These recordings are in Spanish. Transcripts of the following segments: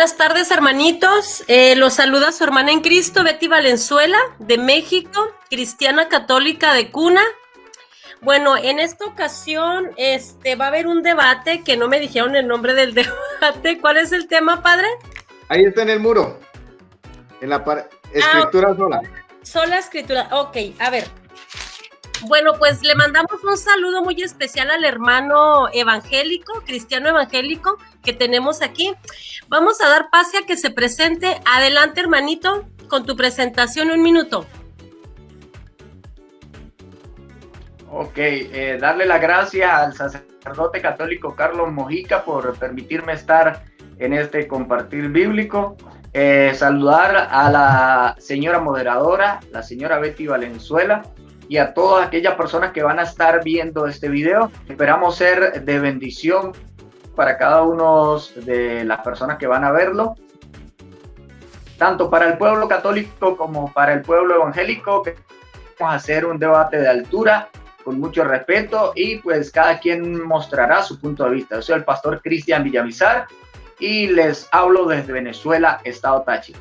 buenas tardes, hermanitos. Los saluda su hermana en Cristo, Betty Valenzuela, de México, cristiana católica de cuna. Bueno, en esta ocasión va a haber un debate que no me dijeron el nombre del debate. ¿Cuál es el tema, padre? Ahí está en el muro, en la escritura sola. Sola escritura, ok, a ver. Bueno, pues le mandamos un saludo muy especial al hermano evangélico, cristiano evangélico que tenemos aquí. Vamos a dar pase a que se presente. Adelante, hermanito, con tu presentación, 1 minuto. Ok, darle las gracias al sacerdote católico Carlos Mojica por permitirme estar en este compartir bíblico. Saludar a la señora moderadora, la señora Betty Valenzuela, y a todas aquellas personas que van a estar viendo este video. Esperamos ser de bendición para cada uno de las personas que van a verlo, tanto para el pueblo católico como para el pueblo evangélico. Vamos a hacer un debate de altura, con mucho respeto, y pues cada quien mostrará su punto de vista. Yo soy el pastor Cristian Villamizar y les hablo desde Venezuela, Estado Táchira.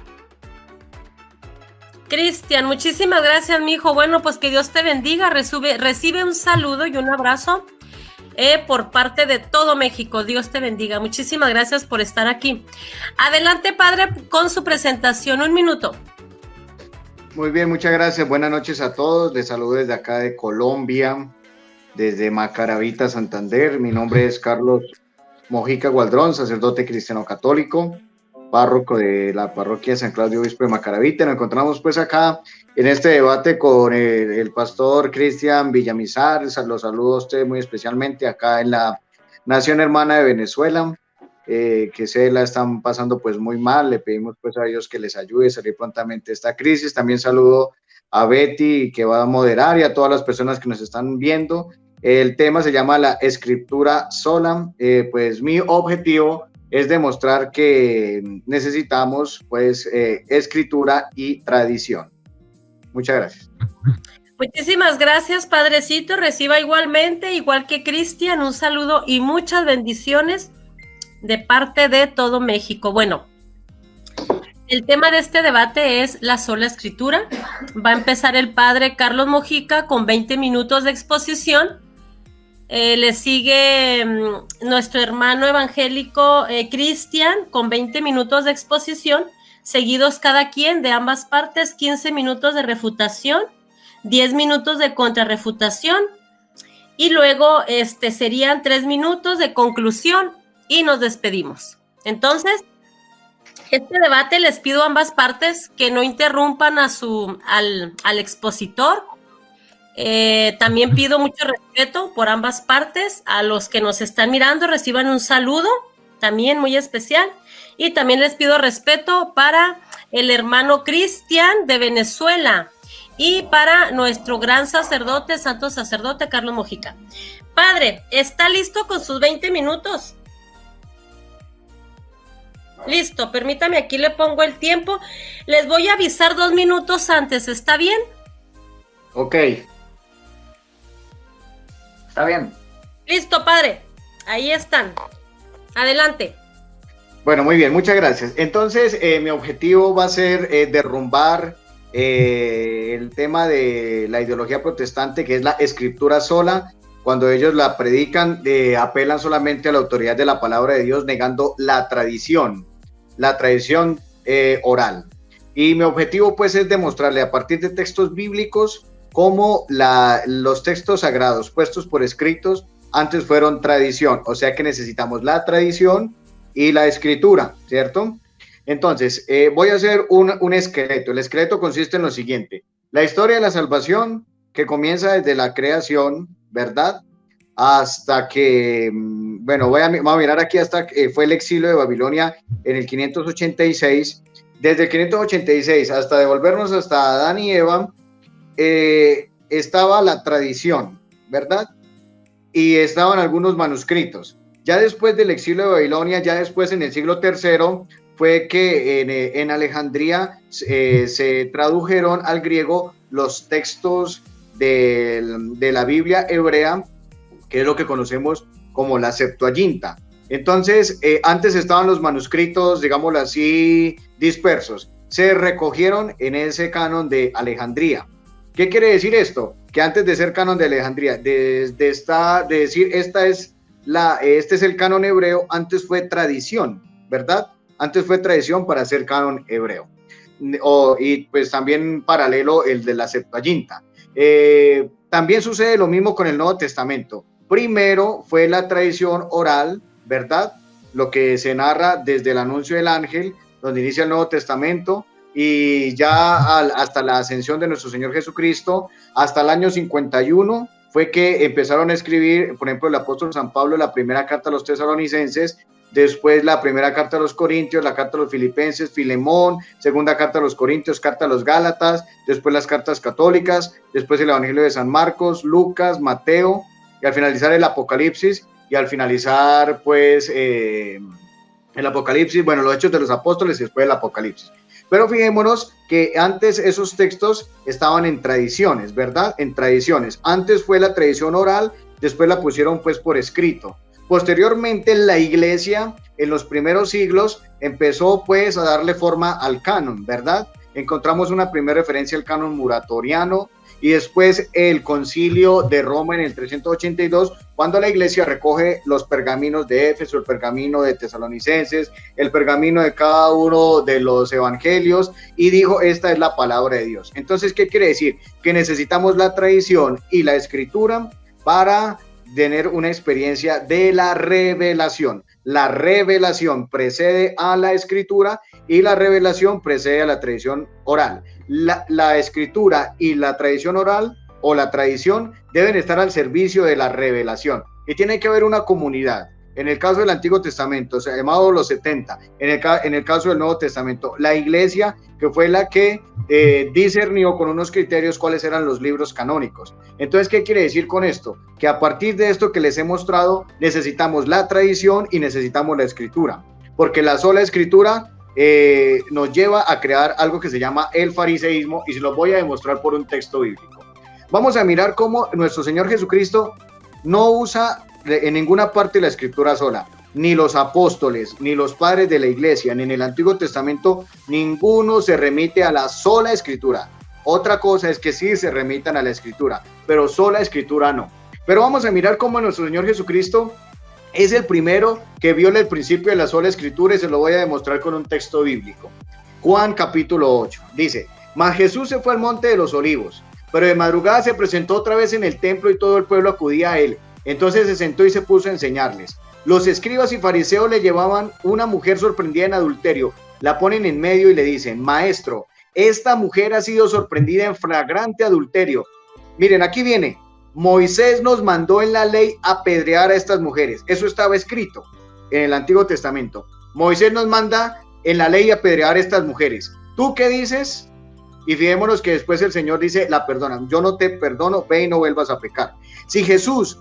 Cristian, muchísimas gracias, mi hijo. Bueno, pues que Dios te bendiga. Recibe un saludo y un abrazo por parte de todo México. Dios te bendiga. Muchísimas gracias por estar aquí. Adelante, padre, con su presentación. 1 minuto. Muy bien, muchas gracias. Buenas noches a todos. Les saludo desde acá de Colombia, desde Macaravita, Santander. Mi nombre es Carlos Mojica Gualdrón, sacerdote cristiano católico, párroco de la parroquia San Claudio Obispo de Macaravita. Nos encontramos pues acá en este debate con el pastor Cristian Villamizar. Los saludo a usted muy especialmente acá en la nación hermana de Venezuela, que se la están pasando pues muy mal. Le pedimos pues a Dios que les ayude a salir prontamente de esta crisis. También saludo a Betty, que va a moderar, y a todas las personas que nos están viendo. El tema se llama la escritura sola. Pues mi objetivo es demostrar que necesitamos pues escritura y tradición. Muchas gracias. Muchísimas gracias, padrecito. Reciba igualmente, igual que Cristian, un saludo y muchas bendiciones de parte de todo México. Bueno, el tema de este debate es la sola escritura. Va a empezar el padre Carlos Mojica con 20 minutos de exposición. Le sigue nuestro hermano evangélico Cristian con 20 minutos de exposición, seguidos cada quien de ambas partes, 15 minutos de refutación, 10 minutos de contrarrefutación, y luego serían 3 minutos de conclusión y nos despedimos. Entonces, este debate les pido a ambas partes que no interrumpan al expositor. También pido mucho respeto por ambas partes. A los que nos están mirando, reciban un saludo también muy especial, y también les pido respeto para el hermano Cristian de Venezuela y para nuestro gran sacerdote, santo sacerdote Carlos Mojica. Padre, ¿está listo con sus 20 minutos? Listo, permítame, aquí le pongo el tiempo. Les voy a avisar 2 minutos antes, ¿está bien? Ok. Está bien. Listo, padre. Ahí están. Adelante. Bueno, muy bien, muchas gracias. Entonces, mi objetivo va a ser derrumbar el tema de la ideología protestante, que es la escritura sola. Cuando ellos la predican, apelan solamente a la autoridad de la palabra de Dios, negando la tradición oral. Y mi objetivo pues es demostrarle a partir de textos bíblicos cómo los textos sagrados puestos por escritos antes fueron tradición, o sea que necesitamos la tradición y la escritura, ¿cierto? Entonces, voy a hacer un esqueleto. El esqueleto consiste en lo siguiente: la historia de la salvación, que comienza desde la creación, ¿verdad? Hasta que, bueno, vamos a mirar aquí hasta que fue el exilio de Babilonia en el 586. Desde el 586 hasta devolvernos hasta Adán y Eva, estaba la tradición, ¿verdad? Y estaban algunos manuscritos. Ya después del exilio de Babilonia, ya después en el siglo III, fue que en Alejandría se tradujeron al griego los textos de la Biblia hebrea, que es lo que conocemos como la Septuaginta. Entonces, antes estaban los manuscritos, digámoslo así, dispersos. Se recogieron en ese canon de Alejandría. ¿Qué quiere decir esto? Que antes de ser canon de Alejandría, de decir este es el canon hebreo, antes fue tradición, ¿verdad? Antes fue tradición para ser canon hebreo. Y pues también paralelo el de la Septuaginta. También sucede lo mismo con el Nuevo Testamento. Primero fue la tradición oral, ¿verdad? Lo que se narra desde el anuncio del ángel, donde inicia el Nuevo Testamento, y ya hasta la ascensión de nuestro Señor Jesucristo, hasta el año 51, fue que empezaron a escribir, por ejemplo, el apóstol San Pablo, la primera carta a los tesalonicenses, después la primera carta a los corintios, la carta a los filipenses, Filemón, segunda carta a los corintios, carta a los gálatas, después las cartas católicas, después el evangelio de San Marcos, Lucas, Mateo, y al finalizar el Apocalipsis, y al finalizar pues el Apocalipsis, bueno, los Hechos de los Apóstoles y después el Apocalipsis. Pero fijémonos que antes esos textos estaban en tradiciones, ¿verdad? En tradiciones. Antes fue la tradición oral, después la pusieron pues por escrito. Posteriormente la iglesia en los primeros siglos empezó pues a darle forma al canon, ¿verdad? Encontramos una primera referencia al canon muratoriano y después el concilio de Roma en el 382, cuando la iglesia recoge los pergaminos de Éfeso, el pergamino de Tesalonicenses, el pergamino de cada uno de los evangelios y dijo, esta es la palabra de Dios. Entonces, ¿qué quiere decir? Que necesitamos la tradición y la escritura para tener una experiencia de la revelación. La revelación precede a la escritura y la revelación precede a la tradición oral. La escritura y la tradición oral o la tradición deben estar al servicio de la revelación y tiene que haber una comunidad. En el caso del Antiguo Testamento, o sea, llamado los 70, en el caso del Nuevo Testamento, la iglesia que fue la que discernió con unos criterios cuáles eran los libros canónicos. Entonces, ¿qué quiere decir con esto? Que a partir de esto que les he mostrado, necesitamos la tradición y necesitamos la escritura, porque la sola escritura nos lleva a crear algo que se llama el fariseísmo y se lo voy a demostrar por un texto bíblico. Vamos a mirar cómo nuestro Señor Jesucristo no usa en ninguna parte la escritura sola, ni los apóstoles, ni los padres de la iglesia, ni en el Antiguo Testamento, ninguno se remite a la sola escritura. Otra cosa es que sí se remitan a la escritura, pero sola escritura no. Pero vamos a mirar cómo nuestro Señor Jesucristo es el primero que viola el principio de la sola escritura y se lo voy a demostrar con un texto bíblico. Juan capítulo 8 dice, mas Jesús se fue al monte de los olivos, pero de madrugada se presentó otra vez en el templo y todo el pueblo acudía a él. Entonces se sentó y se puso a enseñarles. Los escribas y fariseos le llevaban una mujer sorprendida en adulterio, la ponen en medio y le dicen, maestro, esta mujer ha sido sorprendida en flagrante adulterio. Miren, aquí viene, Moisés nos mandó en la ley apedrear a estas mujeres. Eso estaba escrito en el Antiguo Testamento. Moisés nos manda en la ley apedrear a estas mujeres. ¿Tú qué dices? Y fijémonos que después el Señor dice, la perdonan. Yo no te perdono, ve y no vuelvas a pecar. Si Jesús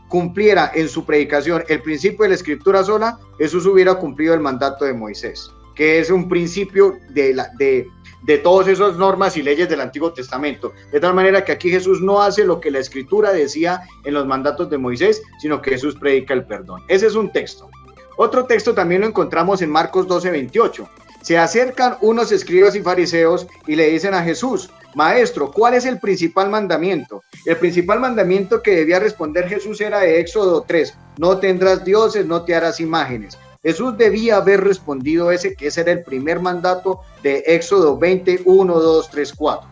cumpliera en su predicación el principio de la escritura sola, Jesús hubiera cumplido el mandato de Moisés, que es un principio de todas esas normas y leyes del Antiguo Testamento. De tal manera que aquí Jesús no hace lo que la escritura decía en los mandatos de Moisés, sino que Jesús predica el perdón. Ese es un texto. Otro texto también lo encontramos en Marcos 12:28. Se acercan unos escribas y fariseos y le dicen a Jesús, maestro, ¿cuál es el principal mandamiento? El principal mandamiento que debía responder Jesús era de Éxodo 3, no tendrás dioses, no te harás imágenes. Jesús debía haber respondido que ese era el primer mandato de Éxodo 21, 2, 3, 4.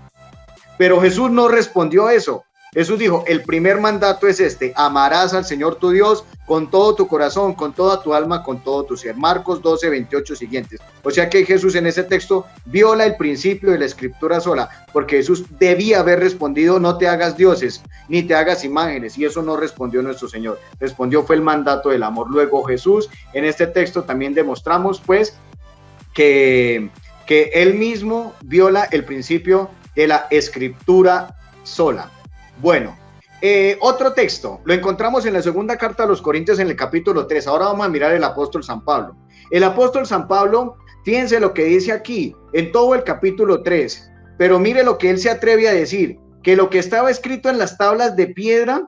Pero Jesús no respondió a eso. Jesús dijo, el primer mandato es este, amarás al Señor tu Dios con todo tu corazón, con toda tu alma, con todo tu ser. Marcos 12, 28 siguientes. O sea que Jesús en ese texto viola el principio de la escritura sola, porque Jesús debía haber respondido, no te hagas dioses, ni te hagas imágenes, y eso no respondió nuestro Señor. Respondió fue el mandato del amor. Luego Jesús, en este texto también demostramos pues que él mismo viola el principio de la escritura sola. Bueno, otro texto, lo encontramos en la segunda carta a los Corintios en el capítulo 3. Ahora vamos a mirar el apóstol San Pablo. El apóstol San Pablo, fíjense lo que dice aquí, en todo el capítulo 3, pero mire lo que él se atreve a decir, que lo que estaba escrito en las tablas de piedra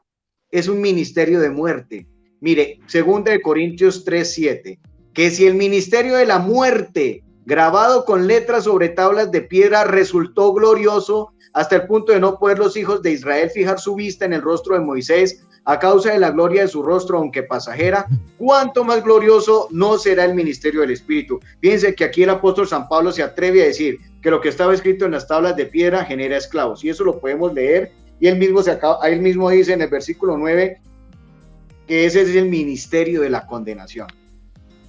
es un ministerio de muerte. Mire, 2 de Corintios 3:7, que si el ministerio de la muerte, grabado con letras sobre tablas de piedra, resultó glorioso hasta el punto de no poder los hijos de Israel fijar su vista en el rostro de Moisés a causa de la gloria de su rostro, aunque pasajera, ¿cuánto más glorioso no será el ministerio del Espíritu? Fíjense que aquí el apóstol San Pablo se atreve a decir que lo que estaba escrito en las tablas de piedra genera esclavos, y eso lo podemos leer, y él mismo dice en el versículo 9 que ese es el ministerio de la condenación.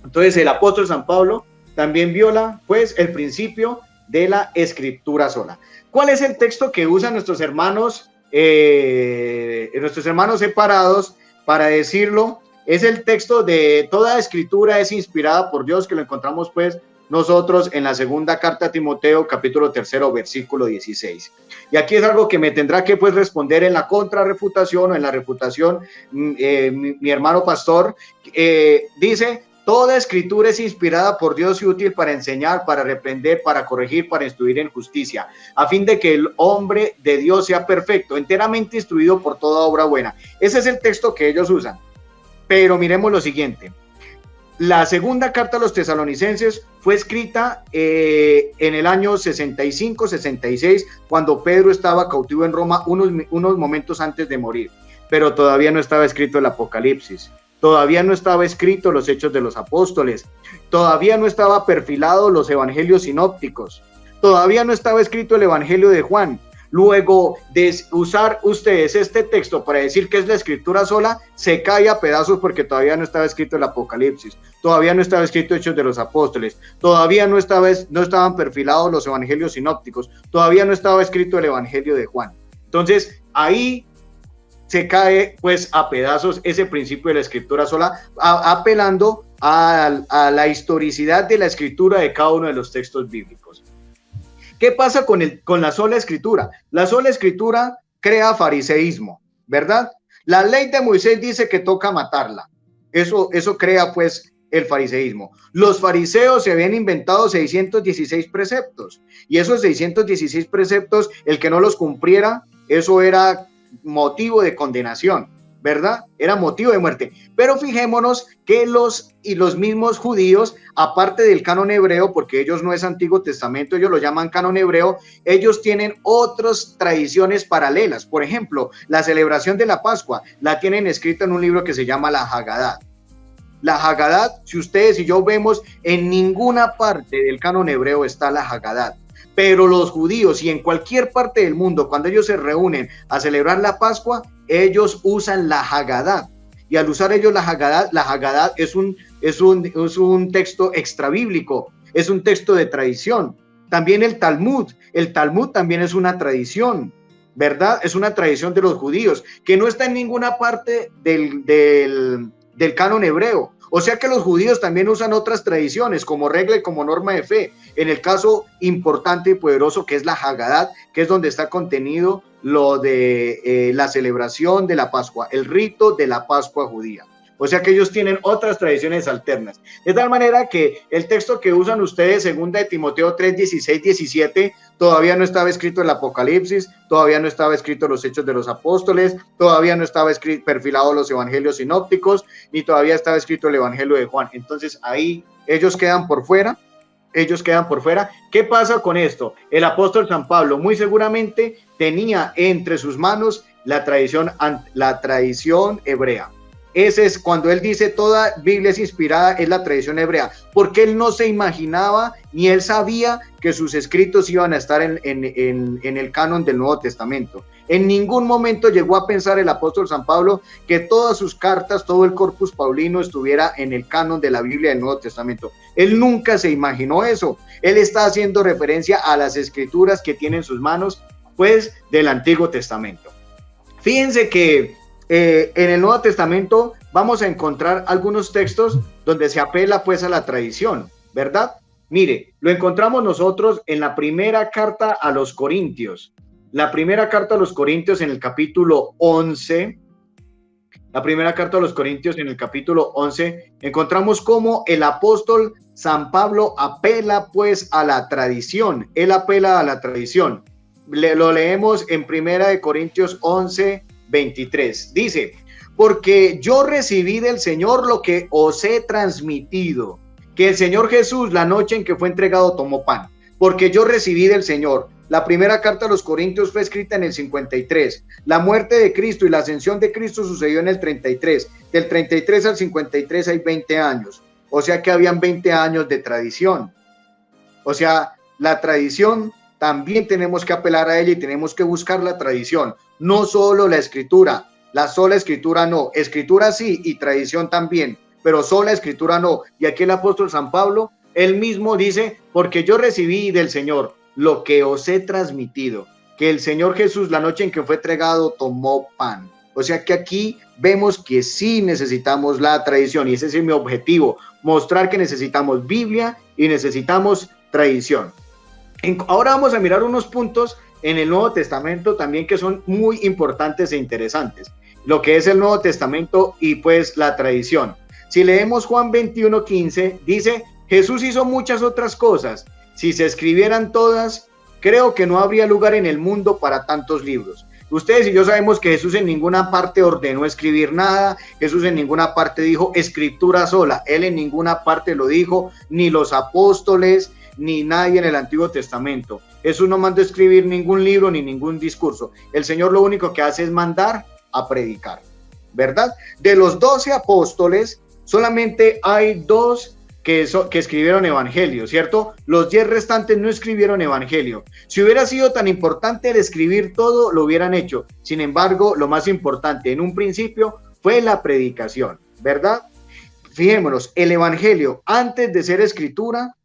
Entonces el apóstol San Pablo también viola pues el principio de la escritura sola. ¿Cuál es el texto que usan nuestros hermanos separados para decirlo? Es el texto de toda escritura es inspirada por Dios, que lo encontramos pues nosotros en la segunda carta a Timoteo, capítulo 3, versículo 16. Y aquí es algo que me tendrá que pues responder en la contrarrefutación o en la refutación mi hermano pastor, dice: toda escritura es inspirada por Dios y útil para enseñar, para reprender, para corregir, para instruir en justicia, a fin de que el hombre de Dios sea perfecto, enteramente instruido por toda obra buena. Ese es el texto que ellos usan. Pero miremos lo siguiente. La segunda carta a los tesalonicenses fue escrita en el año 65-66, cuando Pedro estaba cautivo en Roma, unos momentos antes de morir. Pero todavía no estaba escrito el Apocalipsis. Todavía no estaba escrito los Hechos de los Apóstoles, todavía no estaba perfilado los evangelios sinópticos, todavía no estaba escrito el Evangelio de Juan. Luego de usar ustedes este texto para decir que es la escritura sola, se cae a pedazos porque todavía no estaba escrito el Apocalipsis, todavía no estaba escrito Hechos de los Apóstoles, todavía no estaban perfilados los evangelios sinópticos, todavía no estaba escrito el Evangelio de Juan. Entonces ahí se cae pues a pedazos ese principio de la escritura sola, apelando a la historicidad de la escritura de cada uno de los textos bíblicos. ¿Qué pasa con la sola escritura? La sola escritura crea fariseísmo, ¿verdad? La ley de Moisés dice que toca matarla. Eso crea pues el fariseísmo. Los fariseos se habían inventado 616 preceptos, y esos 616 preceptos, el que no los cumpliera, eso era motivo de condenación, ¿verdad? Era motivo de muerte. Pero fijémonos que los mismos judíos, aparte del canon hebreo, porque ellos no es Antiguo Testamento, ellos lo llaman canon hebreo, ellos tienen otras tradiciones paralelas. Por ejemplo, la celebración de la Pascua la tienen escrita en un libro que se llama la Haggadah. La Haggadah, si ustedes y yo vemos, en ninguna parte del canon hebreo está la Haggadah. Pero los judíos, y en cualquier parte del mundo, cuando ellos se reúnen a celebrar la Pascua, ellos usan la Haggadah. Y al usar ellos la Haggadah es un texto extrabíblico, es un texto de tradición. También el Talmud también es una tradición, ¿verdad? Es una tradición de los judíos, que no está en ninguna parte del canon hebreo. O sea que los judíos también usan otras tradiciones como regla y como norma de fe. En el caso importante y poderoso que es la Haggadah, que es donde está contenido lo de la celebración de la Pascua, el rito de la Pascua judía. O sea que ellos tienen otras tradiciones alternas. De tal manera que el texto que usan ustedes, 2 de Timoteo 3, 16, 17, todavía no estaba escrito el Apocalipsis, todavía no estaba escrito los Hechos de los Apóstoles, todavía no estaba perfilado los evangelios sinópticos, ni todavía estaba escrito el Evangelio de Juan. Entonces ahí ellos quedan por fuera. ¿Qué pasa con esto? El apóstol San Pablo muy seguramente tenía entre sus manos la tradición hebrea. Ese es cuando él dice toda Biblia es inspirada, es la tradición hebrea, porque él no se imaginaba ni él sabía que sus escritos iban a estar en el canon del Nuevo Testamento. En ningún momento llegó a pensar el apóstol San Pablo que todas sus cartas, todo el corpus paulino estuviera en el canon de la Biblia del Nuevo Testamento. Él nunca se imaginó eso. Él está haciendo referencia a las escrituras que tiene en sus manos, pues, del Antiguo Testamento. Fíjense que en el Nuevo Testamento vamos a encontrar algunos textos donde se apela pues a la tradición, ¿verdad? Mire, lo encontramos nosotros en la primera carta a los Corintios. La primera carta a los Corintios en el capítulo 11. La primera carta a los Corintios en el capítulo 11, encontramos cómo el apóstol San Pablo apela pues a la tradición. Él apela a la tradición. Lo leemos en primera de Corintios 11, 23. Dice, porque yo recibí del Señor lo que os he transmitido, que el Señor Jesús, la noche en que fue entregado, tomó pan. Porque yo recibí del Señor. La primera carta a los Corintios fue escrita en el 53. La muerte de Cristo y la ascensión de Cristo sucedió en el 33. Del 33 al 53 hay 20 años. O sea que habían 20 años de tradición. O sea, la tradición también tenemos que apelar a ella y tenemos que buscar la tradición. No solo la escritura. La sola escritura no. Escritura sí y tradición también. Pero sola escritura no. Y aquí el apóstol San Pablo, él mismo dice, porque yo recibí del Señor lo que os he transmitido, que el Señor Jesús, la noche en que fue entregado, tomó pan. O sea que aquí vemos que sí necesitamos la tradición, y ese es mi objetivo, mostrar que necesitamos Biblia y necesitamos tradición. Ahora vamos a mirar unos puntos en el Nuevo Testamento también que son muy importantes e interesantes, lo que es el Nuevo Testamento y pues la tradición. Si leemos Juan 21:15, dice, Jesús hizo muchas otras cosas. Si se escribieran todas, creo que no habría lugar en el mundo para tantos libros. Ustedes y yo sabemos que Jesús en ninguna parte ordenó escribir nada, Jesús en ninguna parte dijo escritura sola, Él en ninguna parte lo dijo, ni los apóstoles, ni nadie en el Antiguo Testamento. Jesús no mandó escribir ningún libro ni ningún discurso. El Señor lo único que hace es mandar a predicar, ¿verdad? De los 12 apóstoles, solamente hay 2 que escribieron evangelio, ¿cierto? Los 10 restantes no escribieron evangelio. Si hubiera sido tan importante el escribir todo, lo hubieran hecho. Sin embargo, lo más importante en un principio fue la predicación, ¿verdad? Fijémonos, el evangelio antes de ser escritura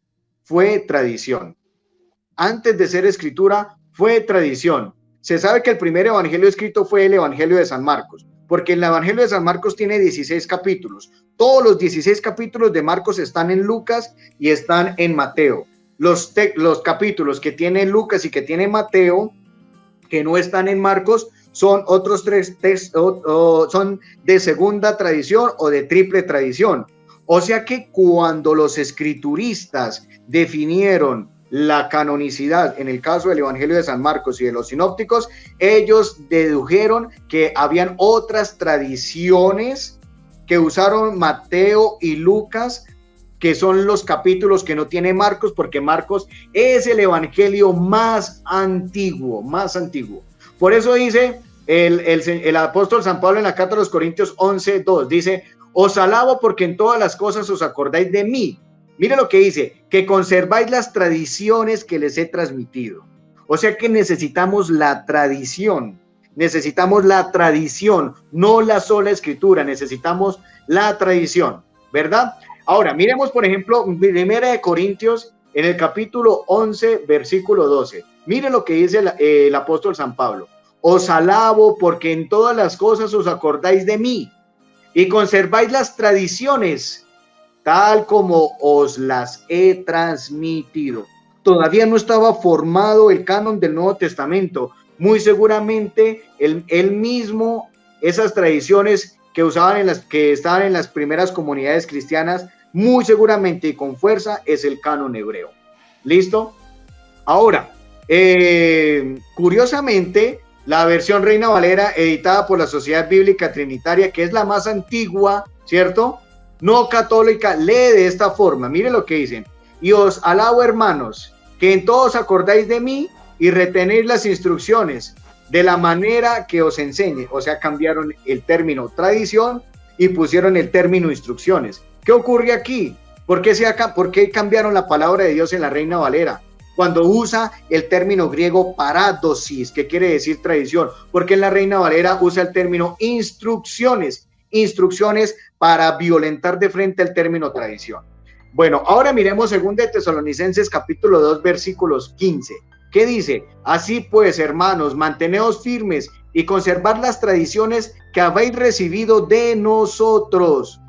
fue tradición. Antes de ser escritura fue tradición. Se sabe que el primer evangelio escrito fue el evangelio de San Marcos, porque el evangelio de San Marcos tiene 16 capítulos. Todos los 16 capítulos de Marcos están en Lucas y están en Mateo. Los capítulos que tiene Lucas y que tiene Mateo, que no están en Marcos, son otros 3 son de segunda tradición o de triple tradición. O sea que cuando los escrituristas definieron la canonicidad, en el caso del Evangelio de San Marcos y de los sinópticos, ellos dedujeron que habían otras tradiciones que usaron Mateo y Lucas, que son los capítulos que no tiene Marcos, porque Marcos es el evangelio más antiguo. Por eso dice el apóstol San Pablo en la carta a los Corintios 11:2, dice, os alabo porque en todas las cosas os acordáis de mí. Mire lo que dice, que conserváis las tradiciones que les he transmitido. O sea que necesitamos la tradición, no la sola escritura, necesitamos la tradición, ¿verdad? Ahora, miremos, por ejemplo, Primera de Corintios, en el capítulo 11, versículo 12. Mire lo que dice el apóstol San Pablo. Os alabo porque en todas las cosas os acordáis de mí y conserváis las tradiciones tal como os las he transmitido. Todavía no estaba formado el canon del Nuevo Testamento. Muy seguramente él mismo, esas tradiciones que estaban en las primeras comunidades cristianas, muy seguramente y con fuerza es el canon hebreo. ¿Listo? Ahora, curiosamente, la versión Reina Valera editada por la Sociedad Bíblica Trinitaria, que es la más antigua, ¿cierto?, no católica, lee de esta forma. Mire lo que dicen. Y os alabo, hermanos, que en todos acordáis de mí y retenéis las instrucciones de la manera que os enseñe. O sea, cambiaron el término tradición y pusieron el término instrucciones. ¿Qué ocurre aquí? ¿Por qué cambiaron la palabra de Dios en la Reina Valera? Cuando usa el término griego paradosis, que quiere decir tradición, porque en la Reina Valera usa el término instrucciones para violentar de frente el término tradición. Bueno, ahora miremos 2 de Tesalonicenses capítulo 2 versículos 15. ¿Qué dice? Así pues, hermanos, manteneos firmes y conservad las tradiciones que habéis recibido de nosotros.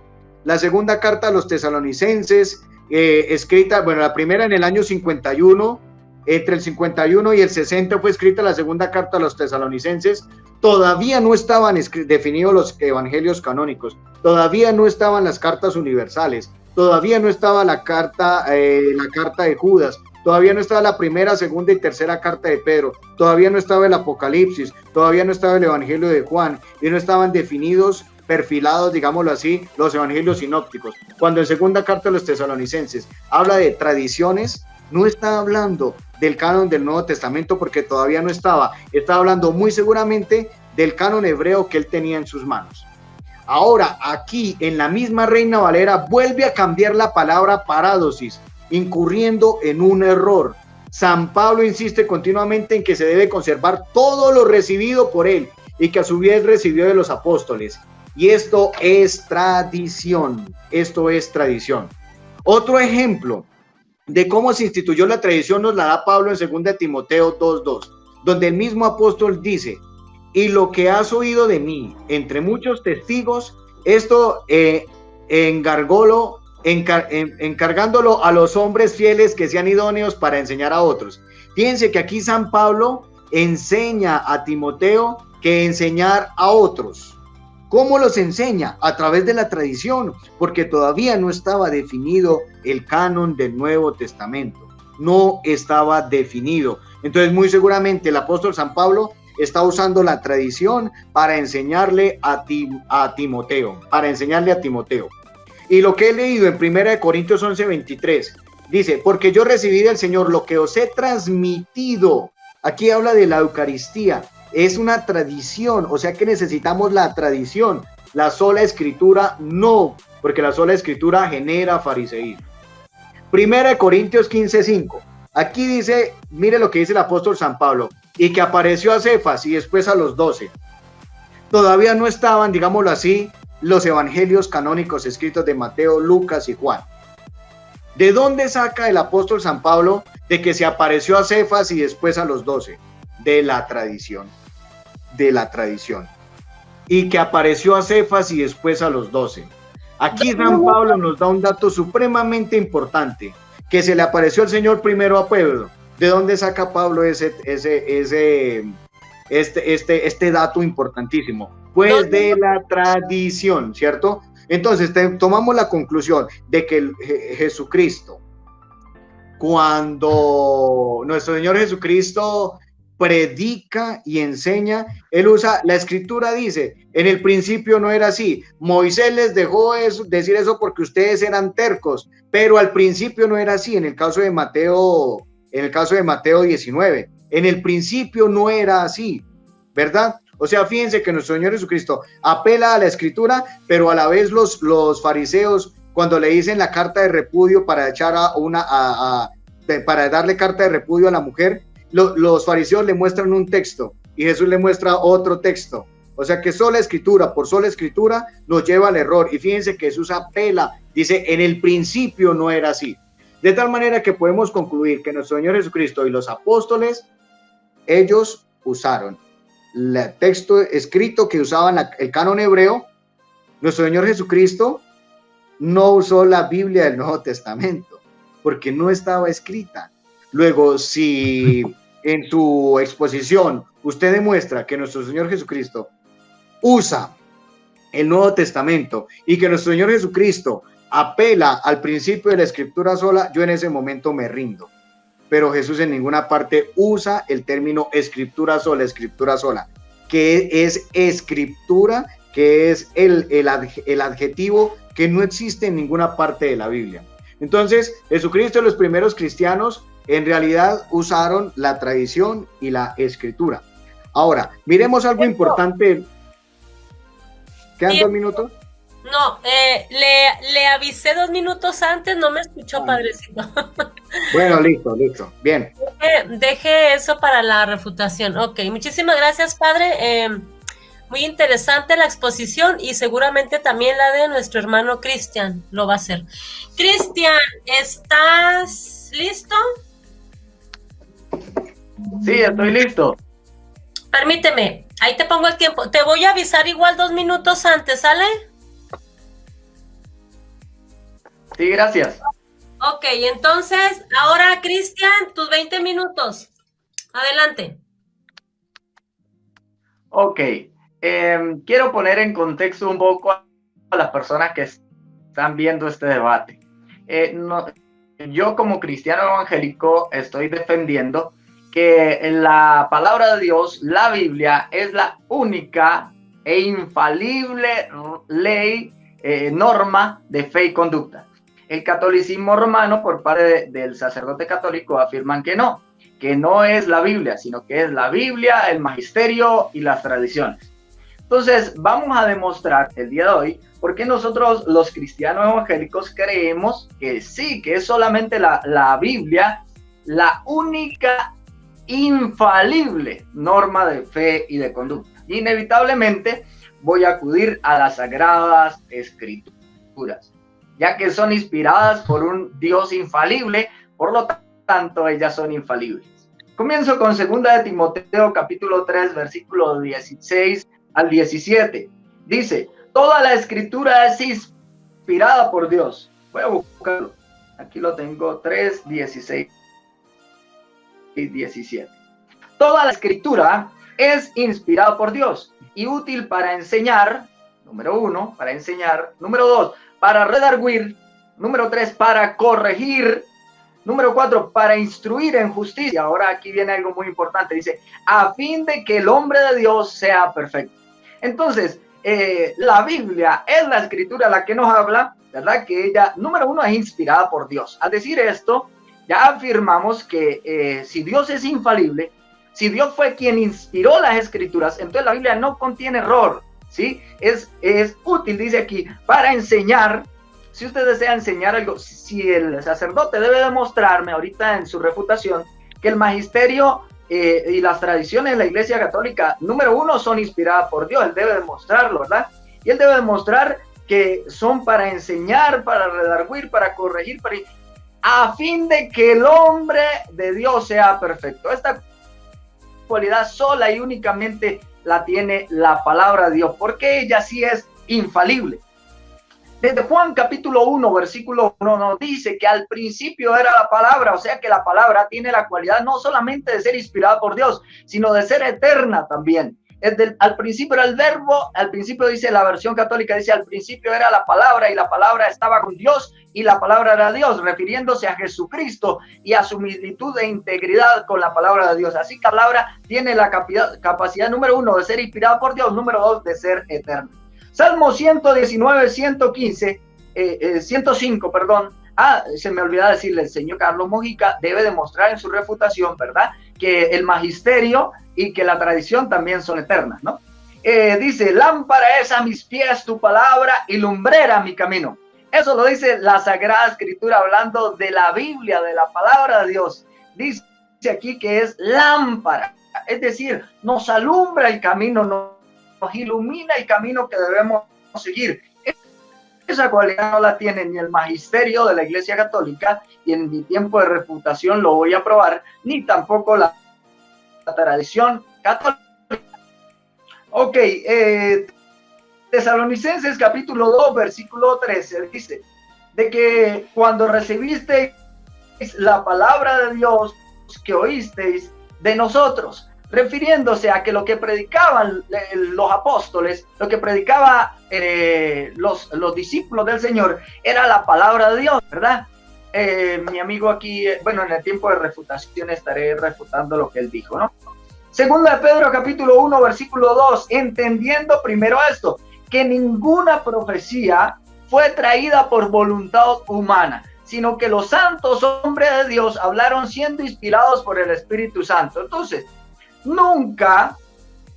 La segunda carta a los Tesalonicenses, escrita, bueno, la primera en el año 51, entre el 51 y el 60 fue escrita la segunda carta a los Tesalonicenses. Todavía no estaban definidos los evangelios canónicos, todavía no estaban las cartas universales, todavía no estaba la carta de Judas, todavía no estaba la primera, segunda y tercera carta de Pedro, todavía no estaba el Apocalipsis, todavía no estaba el Evangelio de Juan, y no estaban definidos, perfilados, digámoslo así, los evangelios sinópticos. Cuando en segunda carta de los Tesalonicenses habla de tradiciones, no está hablando del canon del Nuevo Testamento porque todavía no estaba hablando muy seguramente del canon hebreo que él tenía en sus manos. Ahora, aquí en la misma Reina Valera vuelve a cambiar la palabra parádosis, incurriendo en un error. San Pablo insiste continuamente en que se debe conservar todo lo recibido por él y que a su vez recibió de los apóstoles. Y esto es tradición, esto es tradición. Otro ejemplo de cómo se instituyó la tradición nos la da Pablo en 2 Timoteo 2:2, donde el mismo apóstol dice: y lo que has oído de mí entre muchos testigos, esto encargándolo a los hombres fieles que sean idóneos para enseñar a otros. Fíjense que aquí San Pablo enseña a Timoteo que enseñar a otros. ¿Cómo los enseña? A través de la tradición, porque todavía no estaba definido el canon del Nuevo Testamento. No estaba definido. Entonces, muy seguramente el apóstol San Pablo está usando la tradición para enseñarle a Timoteo, Y lo que he leído en 1 Corintios 11:23, dice: porque yo recibí del Señor lo que os he transmitido. Aquí habla de la Eucaristía. Es una tradición, o sea que necesitamos la tradición. La sola escritura no, porque la sola escritura genera fariseísmo. 1 Corintios 15:5. Aquí dice, mire lo que dice el apóstol San Pablo: y que apareció a Cefas y después a los 12. Todavía no estaban, digámoslo así, los evangelios canónicos escritos de Mateo, Lucas y Juan. ¿De dónde saca el apóstol San Pablo de que se apareció a Cefas y después a los 12? De la tradición. Y que apareció a Cefas y después a los 12. Aquí San Pablo nos da un dato supremamente importante, que se le apareció el Señor primero a Pedro. ¿De dónde saca Pablo este dato importantísimo? Pues de la tradición, ¿cierto? Entonces tomamos la conclusión de que Jesucristo, cuando nuestro Señor Jesucristo predica y enseña, él usa la escritura, dice: en el principio no era así, Moisés les dejó decir eso porque ustedes eran tercos, pero al principio no era así. En el caso de Mateo 19, en el principio no era así, ¿verdad? O sea, fíjense que nuestro Señor Jesucristo apela a la escritura, pero a la vez los fariseos, cuando le dicen la carta de repudio para para darle carta de repudio a la mujer, los fariseos le muestran un texto y Jesús le muestra otro texto. O sea que sola escritura por sola escritura nos lleva al error. Y fíjense que Jesús apela, dice: en el principio no era así. De tal manera que podemos concluir que nuestro Señor Jesucristo y los apóstoles, ellos usaron el texto escrito que usaban el canon hebreo. Nuestro Señor Jesucristo no usó la Biblia del Nuevo Testamento porque no estaba escrita. Luego, si en su exposición usted demuestra que nuestro Señor Jesucristo usa el Nuevo Testamento y que nuestro Señor Jesucristo apela al principio de la escritura sola, yo en ese momento me rindo. Pero Jesús en ninguna parte usa el término escritura sola, que es escritura, que es el adjetivo que no existe en ninguna parte de la Biblia. Entonces, Jesucristo y los primeros cristianos en realidad usaron la tradición y la escritura. Ahora, miremos algo importante. ¿Quedan 2 minutos? No, le avisé 2 minutos antes, no me escuchó, padrecito. Bueno, listo, bien. Deje eso para la refutación. Ok, muchísimas gracias, padre. Muy interesante la exposición y seguramente también la de nuestro hermano Cristian lo va a hacer. Cristian, ¿estás listo? Sí, estoy listo. Permíteme, ahí te pongo el tiempo. Te voy a avisar igual 2 minutos antes, ¿sale? Sí, gracias. Ok, entonces, ahora, Cristian, tus 20 minutos. Adelante. Ok, quiero poner en contexto un poco a las personas que están viendo este debate. yo como cristiano evangélico estoy defendiendo que la palabra de Dios, la Biblia, es la única e infalible ley, norma de fe y conducta. El catolicismo romano, por parte del sacerdote católico, afirman que no es la Biblia, sino que es la Biblia, el magisterio y las tradiciones. Entonces, vamos a demostrar el día de hoy por qué nosotros los cristianos evangélicos creemos que sí, que es solamente la Biblia la única infalible norma de fe y de conducta. Y inevitablemente voy a acudir a las Sagradas Escrituras, ya que son inspiradas por un Dios infalible, por lo tanto ellas son infalibles. Comienzo con 2 de Timoteo capítulo 3 versículo 16 al 17. Dice: toda la escritura es inspirada por Dios. Voy a buscarlo. Aquí lo tengo, 3, 16 y 17. Toda la escritura es inspirada por Dios y útil para enseñar, número 1, para enseñar, número 2, para redarguir, número 3, para corregir, número 4, para instruir en justicia. Ahora aquí viene algo muy importante, dice, a fin de que el hombre de Dios sea perfecto. Entonces, la Biblia es la escritura la que nos habla, ¿verdad? Que ella, número 1, es inspirada por Dios. Al decir esto, ya afirmamos que si Dios es infalible, si Dios fue quien inspiró las escrituras, entonces la Biblia no contiene error, ¿sí? Es útil, dice aquí, para enseñar. Si usted desea enseñar algo, si el sacerdote debe demostrarme ahorita en su refutación que el magisterio y las tradiciones de la Iglesia Católica, número 1, son inspiradas por Dios, él debe demostrarlo, ¿verdad? Y él debe demostrar que son para enseñar, para redarguir, para corregir, a fin de que el hombre de Dios sea perfecto. Esta cualidad sola y únicamente la tiene la palabra de Dios, porque ella sí es infalible. Desde Juan capítulo 1, versículo 1 nos dice que al principio era la palabra, o sea que la palabra tiene la cualidad no solamente de ser inspirada por Dios, sino de ser eterna también. Al principio era el verbo, al principio dice la versión católica, dice al principio era la palabra y la palabra estaba con Dios y la palabra era Dios, refiriéndose a Jesucristo y a su similitud de integridad con la palabra de Dios. Así que la palabra tiene la capacidad número 1 de ser inspirada por Dios, número 2 de ser eterna. Salmo 119, 115, 105, perdón. Se me olvidó decirle, el señor Carlos Mojica debe demostrar en su refutación, ¿verdad?, que el magisterio y que la tradición también son eternas, ¿no? Dice, lámpara es a mis pies tu palabra y lumbrera mi camino. Eso lo dice la Sagrada Escritura hablando de la Biblia, de la palabra de Dios. Dice aquí que es lámpara, es decir, nos alumbra el camino, nos ilumina el camino que debemos seguir. Esa cualidad no la tiene ni el magisterio de la Iglesia Católica, y en mi tiempo de refutación lo voy a probar, ni tampoco la tradición católica. Ok, Tesalonicenses capítulo 2, versículo 13, dice, de que cuando recibisteis la palabra de Dios que oísteis de nosotros, refiriéndose a que lo que predicaban los apóstoles, lo que predicaban los discípulos del Señor, era la palabra de Dios, ¿verdad? Mi amigo aquí, bueno, en el tiempo de refutación estaré refutando lo que él dijo, ¿no? Segunda de Pedro capítulo 1, versículo 2, entendiendo primero esto, que ninguna profecía fue traída por voluntad humana, sino que los santos hombres de Dios hablaron siendo inspirados por el Espíritu Santo. Entonces, nunca,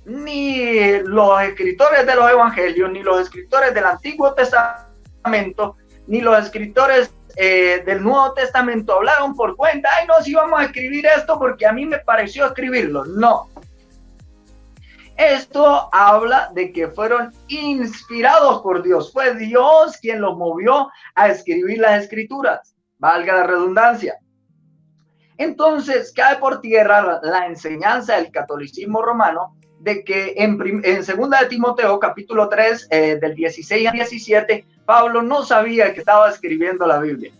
ni los escritores de los evangelios, ni los escritores del Antiguo Testamento, ni los escritores del Nuevo Testamento hablaron por cuenta, ay no, si vamos a escribir esto porque a mí me pareció escribirlo. No. Esto habla de que fueron inspirados por Dios. Fue Dios quien los movió a escribir las escrituras, valga la redundancia. Entonces cae por tierra la enseñanza del catolicismo romano de que en 2 de Timoteo capítulo 3 del 16 al 17 Pablo no sabía que estaba escribiendo la Biblia.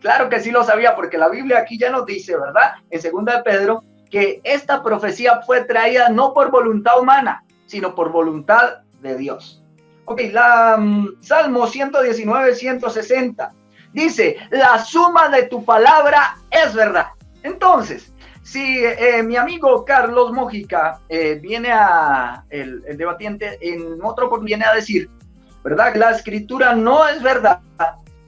Claro que sí lo sabía, porque la Biblia aquí ya nos dice, ¿verdad?, en 2 de Pedro, que esta profecía fue traída no por voluntad humana, sino por voluntad de Dios. Ok, Salmo 119, 160. Dice, la suma de tu palabra es verdad. Entonces, si mi amigo Carlos Mojica viene el debatiente en otro viene a decir, ¿verdad? Que la escritura no es verdad,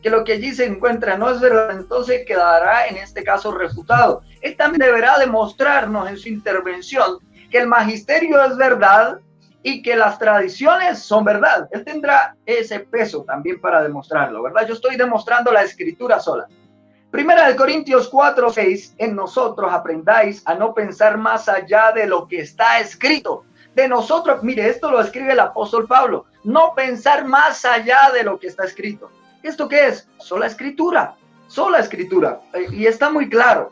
que lo que allí se encuentra no es verdad, entonces quedará en este caso refutado. Él también deberá demostrarnos en su intervención que el magisterio es verdad y que las tradiciones son verdad. Él tendrá ese peso también para demostrarlo, ¿verdad? Yo estoy demostrando la escritura sola. Primera de Corintios 4:6, en nosotros aprendáis a no pensar más allá de lo que está escrito. De nosotros, mire, esto lo escribe el apóstol Pablo, no pensar más allá de lo que está escrito. ¿Esto qué es? Sola escritura, y está muy claro.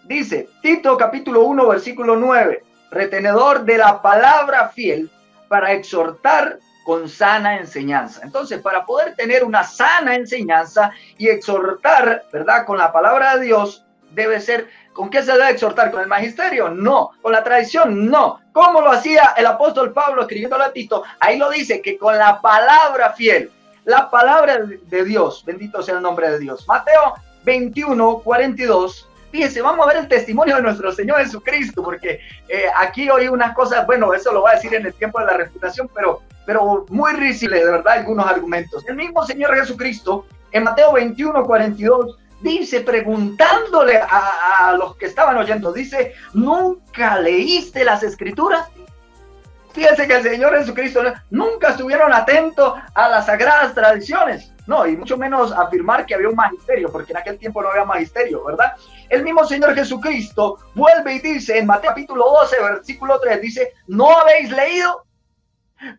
Dice, Tito capítulo 1, versículo 9, retenedor de la palabra fiel para exhortar con sana enseñanza. Entonces, para poder tener una sana enseñanza y exhortar, ¿verdad? Con la palabra de Dios, debe ser, ¿con qué se debe exhortar? ¿Con el magisterio? No. ¿Con la tradición? No. ¿Cómo lo hacía el apóstol Pablo escribiéndolo a Tito? Ahí lo dice, que con la palabra fiel, la palabra de Dios, bendito sea el nombre de Dios. Mateo 21:42. Fíjense, vamos a ver el testimonio de nuestro Señor Jesucristo, porque aquí oí unas cosas, bueno, eso lo va a decir en el tiempo de la refutación, pero muy risible, de verdad, algunos argumentos. El mismo Señor Jesucristo, en Mateo 21:42, dice, preguntándole a los que estaban oyendo, dice, ¿nunca leíste las Escrituras? Fíjense que el Señor Jesucristo nunca estuvieron atentos a las sagradas tradiciones. No, y mucho menos afirmar que había un magisterio, porque en aquel tiempo no había magisterio, ¿verdad? El mismo Señor Jesucristo vuelve y dice en Mateo capítulo 12, versículo 3, dice, ¿no habéis leído?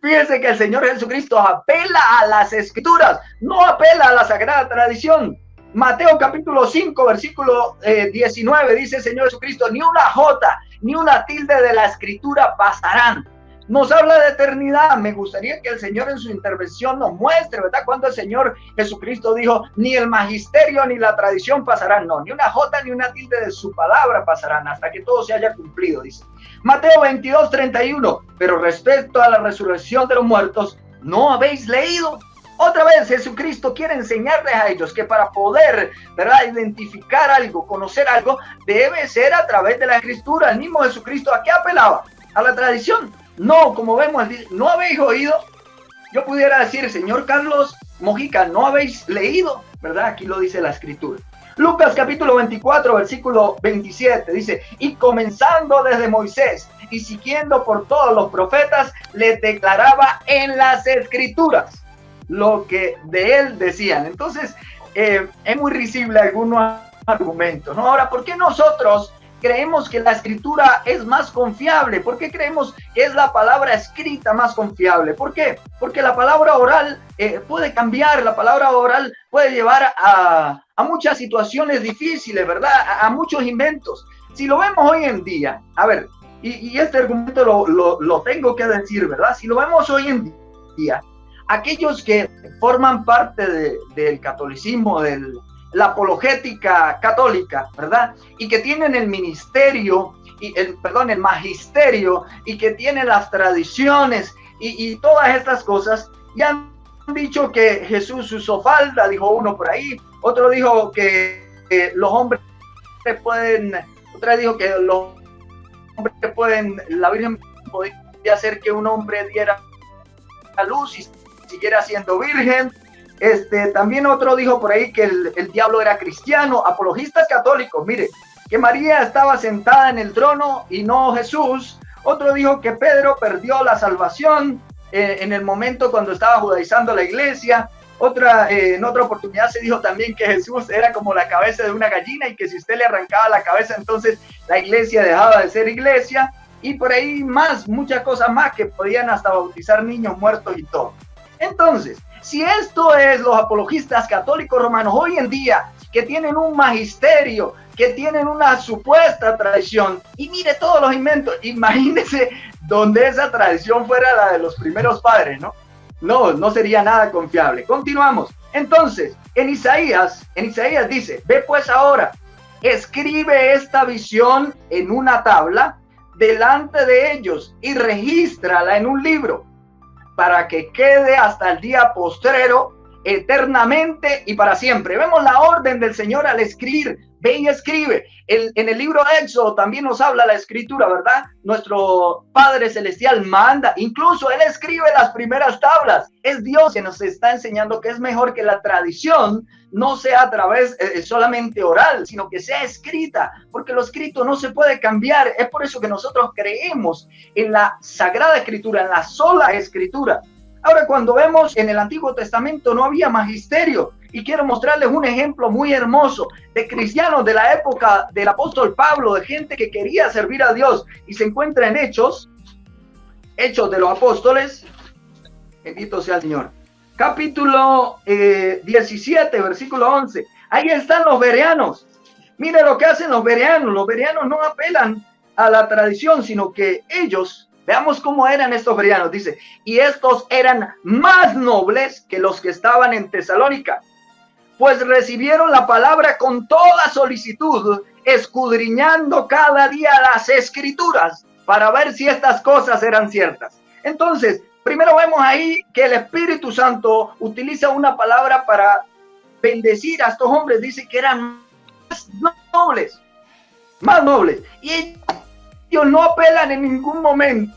Fíjense que el Señor Jesucristo apela a las Escrituras, no apela a la sagrada tradición. Mateo capítulo 5, versículo 19, dice el Señor Jesucristo, ni una jota, ni una tilde de la Escritura pasarán. Nos habla de eternidad. Me gustaría que el Señor en su intervención nos muestre, ¿verdad? Cuando el Señor Jesucristo dijo, ni el magisterio ni la tradición pasarán. No, ni una jota ni una tilde de su palabra pasarán hasta que todo se haya cumplido, dice. Mateo 22:31, pero respecto a la resurrección de los muertos, ¿no habéis leído? Otra vez Jesucristo quiere enseñarles a ellos que para poder, ¿verdad?, identificar algo, conocer algo, debe ser a través de la Escritura. El mismo Jesucristo, ¿a qué apelaba? A la tradición. No, como vemos, ¿no habéis oído? Yo pudiera decir, señor Carlos Mojica, ¿no habéis leído? ¿Verdad? Aquí lo dice la Escritura. Lucas capítulo 24, versículo 27, dice, y comenzando desde Moisés y siguiendo por todos los profetas, les declaraba en las Escrituras lo que de él decían. Entonces, es muy risible algunos argumentos, ¿no? Ahora, ¿por qué nosotros creemos que la escritura es más confiable? ¿Por qué creemos que es la palabra escrita más confiable? ¿Por qué? Porque la palabra oral puede cambiar, la palabra oral puede llevar a muchas situaciones difíciles, ¿verdad? A muchos inventos. Si lo vemos hoy en día, a ver, y este argumento lo tengo que decir, ¿verdad? Si lo vemos hoy en día, aquellos que forman parte del catolicismo, la apologética católica, ¿verdad? Y que tienen el ministerio, el magisterio, y que tienen las tradiciones y todas estas cosas, ya han dicho que Jesús usó falda, dijo uno por ahí, otro dijo que los hombres pueden, otra dijo que los hombres pueden, la Virgen podía hacer que un hombre diera a luz y siguiera siendo virgen. También otro dijo por ahí que el diablo era cristiano, apologistas católicos, mire, que María estaba sentada en el trono y no Jesús. Otro dijo que Pedro perdió la salvación en el momento cuando estaba judaizando la iglesia. En otra oportunidad se dijo también que Jesús era como la cabeza de una gallina y que si usted le arrancaba la cabeza, entonces la iglesia dejaba de ser iglesia. Y por ahí muchas cosas más que podían hasta bautizar niños muertos y todo. Entonces, si esto es los apologistas católicos romanos hoy en día, que tienen un magisterio, que tienen una supuesta tradición, y mire todos los inventos, imagínense donde esa tradición fuera la de los primeros padres, ¿no? No sería nada confiable. Continuamos. Entonces, en Isaías dice, ve pues ahora, escribe esta visión en una tabla delante de ellos y regístrala en un libro, para que quede hasta el día postrero eternamente y para siempre. Vemos la orden del Señor al escribir, ve y escribe. En el libro de Éxodo también nos habla la escritura, ¿verdad? Nuestro Padre Celestial manda, incluso Él escribe las primeras tablas. Es Dios que nos está enseñando que es mejor que la tradición no sea a través solamente oral, sino que sea escrita, porque lo escrito no se puede cambiar. Es por eso que nosotros creemos en la Sagrada Escritura, en la sola Escritura. Ahora, cuando vemos en el Antiguo Testamento no había magisterio, y quiero mostrarles un ejemplo muy hermoso de cristianos de la época del apóstol Pablo, de gente que quería servir a Dios, y se encuentra en Hechos de los Apóstoles, bendito sea el Señor, capítulo 17, versículo 11. Ahí están los bereanos. Mire lo que hacen los bereanos no apelan a la tradición, sino que ellos, veamos cómo eran estos bereanos, dice, y estos eran más nobles que los que estaban en Tesalónica, pues recibieron la palabra con toda solicitud, escudriñando cada día las escrituras para ver si estas cosas eran ciertas. Entonces, primero vemos ahí que el Espíritu Santo utiliza una palabra para bendecir a estos hombres. Dice que eran más nobles. Y ellos no apelan en ningún momento,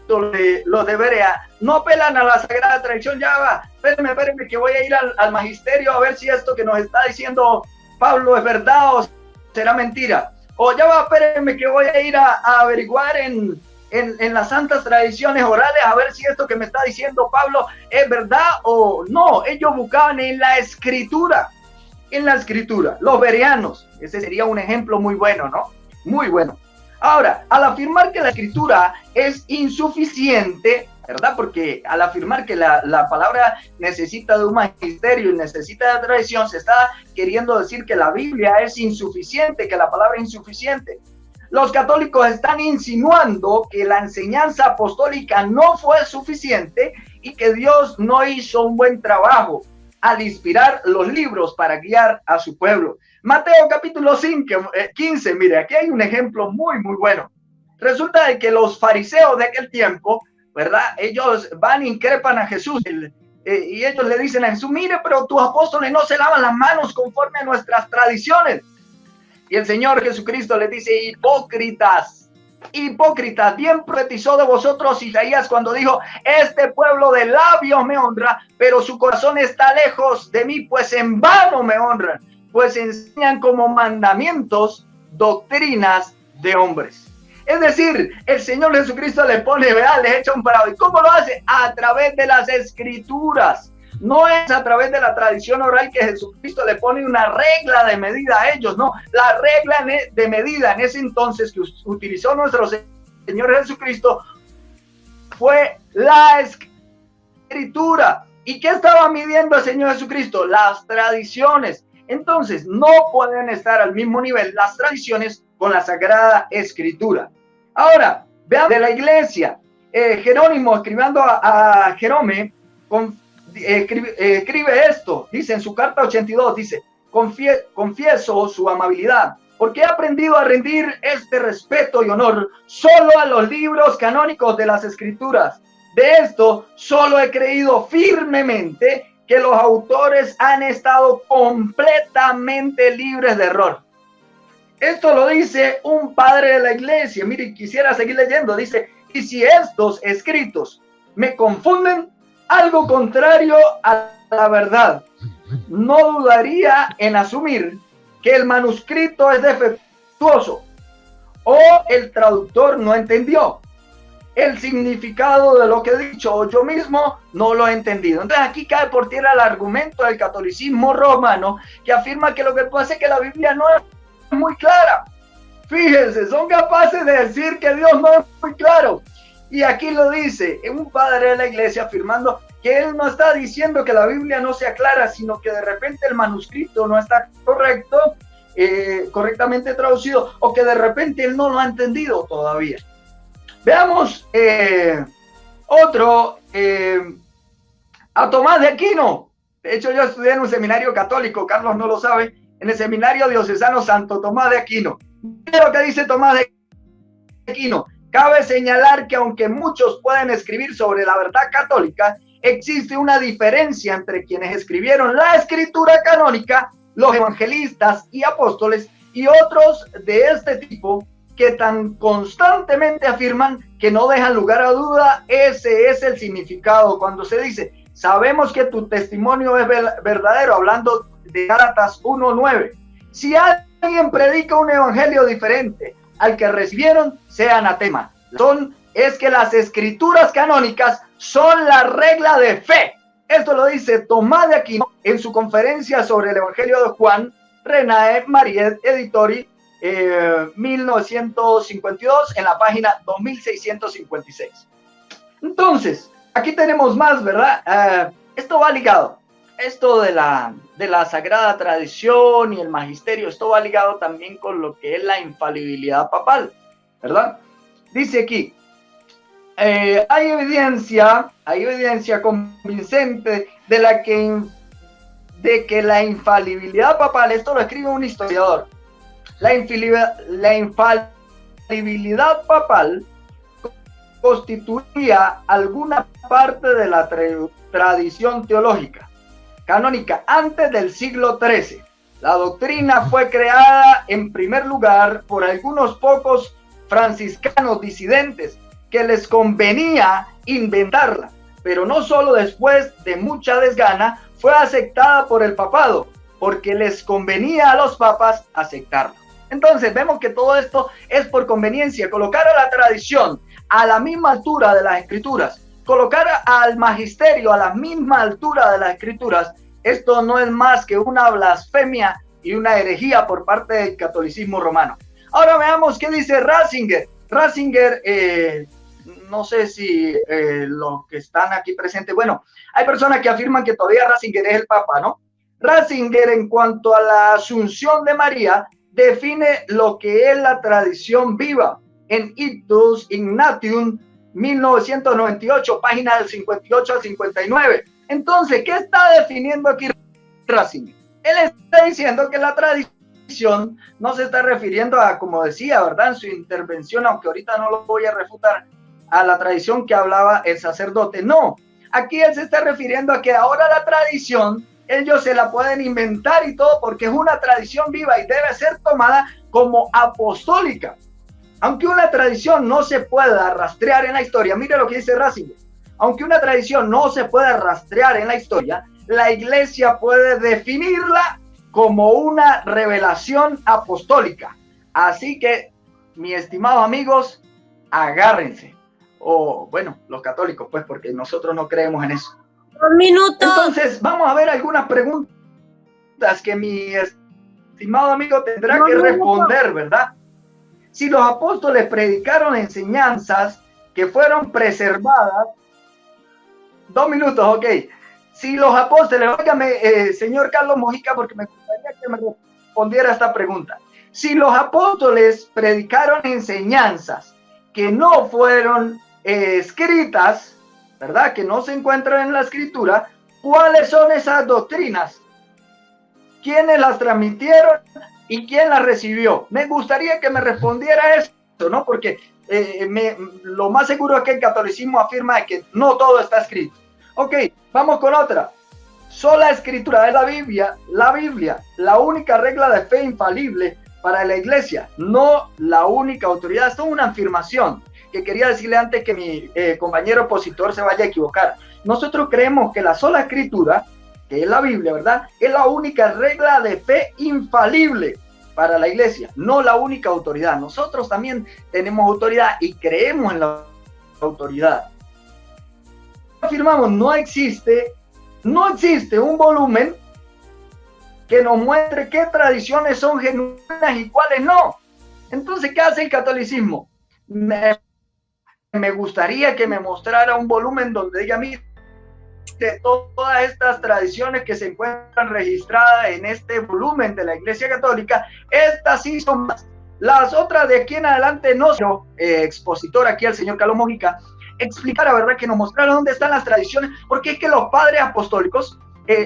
los de Berea, no apelan a la sagrada tradición. Ya va, espérenme que voy a ir al magisterio a ver si esto que nos está diciendo Pablo es verdad o será mentira. O ya va, espérenme que voy a ir a averiguar en las santas tradiciones orales a ver si esto que me está diciendo Pablo es verdad o no. Ellos buscaban en la escritura, los bereanos. Ese sería un ejemplo muy bueno, ¿no? Muy bueno. Ahora, al afirmar que la escritura es insuficiente, ¿verdad? Porque al afirmar que la palabra necesita de un magisterio y necesita de tradición, se está queriendo decir que la Biblia es insuficiente, que la palabra es insuficiente. Los católicos están insinuando que la enseñanza apostólica no fue suficiente y que Dios no hizo un buen trabajo al inspirar los libros para guiar a su pueblo. Mateo capítulo 15, mire, aquí hay un ejemplo muy bueno. Resulta de que los fariseos de aquel tiempo, ¿verdad? Ellos van e increpan a Jesús y ellos le dicen a Jesús, mire, pero tus apóstoles no se lavan las manos conforme a nuestras tradiciones. Y el Señor Jesucristo les dice, hipócritas, bien profetizó de vosotros Isaías cuando dijo, este pueblo de labios me honra, pero su corazón está lejos de mí, pues en vano me honran, pues enseñan como mandamientos doctrinas de hombres. Es decir, el Señor Jesucristo le pone, ¿verdad? Les echa un parado. ¿Y cómo lo hace? A través de las escrituras. No es a través de la tradición oral que Jesucristo le pone una regla de medida a ellos, no. La regla de medida en ese entonces que utilizó nuestro Señor Jesucristo fue la escritura. ¿Y qué estaba midiendo el Señor Jesucristo? Las tradiciones. Entonces, no pueden estar al mismo nivel las tradiciones con la Sagrada Escritura. Ahora, vean de la iglesia, Jerónimo, escribiendo a Jerome, escribe esto, dice en su carta 82, dice, confieso su amabilidad, porque he aprendido a rendir este respeto y honor solo a los libros canónicos de las Escrituras. De esto solo he creído firmemente que los autores han estado completamente libres de error. Esto lo dice un padre de la iglesia. Mire, quisiera seguir leyendo. Dice, y si estos escritos me confunden, algo contrario a la verdad, no dudaría en asumir que el manuscrito es defectuoso o el traductor no entendió el significado de lo que he dicho, o yo mismo no lo he entendido. Entonces aquí cae por tierra el argumento del catolicismo romano, que afirma que lo que pasa es que la Biblia no es muy clara. Fíjense, son capaces de decir que Dios no es muy claro. Y aquí lo dice un padre de la iglesia afirmando que él no está diciendo que la Biblia no sea clara, sino que de repente el manuscrito no está correctamente traducido, o que de repente él no lo ha entendido todavía. Veamos otro, a Tomás de Aquino. De hecho, yo estudié en un seminario católico, Carlos no lo sabe, en el seminario diocesano Santo Tomás de Aquino. Mira lo que dice Tomás de Aquino. Cabe señalar que aunque muchos pueden escribir sobre la verdad católica, existe una diferencia entre quienes escribieron la escritura canónica, los evangelistas y apóstoles, y otros de este tipo que tan constantemente afirman que no dejan lugar a duda. Ese es el significado cuando se dice: sabemos que tu testimonio es verdadero, hablando de Gálatas 1:9. Si alguien predica un evangelio diferente al que recibieron, sea anatema. Es que las escrituras canónicas son la regla de fe. Esto lo dice Tomás de Aquino en su conferencia sobre el evangelio de Juan, Renae Mariette Editori, 1952, en la página 2656. Entonces, aquí tenemos más, ¿verdad? Esto va ligado. Esto de la sagrada tradición y el magisterio, esto va ligado también con lo que es la infalibilidad papal, ¿verdad? Dice aquí, hay evidencia convincente de que la infalibilidad papal, esto lo escribe un historiador, la infalibilidad papal constituía alguna parte de la tradición teológica canónica antes del siglo XIII. La doctrina fue creada en primer lugar por algunos pocos franciscanos disidentes que les convenía inventarla, pero no solo después de mucha desgana fue aceptada por el papado, porque les convenía a los papas aceptarla. Entonces vemos que todo esto es por conveniencia, colocar a la tradición a la misma altura de las escrituras, colocar al magisterio a la misma altura de las escrituras. Esto no es más que una blasfemia y una herejía por parte del catolicismo romano. Ahora veamos qué dice Ratzinger. Ratzinger, no sé si los que están aquí presentes, bueno, hay personas que afirman que todavía Ratzinger es el Papa, ¿no? Ratzinger, en cuanto a la Asunción de María, define lo que es la tradición viva en Ictus Ignatium 1998, página del 58 al 59. Entonces, ¿qué está definiendo aquí Ratzinger? Él está diciendo que la tradición no se está refiriendo a, como decía, ¿verdad?, en su intervención, aunque ahorita no lo voy a refutar, a la tradición que hablaba el sacerdote. No, aquí él se está refiriendo a que ahora la tradición, ellos se la pueden inventar y todo porque es una tradición viva y debe ser tomada como apostólica. Aunque una tradición no se pueda rastrear en la historia, mire lo que dice Ratzinger, aunque una tradición no se pueda rastrear en la historia, la Iglesia puede definirla como una revelación apostólica. Así que, mis estimados amigos, agárrense. O, bueno, los católicos, pues, porque nosotros no creemos en eso. Un minuto. Entonces, vamos a ver algunas preguntas que mi estimado amigo tendrá que responder, ¿verdad? Si los apóstoles predicaron enseñanzas que fueron preservadas, 2 minutos, ok. Si los apóstoles, óigame, señor Carlos Mojica, porque me gustaría que me respondiera a esta pregunta. Si los apóstoles predicaron enseñanzas que no fueron escritas, ¿verdad?, que no se encuentran en la escritura, ¿cuáles son esas doctrinas? ¿Quiénes las transmitieron y quién las recibió? Me gustaría que me respondiera eso, ¿no? Porque lo más seguro es que el catolicismo afirma que no todo está escrito. Ok, vamos con otra. Sola escritura es la Biblia, la única regla de fe infalible para la Iglesia, no la única autoridad. Esto es una afirmación que quería decirle antes que mi compañero opositor se vaya a equivocar. Nosotros creemos que la sola escritura, que es la Biblia, ¿verdad?, es la única regla de fe infalible para la Iglesia, no la única autoridad. Nosotros también tenemos autoridad y creemos en la autoridad. Afirmamos, no existe un volumen que nos muestre qué tradiciones son genuinas y cuáles no. Entonces, ¿qué hace el catolicismo? Me gustaría que me mostrara un volumen donde diga, mire, de todas estas tradiciones que se encuentran registradas en este volumen de la Iglesia Católica, estas sí son más. Las otras de aquí en adelante no. Expositor aquí al señor Carlos Mojica, explicara, ¿verdad?, que nos mostrara dónde están las tradiciones, porque es que los padres apostólicos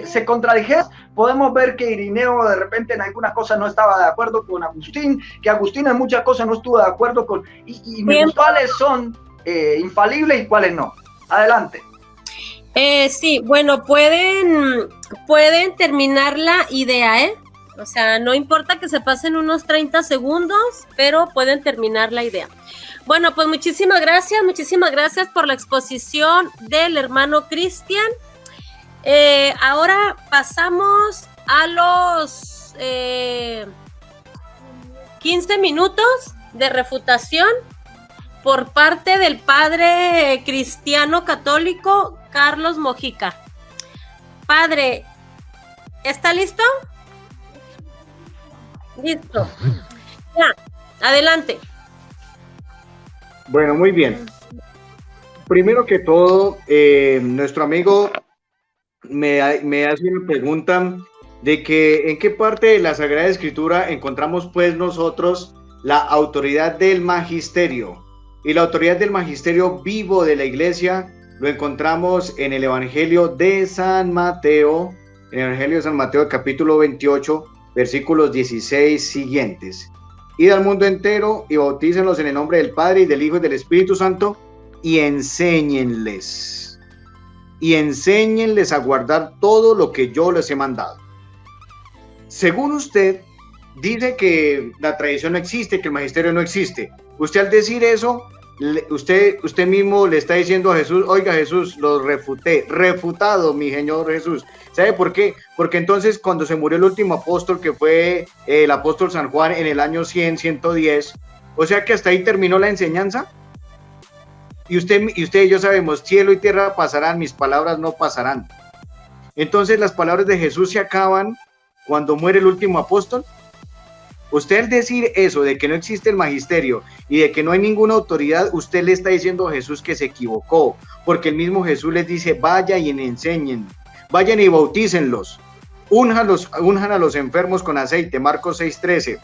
se contradijeron. Podemos ver que Irineo de repente en algunas cosas no estaba de acuerdo con Agustín, que Agustín en muchas cosas no estuvo de acuerdo con, y cuáles son infalibles y cuáles no. Adelante. Sí, bueno, pueden terminar la idea, ¿eh? O sea, no importa que se pasen unos 30 segundos, pero pueden terminar la idea. Bueno, pues muchísimas gracias por la exposición del hermano Cristian. Ahora pasamos a los 15 minutos de refutación por parte del padre cristiano católico Carlos Mojica. Padre, ¿está listo? Listo. Ya, adelante. Bueno, muy bien. Primero que todo, nuestro amigo me hace una pregunta de que en qué parte de la Sagrada Escritura encontramos pues nosotros la autoridad del magisterio. Y la autoridad del magisterio vivo de la iglesia lo encontramos en el Evangelio de San Mateo, en el Evangelio de San Mateo, capítulo 28, versículos 16 siguientes. Id al mundo entero y bautícenlos en el nombre del Padre y del Hijo y del Espíritu Santo y enséñenles a guardar todo lo que yo les he mandado. Según usted, dice que la tradición no existe, que el magisterio no existe. Usted al decir eso, usted mismo le está diciendo a Jesús, oiga Jesús, lo refuté, refutado mi Señor Jesús. ¿Sabe por qué? Porque entonces cuando se murió el último apóstol, que fue el apóstol San Juan en el año 100, 110, o sea que hasta ahí terminó la enseñanza. Y usted y yo sabemos, cielo y tierra pasarán, mis palabras no pasarán. Entonces las palabras de Jesús se acaban cuando muere el último apóstol. Usted al decir eso, de que no existe el magisterio y de que no hay ninguna autoridad, usted le está diciendo a Jesús que se equivocó, porque el mismo Jesús les dice, vayan y enseñen, vayan y bautícenlos, unjan a los enfermos con aceite, Marcos 6:13,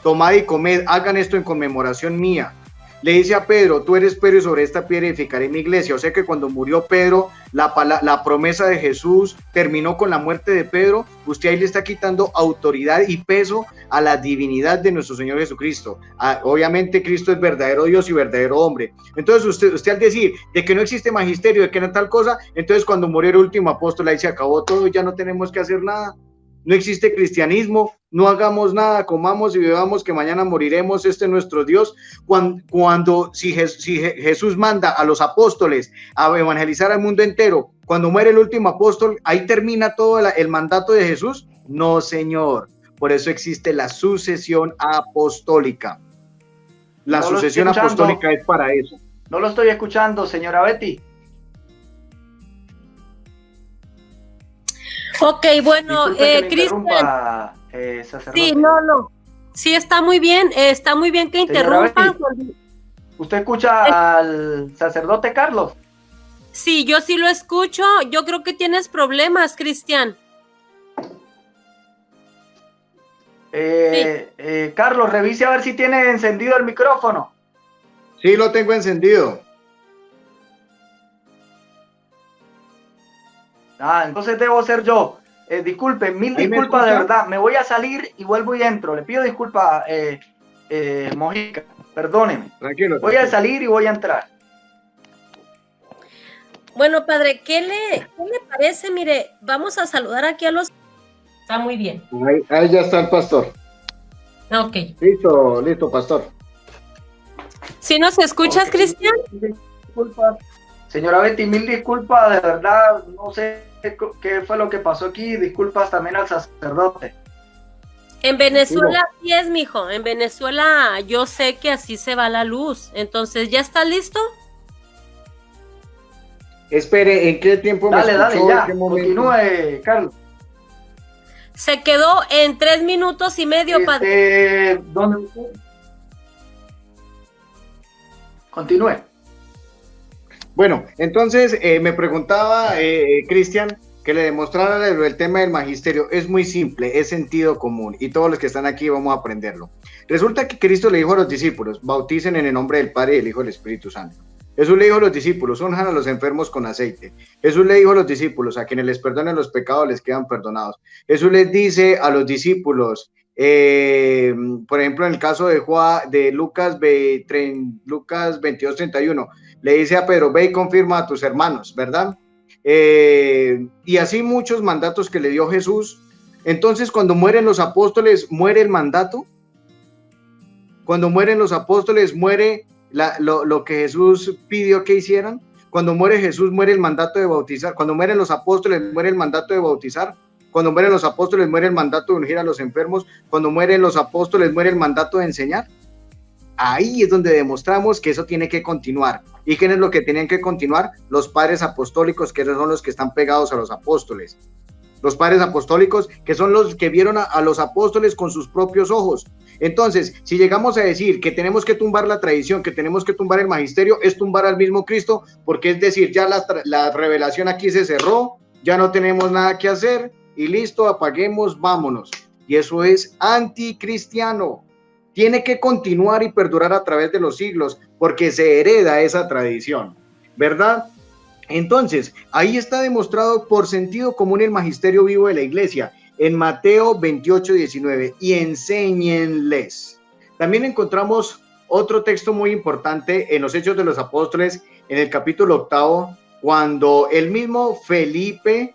tomad y comed, hagan esto en conmemoración mía. Le dice a Pedro, tú eres Pedro y sobre esta piedra edificaré mi iglesia. O sea que cuando murió Pedro, la promesa de Jesús terminó con la muerte de Pedro. Usted ahí le está quitando autoridad y peso a la divinidad de nuestro Señor Jesucristo. Obviamente Cristo es verdadero Dios y verdadero hombre. Entonces usted al decir de que no existe magisterio, de que no tal cosa, entonces cuando murió el último apóstol ahí se acabó todo, ya no tenemos que hacer nada. No existe cristianismo, no hagamos nada, comamos y bebamos que mañana moriremos, este es nuestro Dios. Si Jesús manda a los apóstoles a evangelizar al mundo entero, cuando muere el último apóstol, ahí termina todo el mandato de Jesús. No, señor. Por eso existe la sucesión apostólica. La sucesión apostólica es para eso. No lo estoy escuchando, señora Betty. Ok, bueno, Cristian. Sí, no. Sí, está muy bien que interrumpa. ¿Usted escucha al sacerdote Carlos? Sí, yo sí lo escucho. Yo creo que tienes problemas, Cristian. Carlos, revise a ver si tiene encendido el micrófono. Sí, lo tengo encendido. Entonces debo ser yo. Disculpe, mil disculpas de verdad. Me voy a salir y vuelvo y entro. Le pido disculpas, Mojica. Perdóneme. Tranquilo. Voy a salir y voy a entrar. Bueno, padre, ¿qué le parece? Mire, vamos a saludar aquí a los... Está muy bien. Ahí ya está el pastor. Ok. Listo, pastor. ¿Sí nos escuchas, Cristian? Disculpas. Señora Betty, mil disculpas, de verdad, no sé qué fue lo que pasó aquí, disculpas también al sacerdote. En Venezuela sí es, mijo, en Venezuela yo sé que así se va la luz, entonces, ¿ya está listo? Espere, ¿en qué tiempo me escuchó? Dale, ya, continúe, Carlos. Se quedó en 3 minutos y medio, padre. ¿Dónde? Continúe. Bueno, entonces me preguntaba Cristian que le demostrara el tema del magisterio. Es muy simple, es sentido común y todos los que están aquí vamos a aprenderlo. Resulta que Cristo le dijo a los discípulos, bauticen en el nombre del Padre y del Hijo y del Espíritu Santo. Jesús le dijo a los discípulos, unjan a los enfermos con aceite. Jesús le dijo a los discípulos, a quienes les perdonen los pecados les quedan perdonados. Jesús les dice a los discípulos, por ejemplo, en el caso de Lucas 22:31, le dice a Pedro, ve y confirma a tus hermanos, ¿verdad? y así muchos mandatos que le dio Jesús. Entonces, cuando mueren los apóstoles, ¿muere el mandato? Cuando mueren los apóstoles, ¿muere lo que Jesús pidió que hicieran? Cuando muere Jesús, ¿muere el mandato de bautizar? Cuando mueren los apóstoles, ¿muere el mandato de bautizar? Cuando mueren los apóstoles, ¿muere el mandato de ungir a los enfermos? Cuando mueren los apóstoles, ¿muere el mandato de enseñar? Ahí es donde demostramos que eso tiene que continuar. ¿Y quién es lo que tienen que continuar? Los padres apostólicos, que son los que están pegados a los apóstoles. Los padres apostólicos, que son los que vieron a los apóstoles con sus propios ojos. Entonces, si llegamos a decir que tenemos que tumbar la tradición, que tenemos que tumbar el magisterio, es tumbar al mismo Cristo, porque es decir, ya la revelación aquí se cerró, ya no tenemos nada que hacer, y listo, apaguemos, vámonos. Y eso es anticristiano. Tiene que continuar y perdurar a través de los siglos, porque se hereda esa tradición, ¿verdad? Entonces, ahí está demostrado por sentido común el magisterio vivo de la iglesia, en Mateo 28:19, y enséñenles. También encontramos otro texto muy importante en los Hechos de los Apóstoles, en el capítulo 8, cuando el mismo Felipe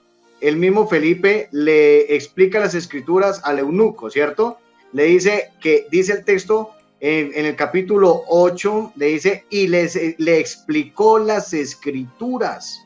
le explica las escrituras al eunuco, ¿cierto? Le dice dice el texto en el capítulo 8, le dice, y le explicó las escrituras,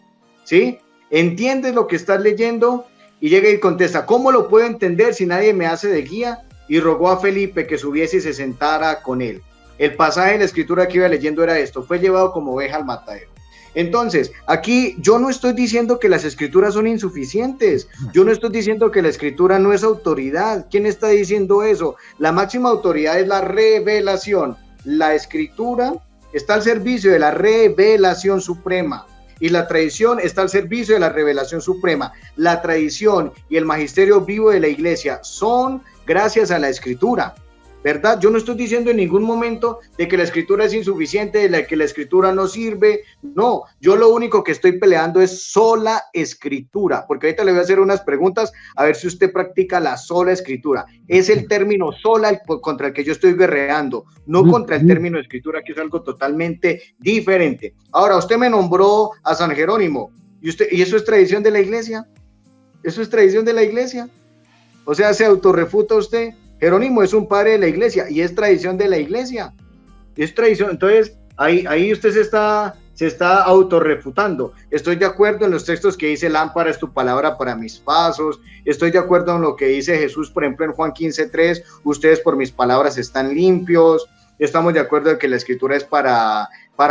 ¿sí? ¿Entiendes lo que estás leyendo? Y llega y contesta, ¿cómo lo puedo entender si nadie me hace de guía? Y rogó a Felipe que subiese y se sentara con él. El pasaje de la escritura que iba leyendo era esto: fue llevado como oveja al matadero. Entonces, aquí yo no estoy diciendo que las escrituras son insuficientes, yo no estoy diciendo que la escritura no es autoridad. ¿Quién está diciendo eso? La máxima autoridad es la revelación. La escritura está al servicio de la revelación suprema, y la tradición está al servicio de la revelación suprema. La tradición y el magisterio vivo de la iglesia son gracias a la escritura, ¿verdad? Yo no estoy diciendo en ningún momento de que la escritura es insuficiente, de que la escritura no sirve. No, yo lo único que estoy peleando es sola escritura, porque ahorita le voy a hacer unas preguntas a ver si usted practica la sola escritura. Es el término sola contra el que yo estoy guerreando, no contra el término escritura, que es algo totalmente diferente. Ahora, usted me nombró a San Jerónimo, ¿y eso es tradición de la iglesia? ¿Eso es tradición de la iglesia? O sea, ¿se autorrefuta usted? Jerónimo es un padre de la iglesia y es tradición de la iglesia. Es tradición. Entonces, ahí usted se está autorrefutando. Estoy de acuerdo en los textos que dice, lámpara es tu palabra para mis pasos. Estoy de acuerdo en lo que dice Jesús, por ejemplo, en Juan 15:3, ustedes por mis palabras están limpios. Estamos de acuerdo en que la escritura es para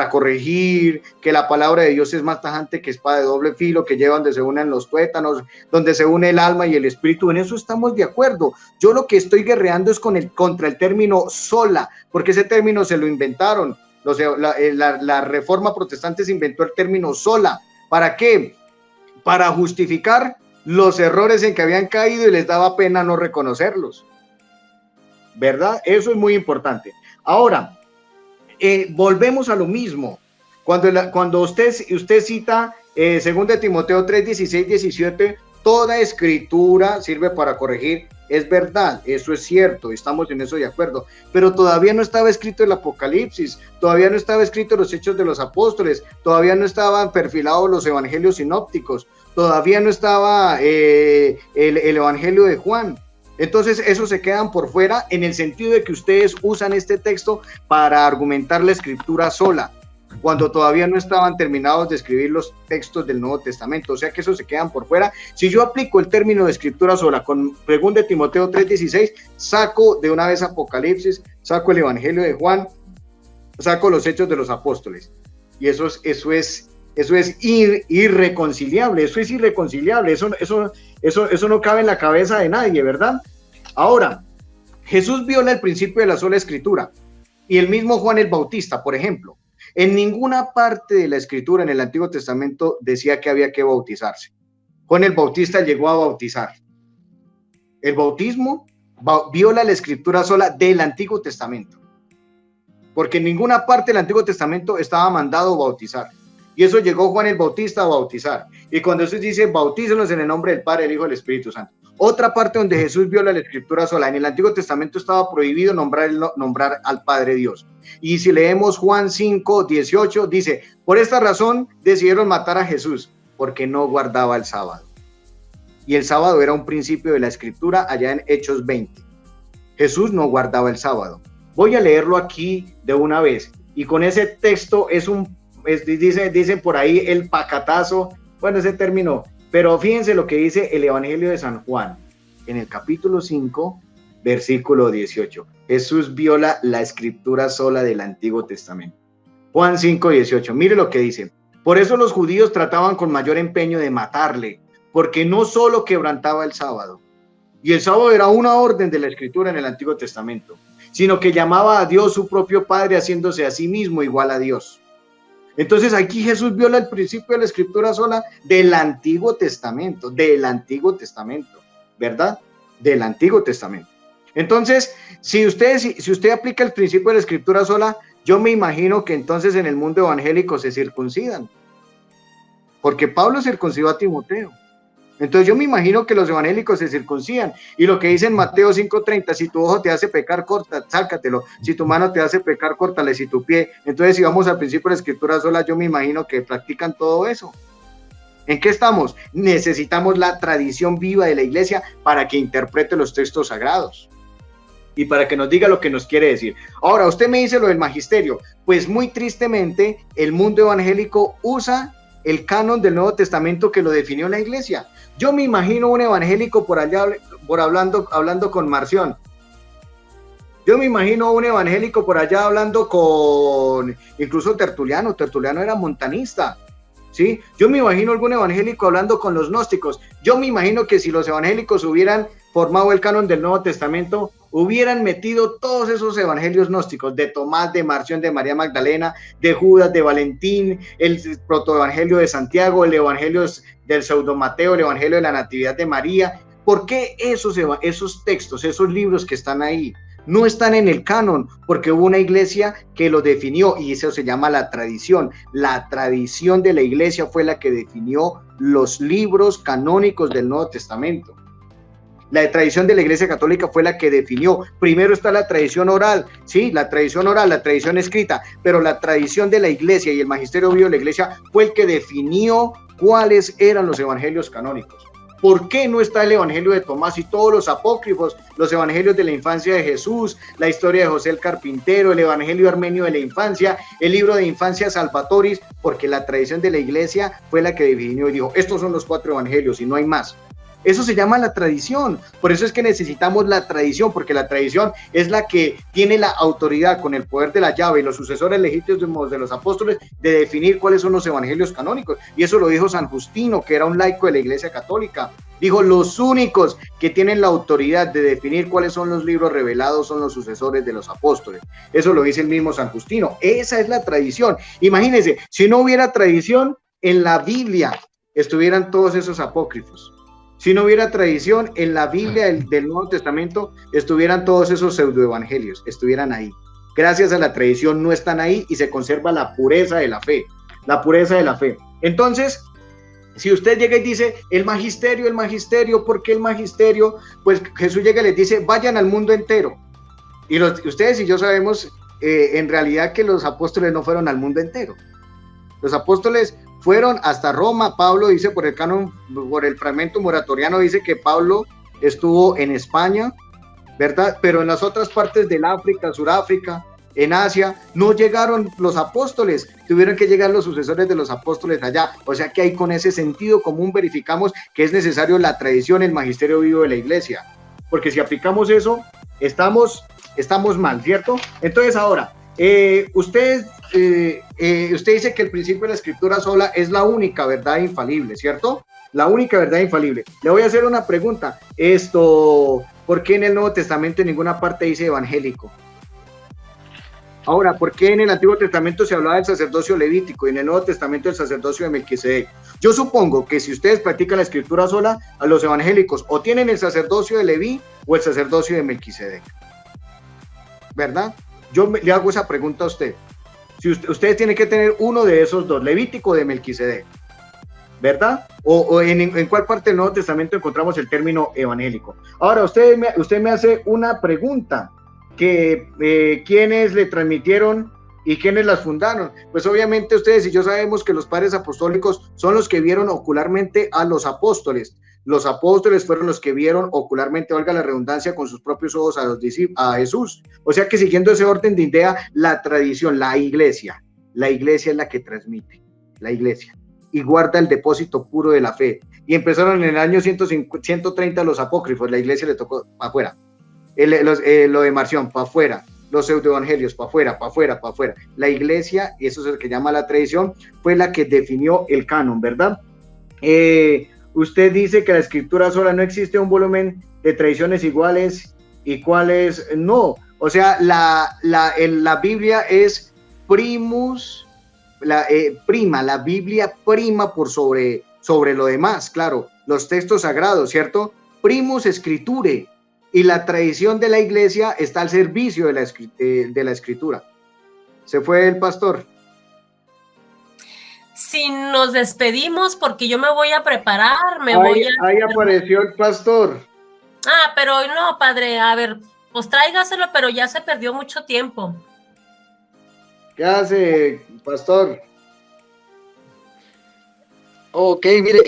corregir, que la palabra de Dios es más tajante que espada de doble filo, que lleva donde se unen los tuétanos, donde se une el alma y el espíritu. En eso estamos de acuerdo. Yo lo que estoy guerreando es contra el término sola, porque ese término se lo inventaron. O sea, la reforma protestante se inventó el término sola. ¿Para qué? Para justificar los errores en que habían caído y les daba pena no reconocerlos, ¿verdad? Eso es muy importante. Ahora, volvemos a lo mismo. Cuando usted cita 2 Timoteo 3, 16, 17, toda escritura sirve para corregir. Es verdad, eso es cierto, estamos en eso de acuerdo, pero todavía no estaba escrito el Apocalipsis, todavía no estaba escrito los Hechos de los Apóstoles, todavía no estaban perfilados los evangelios sinópticos, todavía no estaba el evangelio de Juan. Entonces, esos se quedan por fuera en el sentido de que ustedes usan este texto para argumentar la escritura sola, cuando todavía no estaban terminados de escribir los textos del Nuevo Testamento. O sea que esos se quedan por fuera. Si yo aplico el término de escritura sola con 2 Timoteo 3:16, saco de una vez Apocalipsis, saco el Evangelio de Juan, saco los Hechos de los Apóstoles. Y eso es irreconciliable, eso es irreconciliable, eso no cabe en la cabeza de nadie, ¿verdad? Ahora, Jesús viola el principio de la sola escritura, y el mismo Juan el Bautista, por ejemplo, en ninguna parte de la escritura en el Antiguo Testamento decía que había que bautizarse. Juan el Bautista llegó a bautizar. El bautismo viola la escritura sola del Antiguo Testamento, porque en ninguna parte del Antiguo Testamento estaba mandado bautizar. Y eso llegó Juan el Bautista a bautizar. Y cuando Jesús dice, bautícenos en el nombre del Padre, del Hijo y del Espíritu Santo. Otra parte donde Jesús viola la escritura sola. En el Antiguo Testamento estaba prohibido nombrar al Padre Dios. Y si leemos Juan 5:18, dice, por esta razón decidieron matar a Jesús, porque no guardaba el sábado. Y el sábado era un principio de la escritura allá en Hechos 20. Jesús no guardaba el sábado. Voy a leerlo aquí de una vez. Y con ese texto dicen por ahí el pacatazo, bueno, ese término, pero fíjense lo que dice el Evangelio de San Juan, en el capítulo 5, versículo 18. Jesús viola la escritura sola del Antiguo Testamento. Juan 5, 18. Mire lo que dice. Por eso los judíos trataban con mayor empeño de matarle, porque no solo quebrantaba el sábado, y el sábado era una orden de la escritura en el Antiguo Testamento, sino que llamaba a Dios su propio Padre, haciéndose a sí mismo igual a Dios. Entonces aquí Jesús viola el principio de la escritura sola del Antiguo Testamento, ¿verdad? Del Antiguo Testamento. Entonces, si usted aplica el principio de la escritura sola, yo me imagino que entonces en el mundo evangélico se circuncidan, porque Pablo circuncidó a Timoteo. Entonces yo me imagino que los evangélicos se circuncidan, y lo que dice en Mateo 5:30, si tu ojo te hace pecar, sácatelo, si tu mano te hace pecar, córtale, si tu pie. Entonces, si vamos al principio de la escritura sola, yo me imagino que practican todo eso. ¿En qué estamos? Necesitamos la tradición viva de la iglesia para que interprete los textos sagrados y para que nos diga lo que nos quiere decir. Ahora, usted me dice lo del magisterio. Pues muy tristemente, el mundo evangélico usa el canon del Nuevo Testamento que lo definió la iglesia. Yo me imagino un evangélico por allá hablando con Marción. Yo me imagino un evangélico por allá hablando con incluso Tertuliano. Tertuliano era montanista, ¿sí? Yo me imagino algún evangélico hablando con los gnósticos. Yo me imagino que si los evangélicos hubieran formado el canon del Nuevo Testamento, hubieran metido todos esos evangelios gnósticos, de Tomás, de Marción, de María Magdalena, de Judas, de Valentín, el protoevangelio de Santiago, el evangelio del pseudo Mateo, el evangelio de la Natividad de María. ¿Por qué esos textos, esos libros que están ahí, no están en el canon? Porque hubo una iglesia que lo definió, y eso se llama la tradición. La tradición de la iglesia fue la que definió los libros canónicos del Nuevo Testamento. La tradición de la Iglesia Católica fue la que definió. Primero está la tradición oral, sí, la tradición oral, la tradición escrita, pero la tradición de la Iglesia y el magisterio vivo de la Iglesia fue el que definió cuáles eran los evangelios canónicos. ¿Por qué no está el evangelio de Tomás y todos los apócrifos, los evangelios de la infancia de Jesús, la historia de José el carpintero, el evangelio armenio de la infancia, el libro de infancia Salvatoris? Porque la tradición de la Iglesia fue la que definió y dijo, estos son los 4 evangelios y no hay más. Eso se llama la tradición. Por eso es que necesitamos la tradición, porque la tradición es la que tiene la autoridad con el poder de la llave y los sucesores legítimos de los apóstoles de definir cuáles son los evangelios canónicos. Y eso lo dijo San Justino, que era un laico de la Iglesia Católica. Dijo, los únicos que tienen la autoridad de definir cuáles son los libros revelados son los sucesores de los apóstoles. Eso lo dice el mismo San Justino. Esa es la tradición. Imagínense, si no hubiera tradición, en la Biblia estuvieran todos esos apócrifos. Si no hubiera tradición, en la Biblia del Nuevo Testamento estuvieran todos esos pseudoevangelios, estuvieran ahí. Gracias a la tradición no están ahí y se conserva la pureza de la fe, Entonces, si usted llega y dice, el magisterio, ¿por qué el magisterio? Pues Jesús llega y les dice, vayan al mundo entero. Y ustedes y yo sabemos en realidad que los apóstoles no fueron al mundo entero. Los apóstoles fueron hasta Roma. Pablo dice por el fragmento moratoriano, dice que Pablo estuvo en España, ¿verdad? Pero en las otras partes del África, Suráfrica, en Asia, no llegaron los apóstoles, tuvieron que llegar los sucesores de los apóstoles allá. O sea que ahí con ese sentido común verificamos que es necesario la tradición, el magisterio vivo de la iglesia. Porque si aplicamos eso, estamos mal, ¿cierto? Entonces ahora, usted dice que el principio de la escritura sola es la única verdad infalible, ¿cierto? La única verdad infalible. Le voy a hacer una pregunta. ¿Por qué en el Nuevo Testamento en ninguna parte dice evangélico? Ahora, ¿por qué en el Antiguo Testamento se hablaba del sacerdocio levítico y en el Nuevo Testamento del sacerdocio de Melquisedec? Yo supongo que si ustedes practican la escritura sola, a los evangélicos o tienen el sacerdocio de Leví o el sacerdocio de Melquisedec, ¿verdad? Yo le hago esa pregunta a usted. Si ustedes tienen que tener uno de esos dos, Levítico o de Melquisedec, ¿verdad? O en cuál parte del Nuevo Testamento encontramos el término evangélico. Ahora, usted me hace una pregunta, que ¿quiénes le transmitieron ¿Y quiénes las fundaron? Pues obviamente ustedes y yo sabemos que los padres apostólicos son los que vieron ocularmente a los apóstoles. Los apóstoles fueron los que vieron ocularmente, valga la redundancia, con sus propios ojos a Jesús. O sea que siguiendo ese orden de idea, la tradición, la iglesia es la que transmite, la iglesia, y guarda el depósito puro de la fe. Y empezaron en el año 130 los apócrifos, la iglesia le tocó para afuera. Lo de Marción, para afuera. Los pseudoevangelios, para afuera, para afuera, para afuera. La iglesia, y eso es lo que llama la tradición, fue la que definió el canon, ¿verdad? Usted dice que la escritura sola, no existe un volumen de tradiciones iguales y cuáles no. O sea, la Biblia es primus, la Biblia prima por sobre lo demás, claro, los textos sagrados, ¿cierto? Primus scripturae, y la tradición de la iglesia está al servicio de la escritura. ¿Se fue el pastor? Si nos despedimos, porque yo me voy a preparar, ahí apareció el pastor. Ah, pero no, padre, a ver, pues tráigaselo, pero ya se perdió mucho tiempo. ¿Qué hace, pastor? Ok, mire,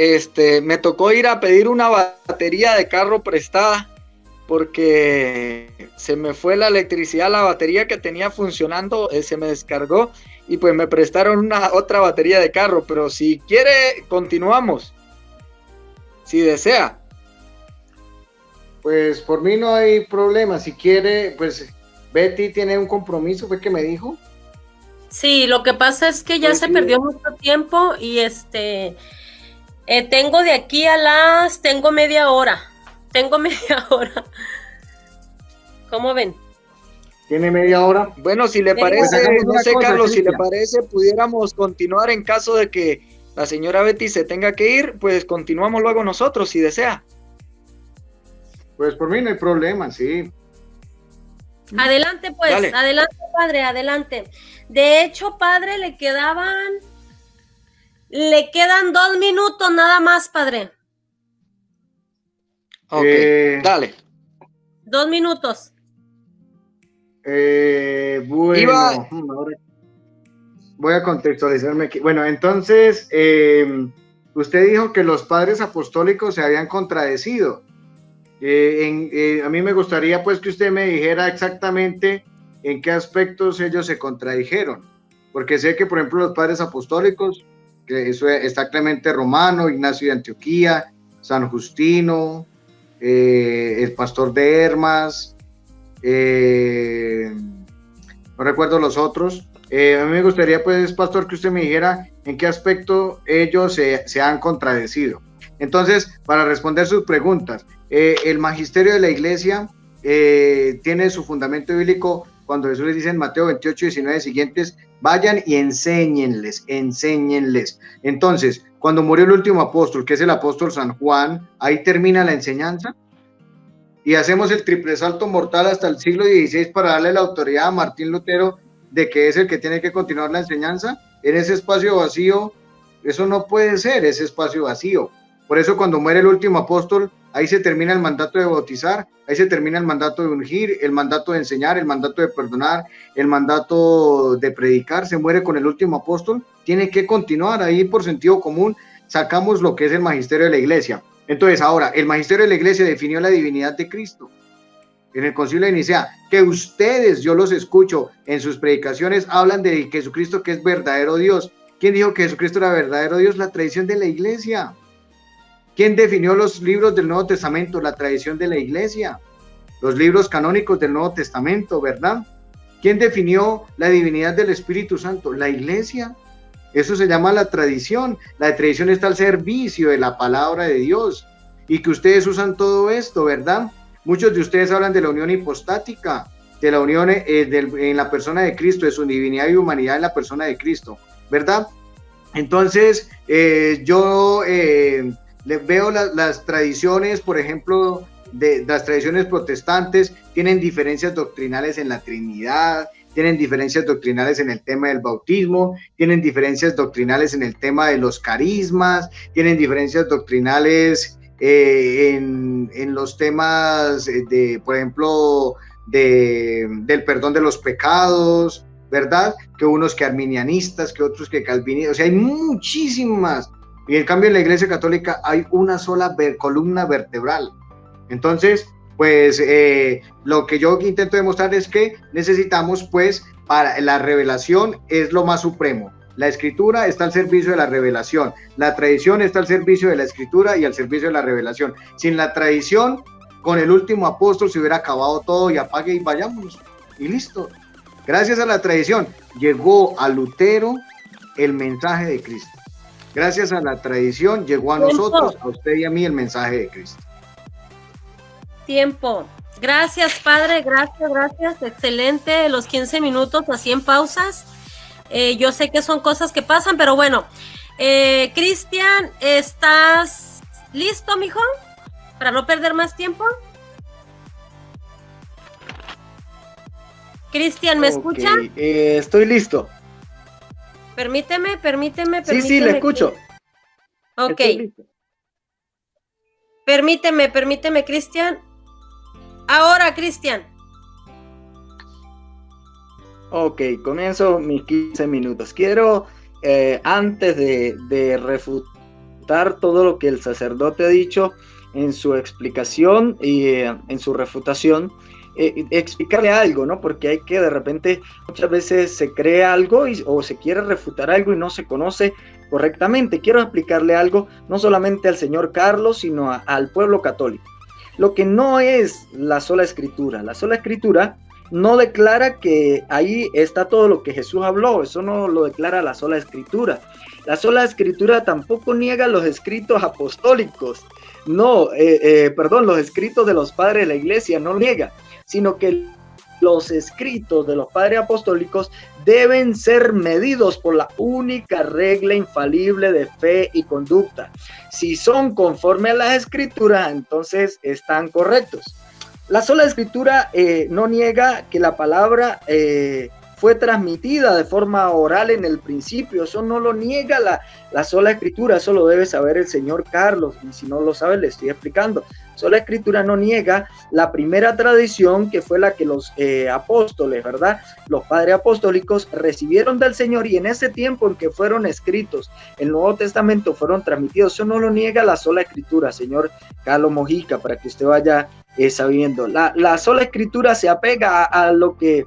me tocó ir a pedir una batería de carro prestada porque se me fue la electricidad, la batería que tenía funcionando se me descargó y pues me prestaron otra batería de carro, pero si quiere continuamos, si desea. Pues por mí no hay problema, si quiere, pues Betty tiene un compromiso, ¿fue que me dijo? Sí, lo que pasa es que ya pues se perdió mucho tiempo y tengo de aquí tengo media hora. ¿Cómo ven? ¿Tiene media hora? Bueno, si le parece, pues no sé, Carlos, si le parece, pudiéramos continuar en caso de que la señora Betty se tenga que ir, pues continuamos luego nosotros, si desea. Pues por mí no hay problema, sí. Adelante, pues, dale. Adelante, padre, adelante. De hecho, padre, le quedan 2 minutos nada más, padre. Ok, dale. 2 minutos. Bueno, ahora voy a contextualizarme aquí. Bueno, entonces, usted dijo que los padres apostólicos se habían contradecido. A mí me gustaría pues que usted me dijera exactamente en qué aspectos ellos se contradijeron, porque sé que por ejemplo los padres apostólicos, que eso está Clemente Romano, Ignacio de Antioquía, San Justino, el pastor de Hermas, no recuerdo los otros. A mí me gustaría pues, pastor, que usted me dijera en qué aspecto ellos se han contradecido. Entonces, para responder sus preguntas, el magisterio de la iglesia tiene su fundamento bíblico cuando Jesús les dice en Mateo 28, 19 siguientes, vayan y enséñenles. Entonces, cuando murió el último apóstol, que es el apóstol San Juan, ahí termina la enseñanza y hacemos el triple salto mortal hasta el siglo XVI para darle la autoridad a Martín Lutero de que es el que tiene que continuar la enseñanza. En ese espacio vacío, eso no puede ser, ese espacio vacío. Por eso cuando muere el último apóstol, ahí se termina el mandato de bautizar, ahí se termina el mandato de ungir, el mandato de enseñar, el mandato de perdonar, el mandato de predicar, se muere con el último apóstol, tiene que continuar. Ahí por sentido común sacamos lo que es el magisterio de la iglesia. Entonces ahora, el magisterio de la iglesia definió la divinidad de Cristo. En el concilio de Nicea, que ustedes, yo los escucho en sus predicaciones, hablan de Jesucristo que es verdadero Dios. ¿Quién dijo que Jesucristo era verdadero Dios? La tradición de la iglesia. ¿Quién definió los libros del Nuevo Testamento? La tradición de la iglesia. Los libros canónicos del Nuevo Testamento, ¿verdad? ¿Quién definió la divinidad del Espíritu Santo? La iglesia. Eso se llama la tradición. La tradición está al servicio de la palabra de Dios. Y que ustedes usan todo esto, ¿verdad? Muchos de ustedes hablan de la unión hipostática, de la unión en la persona de Cristo, de su divinidad y humanidad en la persona de Cristo, ¿verdad? Entonces, yo les veo las tradiciones, por ejemplo, de las tradiciones protestantes, tienen diferencias doctrinales en la Trinidad, tienen diferencias doctrinales en el tema del bautismo, tienen diferencias doctrinales en el tema de los carismas, tienen diferencias doctrinales en los temas de, por ejemplo, del perdón de los pecados, ¿verdad? Que unos que arminianistas, que otros que calvinistas, o sea, hay muchísimas. Y en cambio en la Iglesia Católica hay una sola columna vertebral. Entonces, pues lo que yo intento demostrar es que necesitamos, pues, para la revelación es lo más supremo. La escritura está al servicio de la revelación. La tradición está al servicio de la escritura y al servicio de la revelación. Sin la tradición, con el último apóstol se hubiera acabado todo y apague y vayámonos. Y listo. Gracias a la tradición llegó a Lutero el mensaje de Cristo. Gracias a la tradición llegó a nosotros, a usted y a mí, el mensaje de Cristo. Tiempo. Gracias, padre. Gracias. Excelente. Los 15 minutos así en pausas. Yo sé que son cosas que pasan, pero bueno. Cristian, ¿estás listo, mijo? Para no perder más tiempo. Cristian, ¿me escucha? Estoy listo. Permíteme. Sí, le escucho. Ok. Permíteme, Cristian. Ahora, Cristian. Ok, comienzo mis 15 minutos. Quiero, antes de refutar todo lo que el sacerdote ha dicho en su explicación y en su refutación, explicarle algo, ¿no? Porque hay que de repente, muchas veces se cree algo o se quiere refutar algo y no se conoce correctamente. Quiero explicarle algo no solamente al señor Carlos, sino al pueblo católico. Lo que no es la sola escritura. La sola escritura no declara que ahí está todo lo que Jesús habló. Eso no lo declara la sola escritura. La sola escritura tampoco niega los escritos apostólicos. No, los escritos de los padres de la iglesia no niega, sino que los escritos de los padres apostólicos deben ser medidos por la única regla infalible de fe y conducta. Si son conforme a las escrituras, entonces están correctos. La sola escritura no niega que la palabra fue transmitida de forma oral en el principio. Eso no lo niega la sola escritura. Eso lo debe saber el señor Carlos, y si no lo sabe le estoy explicando. Sola escritura no niega la primera tradición, que fue la que los apóstoles, ¿verdad? Los padres apostólicos recibieron del Señor, y en ese tiempo en que fueron escritos el Nuevo Testamento fueron transmitidos. Eso no lo niega la sola escritura, señor Carlos Mojica, para que usted vaya sabiendo. La sola escritura se apega a lo que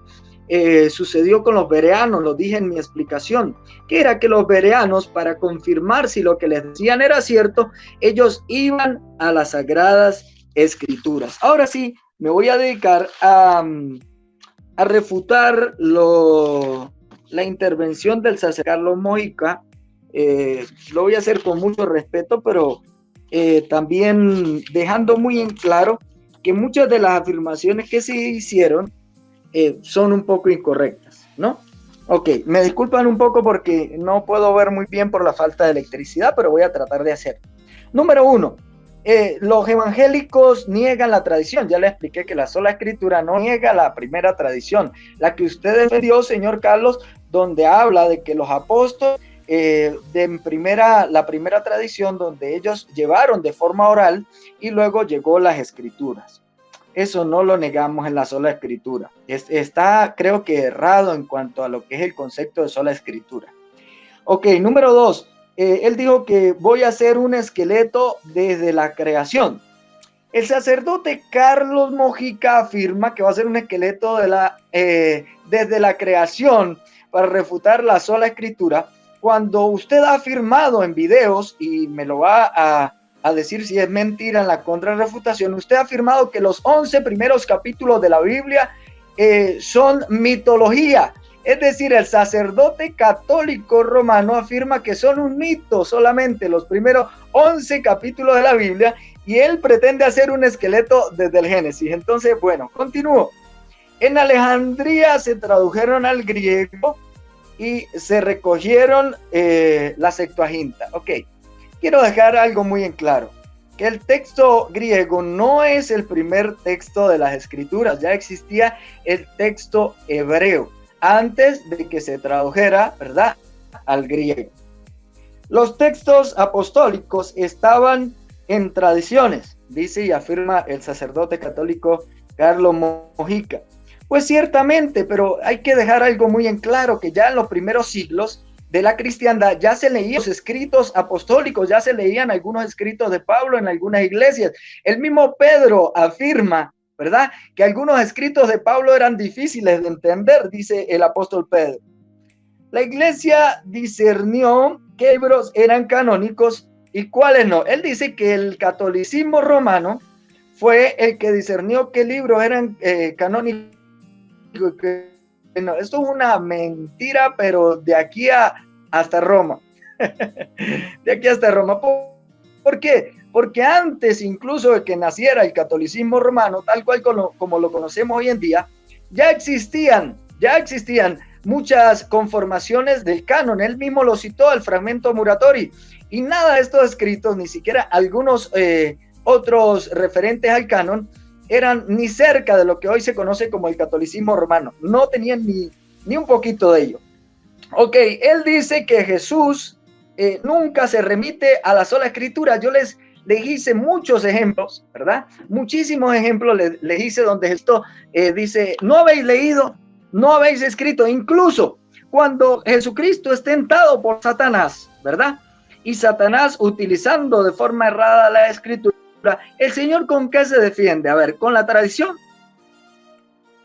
sucedió con los bereanos. Lo dije en mi explicación, que era que los bereanos, para confirmar si lo que les decían era cierto, ellos iban a las sagradas escrituras. Ahora sí, me voy a dedicar a refutar la intervención del sacerdote Carlos Mojica. Lo voy a hacer con mucho respeto, pero también dejando muy en claro que muchas de las afirmaciones que se hicieron son un poco incorrectas, ¿no? Ok, me disculpan un poco porque no puedo ver muy bien por la falta de electricidad, pero voy a tratar de hacerlo. Número 1, los evangélicos niegan la tradición. Ya les expliqué que la sola escritura no niega la primera tradición, la que usted defendió, señor Carlos, donde habla de que los apóstoles, la primera tradición, donde ellos llevaron de forma oral y luego llegó las escrituras. Eso no lo negamos en la sola escritura. Está, creo que, errado en cuanto a lo que es el concepto de sola escritura. Ok, número 2. Él dijo que voy a hacer un esqueleto desde la creación. El sacerdote Carlos Mojica afirma que va a hacer un esqueleto desde la creación para refutar la sola escritura, cuando usted ha afirmado en videos, y me lo va a decir si es mentira en la contrarrefutación, usted ha afirmado que los 11 primeros capítulos de la Biblia son mitología. Es decir, el sacerdote católico romano afirma que son un mito solamente los primeros 11 capítulos de la Biblia, y él pretende hacer un esqueleto desde el Génesis. Entonces, bueno, continúo. En Alejandría se tradujeron al griego y se recogieron la Septuaginta. Ok. Quiero dejar algo muy en claro, que el texto griego no es el primer texto de las escrituras. Ya existía el texto hebreo antes de que se tradujera, ¿verdad?, al griego. Los textos apostólicos estaban en tradiciones, dice y afirma el sacerdote católico Carlos Mojica. Pues ciertamente, pero hay que dejar algo muy en claro, que ya en los primeros siglos de la cristiandad ya se leían los escritos apostólicos, ya se leían algunos escritos de Pablo en algunas iglesias. El mismo Pedro afirma, ¿verdad?, que algunos escritos de Pablo eran difíciles de entender, dice el apóstol Pedro. La iglesia discernió qué libros eran canónicos y cuáles no. Él dice que el catolicismo romano fue el que discernió qué libros eran canónicos. No, esto es una mentira, pero de aquí hasta Roma. De aquí hasta Roma. ¿Por qué? Porque antes incluso de que naciera el catolicismo romano, tal cual como lo conocemos hoy en día, ya existían muchas conformaciones del canon. Él mismo lo citó, el fragmento Muratori, y nada de estos escritos, ni siquiera algunos otros referentes al canon, eran ni cerca de lo que hoy se conoce como el catolicismo romano. No tenían ni un poquito de ello. Ok, él dice que Jesús nunca se remite a la sola escritura. Yo les hice muchos ejemplos, ¿verdad? Muchísimos ejemplos les hice donde esto dice, no habéis leído, no habéis escrito. Incluso cuando Jesucristo es tentado por Satanás, ¿verdad? Y Satanás utilizando de forma errada la escritura, ¿el Señor con qué se defiende? A ver, ¿con la tradición?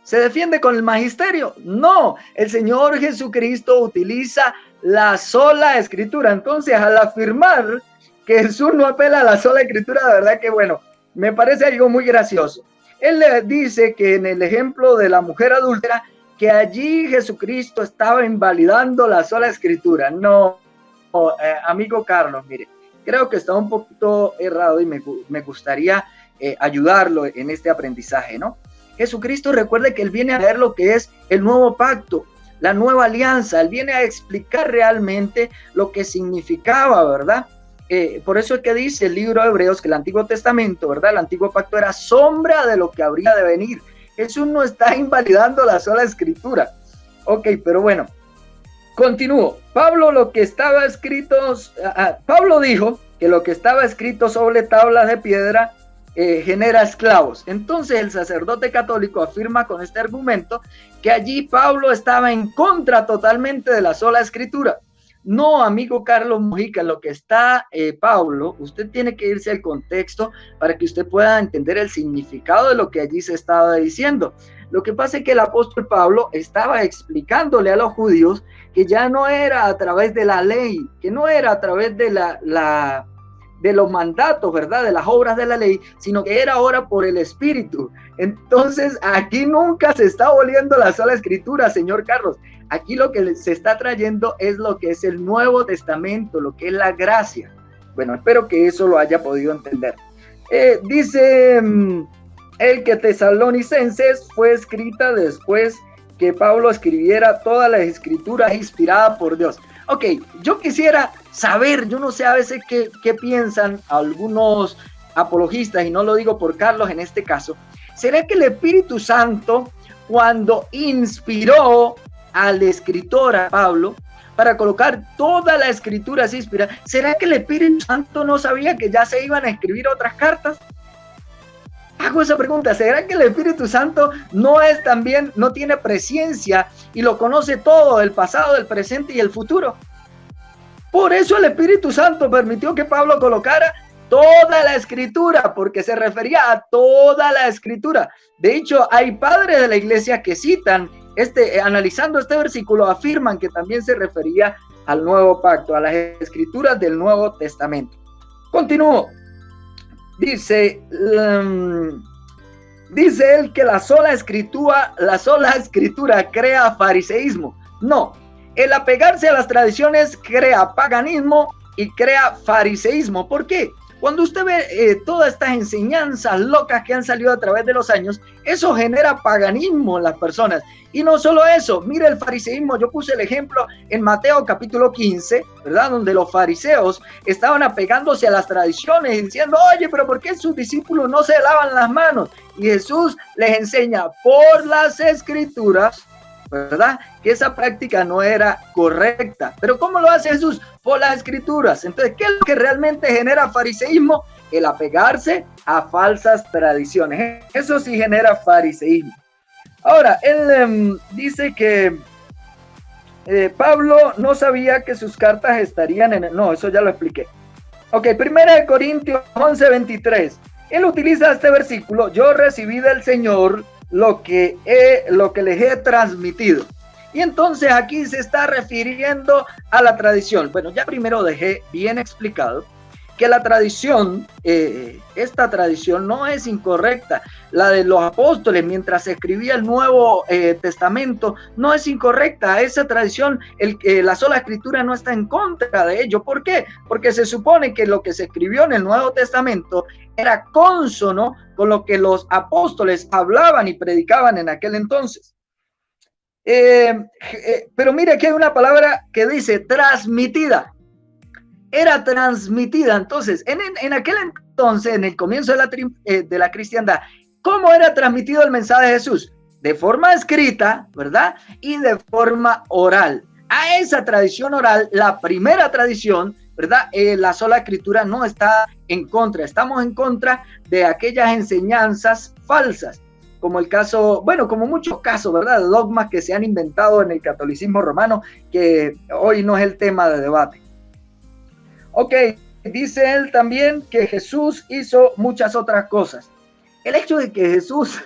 ¿Se defiende con el magisterio? No, el Señor Jesucristo utiliza la sola escritura. Entonces, al afirmar que Jesús no apela a la sola escritura, de verdad que bueno, me parece algo muy gracioso. Él le dice que en el ejemplo de la mujer adúltera, que allí Jesucristo estaba invalidando la sola escritura. No, amigo Carlos, mire, creo que está un poquito errado y me gustaría ayudarlo en este aprendizaje, ¿no? Jesucristo, recuerde que Él viene a ver lo que es el nuevo pacto, la nueva alianza. Él viene a explicar realmente lo que significaba, ¿verdad? Por eso es que dice el libro de Hebreos que el Antiguo Testamento, ¿verdad? El Antiguo Pacto era sombra de lo que habría de venir. Jesús no está invalidando la sola escritura. Ok, pero bueno, continúo. Pablo dijo que lo que estaba escrito sobre tablas de piedra genera esclavos. Entonces el sacerdote católico afirma con este argumento que allí Pablo estaba en contra totalmente de la sola escritura. No, amigo Carlos Mojica, lo que está Pablo, usted tiene que irse al contexto para que usted pueda entender el significado de lo que allí se estaba diciendo. Lo que pasa es que el apóstol Pablo estaba explicándole a los judíos que ya no era a través de la ley, que no era a través de de los mandatos, ¿verdad? De las obras de la ley, sino que era ahora por el Espíritu. Entonces, aquí nunca se está aboliendo la sola escritura, señor Carlos. Aquí lo que se está trayendo es lo que es el Nuevo Testamento, lo que es la gracia. Bueno, espero que eso lo haya podido entender. Dice el que Tesalonicenses fue escrita después que Pablo escribiera todas las escrituras inspiradas por Dios. Ok, yo quisiera saber, yo no sé a veces qué piensan algunos apologistas, y no lo digo por Carlos en este caso. ¿Será que el Espíritu Santo, cuando inspiró al escritor, a Pablo, para colocar toda la escritura así inspirada, será que el Espíritu Santo no sabía que ya se iban a escribir otras cartas? Hago esa pregunta, ¿será que el Espíritu Santo no tiene presciencia y lo conoce todo, el pasado, el presente y el futuro? Por eso el Espíritu Santo permitió que Pablo colocara toda la escritura, porque se refería a toda la escritura. De hecho, hay padres de la iglesia que citan, analizando este versículo, afirman que también se refería al nuevo pacto, a las escrituras del Nuevo Testamento. Continúo. Dice él que la sola escritura crea fariseísmo. No, el apegarse a las tradiciones crea paganismo y crea fariseísmo. ¿Por qué? Cuando usted ve todas estas enseñanzas locas que han salido a través de los años, eso genera paganismo en las personas. Y no solo eso, mire el fariseísmo, yo puse el ejemplo en Mateo capítulo 15, ¿verdad? Donde los fariseos estaban apegándose a las tradiciones y diciendo, oye, pero ¿por qué sus discípulos no se lavan las manos? Y Jesús les enseña por las escrituras, ¿verdad? Que esa práctica no era correcta. Pero ¿cómo lo hace Jesús? Por las escrituras. Entonces, ¿qué es lo que realmente genera fariseísmo? El apegarse a falsas tradiciones. Eso sí genera fariseísmo. Ahora, él dice que Pablo no sabía que sus cartas estarían en... No, eso ya lo expliqué. Ok, 1 Corintios 11:23. Él utiliza este versículo: yo recibí del Señor lo que les he transmitido. Y entonces aquí se está refiriendo a la tradición. Bueno, ya primero dejé bien explicado que la tradición, esta tradición no es incorrecta. La de los apóstoles mientras se escribía el Nuevo Testamento no es incorrecta. Esa tradición, la sola escritura no está en contra de ello. ¿Por qué? Porque se supone que lo que se escribió en el Nuevo Testamento era cónsono con lo que los apóstoles hablaban y predicaban en aquel entonces. Pero mire, aquí hay una palabra que dice transmitida. Era transmitida. Entonces, en aquel entonces, en el comienzo de la cristiandad, ¿cómo era transmitido el mensaje de Jesús? De forma escrita, ¿verdad? Y de forma oral. A esa tradición oral, la primera tradición, ¿verdad? La sola escritura no está en contra. Estamos en contra de aquellas enseñanzas falsas, como el caso, bueno, como muchos casos, ¿verdad? De dogmas que se han inventado en el catolicismo romano, que hoy no es el tema de debate. Ok, dice él también que Jesús hizo muchas otras cosas. El hecho de que Jesús,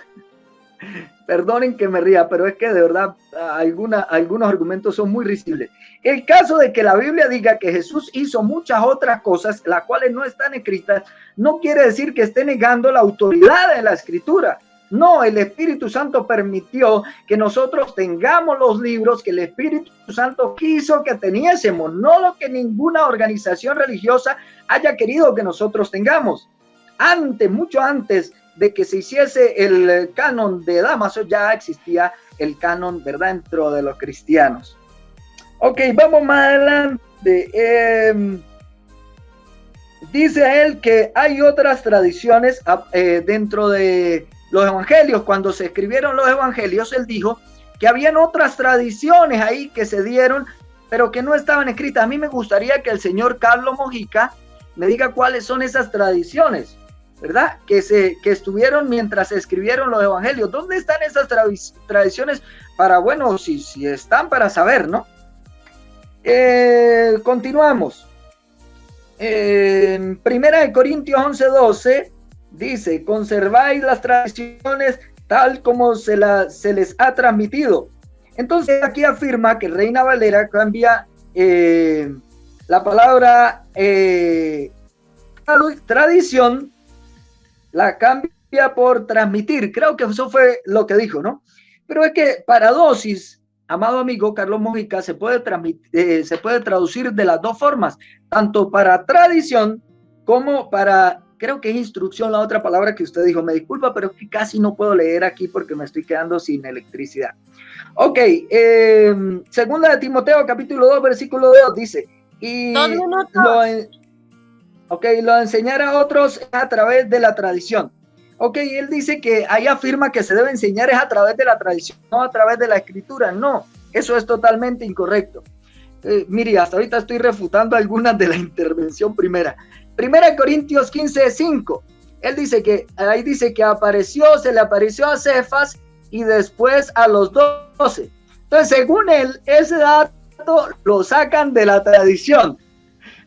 perdonen que me ría, pero es que de verdad algunos argumentos son muy risibles. El caso de que la Biblia diga que Jesús hizo muchas otras cosas, las cuales no están escritas, no quiere decir que esté negando la autoridad de la Escritura. No, el Espíritu Santo permitió que nosotros tengamos los libros que el Espíritu Santo quiso que teniésemos, no lo que ninguna organización religiosa haya querido que nosotros tengamos. Mucho antes de que se hiciese el canon de Dámaso, ya existía el canon, ¿verdad?, dentro de los cristianos. Ok, vamos más adelante. Dice él que hay otras tradiciones dentro de los evangelios. Cuando se escribieron los evangelios, él dijo que habían otras tradiciones ahí que se dieron, pero que no estaban escritas. A mí me gustaría que el señor Carlos Mojica me diga cuáles son esas tradiciones, ¿verdad? Que estuvieron mientras se escribieron los evangelios. ¿Dónde están esas tradiciones? Para, bueno, si están, para saber, ¿no? Continuamos. En 1 Corintios 11:12 dice: conserváis las tradiciones tal como se les ha transmitido. Entonces aquí afirma que Reina Valera cambia la palabra tradición, la cambia por transmitir. Creo que eso fue lo que dijo, ¿no? Pero es que para dosis, amado amigo Carlos Mojica, se puede traducir de las dos formas, tanto para tradición como para, creo que es instrucción la otra palabra que usted dijo. Me disculpa, pero es que casi no puedo leer aquí porque me estoy quedando sin electricidad. Ok, segunda de Timoteo, capítulo 2, versículo 2, dice: y lo enseñar a otros a través de la tradición. Ok, él dice que ahí afirma que se debe enseñar es a través de la tradición, no a través de la escritura. No, eso es totalmente incorrecto. Mire, hasta ahorita estoy refutando algunas de la intervención primera. 1 Corintios 15:5. Él dice que, ahí dice que se le apareció a Cefas y después a los 12. Entonces, según él, ese dato lo sacan de la tradición.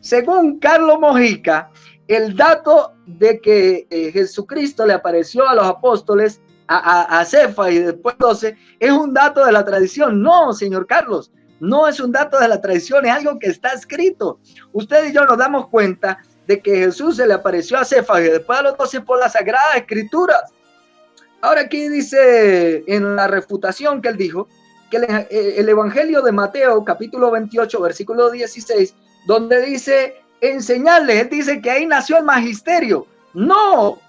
Según Carlos Mojica, el dato de que Jesucristo le apareció a los apóstoles, a Cefas y después 12, es un dato de la tradición. No, señor Carlos, no es un dato de la tradición, es algo que está escrito. Usted y yo nos damos cuenta de que Jesús se le apareció a Cefas y después a los 12 por las Sagradas Escrituras. Ahora aquí dice, en la refutación que él dijo, que el Evangelio de Mateo, capítulo 28, versículo 16, donde dice enseñarles, él dice que ahí nació el magisterio. No,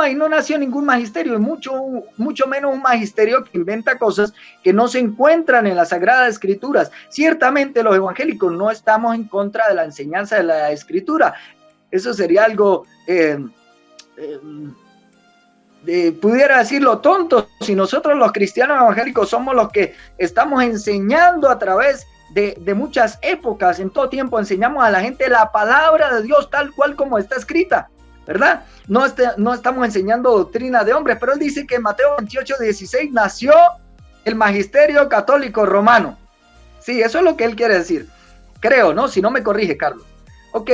ahí no nació ningún magisterio, y mucho menos un magisterio que inventa cosas que no se encuentran en las Sagradas Escrituras. Ciertamente los evangélicos no estamos en contra de la enseñanza de la Escritura. Eso sería algo, pudiera decirlo, tonto, si nosotros los cristianos evangélicos somos los que estamos enseñando a través de muchas épocas, en todo tiempo enseñamos a la gente la palabra de Dios tal cual como está escrita, ¿verdad? No estamos enseñando doctrina de hombres, pero él dice que en Mateo 28:16 nació el magisterio católico romano. Sí, eso es lo que él quiere decir. Creo, ¿no? Si no me corrige, Carlos. Ok,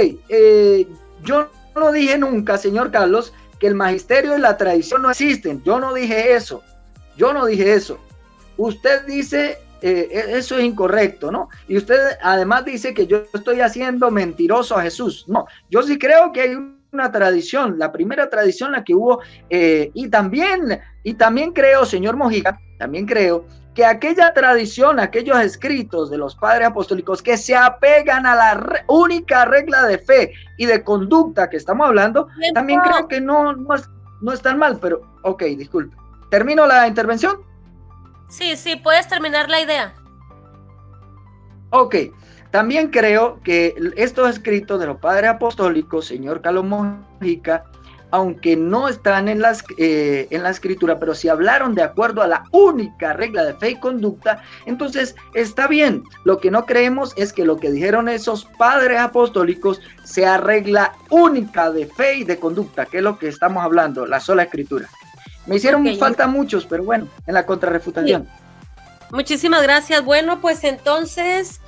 yo no dije nunca, señor Carlos, que el magisterio y la tradición no existen. Yo no dije eso. Usted dice, eso es incorrecto, ¿no? Y usted además dice que yo estoy haciendo mentiroso a Jesús. No, yo sí creo que hay una tradición, la primera tradición la que hubo, y también creo, señor Mojica, también creo que aquella tradición, aquellos escritos de los padres apostólicos que se apegan a la única regla de fe y de conducta que estamos hablando, también creo que no es tan mal, pero ok, disculpe. ¿Termino la intervención? Sí, puedes terminar la idea. Ok, también creo que estos escritos de los padres apostólicos, señor Carlos Mojica, aunque no están en la escritura, pero si hablaron de acuerdo a la única regla de fe y conducta, entonces está bien. Lo que no creemos es que lo que dijeron esos padres apostólicos sea regla única de fe y de conducta, que es lo que estamos hablando, la sola escritura. Me hicieron falta muchos, pero bueno, en la contrarrefutación. Sí. Muchísimas gracias. Bueno, pues entonces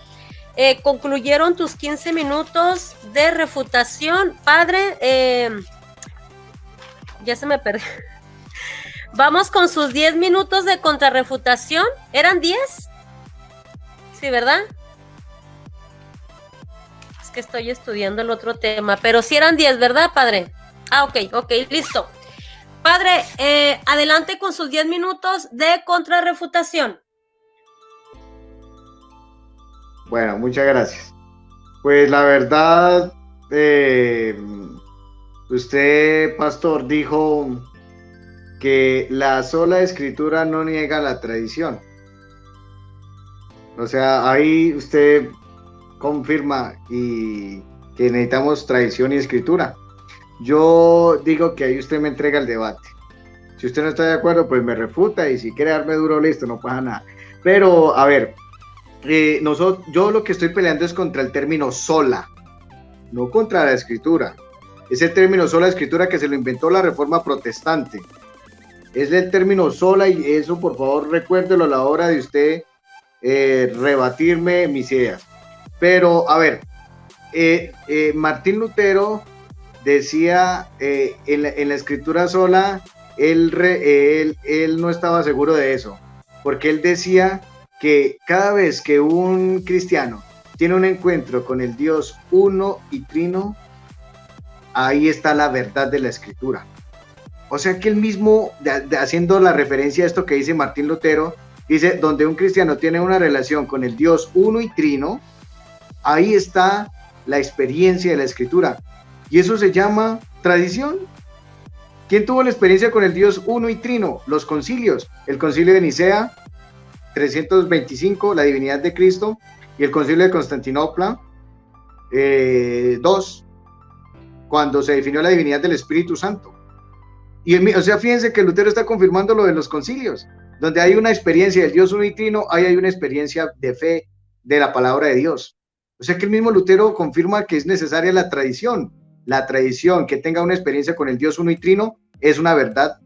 concluyeron tus 15 minutos de refutación. Padre, ya se me perdió. Vamos con sus 10 minutos de contrarrefutación. ¿Eran 10? Sí, ¿verdad? Es que estoy estudiando el otro tema, pero sí eran 10, ¿verdad, padre? Ok, listo. Padre, adelante con sus 10 minutos de contrarrefutación. Bueno, muchas gracias. Pues la verdad, usted, pastor, dijo que la sola escritura no niega la tradición. O sea, ahí usted confirma y que necesitamos tradición y escritura. Yo digo que ahí usted me entrega el debate. Si usted no está de acuerdo, pues me refuta, y si quiere darme duro, listo, no pasa nada. Pero, a ver, yo lo que estoy peleando es contra el término sola, no contra la escritura. Es el término sola escritura que se lo inventó la Reforma Protestante. Es el término sola, y eso, por favor, recuérdelo a la hora de usted rebatirme mis ideas. Pero, a ver, Martín Lutero decía en la escritura sola, él no estaba seguro de eso, porque él decía que cada vez que un cristiano tiene un encuentro con el Dios uno y trino, ahí está la verdad de la escritura. O sea que él mismo, haciendo la referencia a esto que dice Martín Lutero, dice, donde un cristiano tiene una relación con el Dios uno y trino, ahí está la experiencia de la escritura. Y eso se llama tradición. ¿Quién tuvo la experiencia con el Dios uno y trino? Los concilios. El concilio de Nicea, 325, la divinidad de Cristo, y el concilio de Constantinopla, 2, cuando se definió la divinidad del Espíritu Santo. O sea, fíjense que Lutero está confirmando lo de los concilios, donde hay una experiencia del Dios uno y trino, ahí hay una experiencia de fe de la palabra de Dios. O sea que el mismo Lutero confirma que es necesaria la tradición. La tradición que tenga una experiencia con el Dios uno y trino es una verdad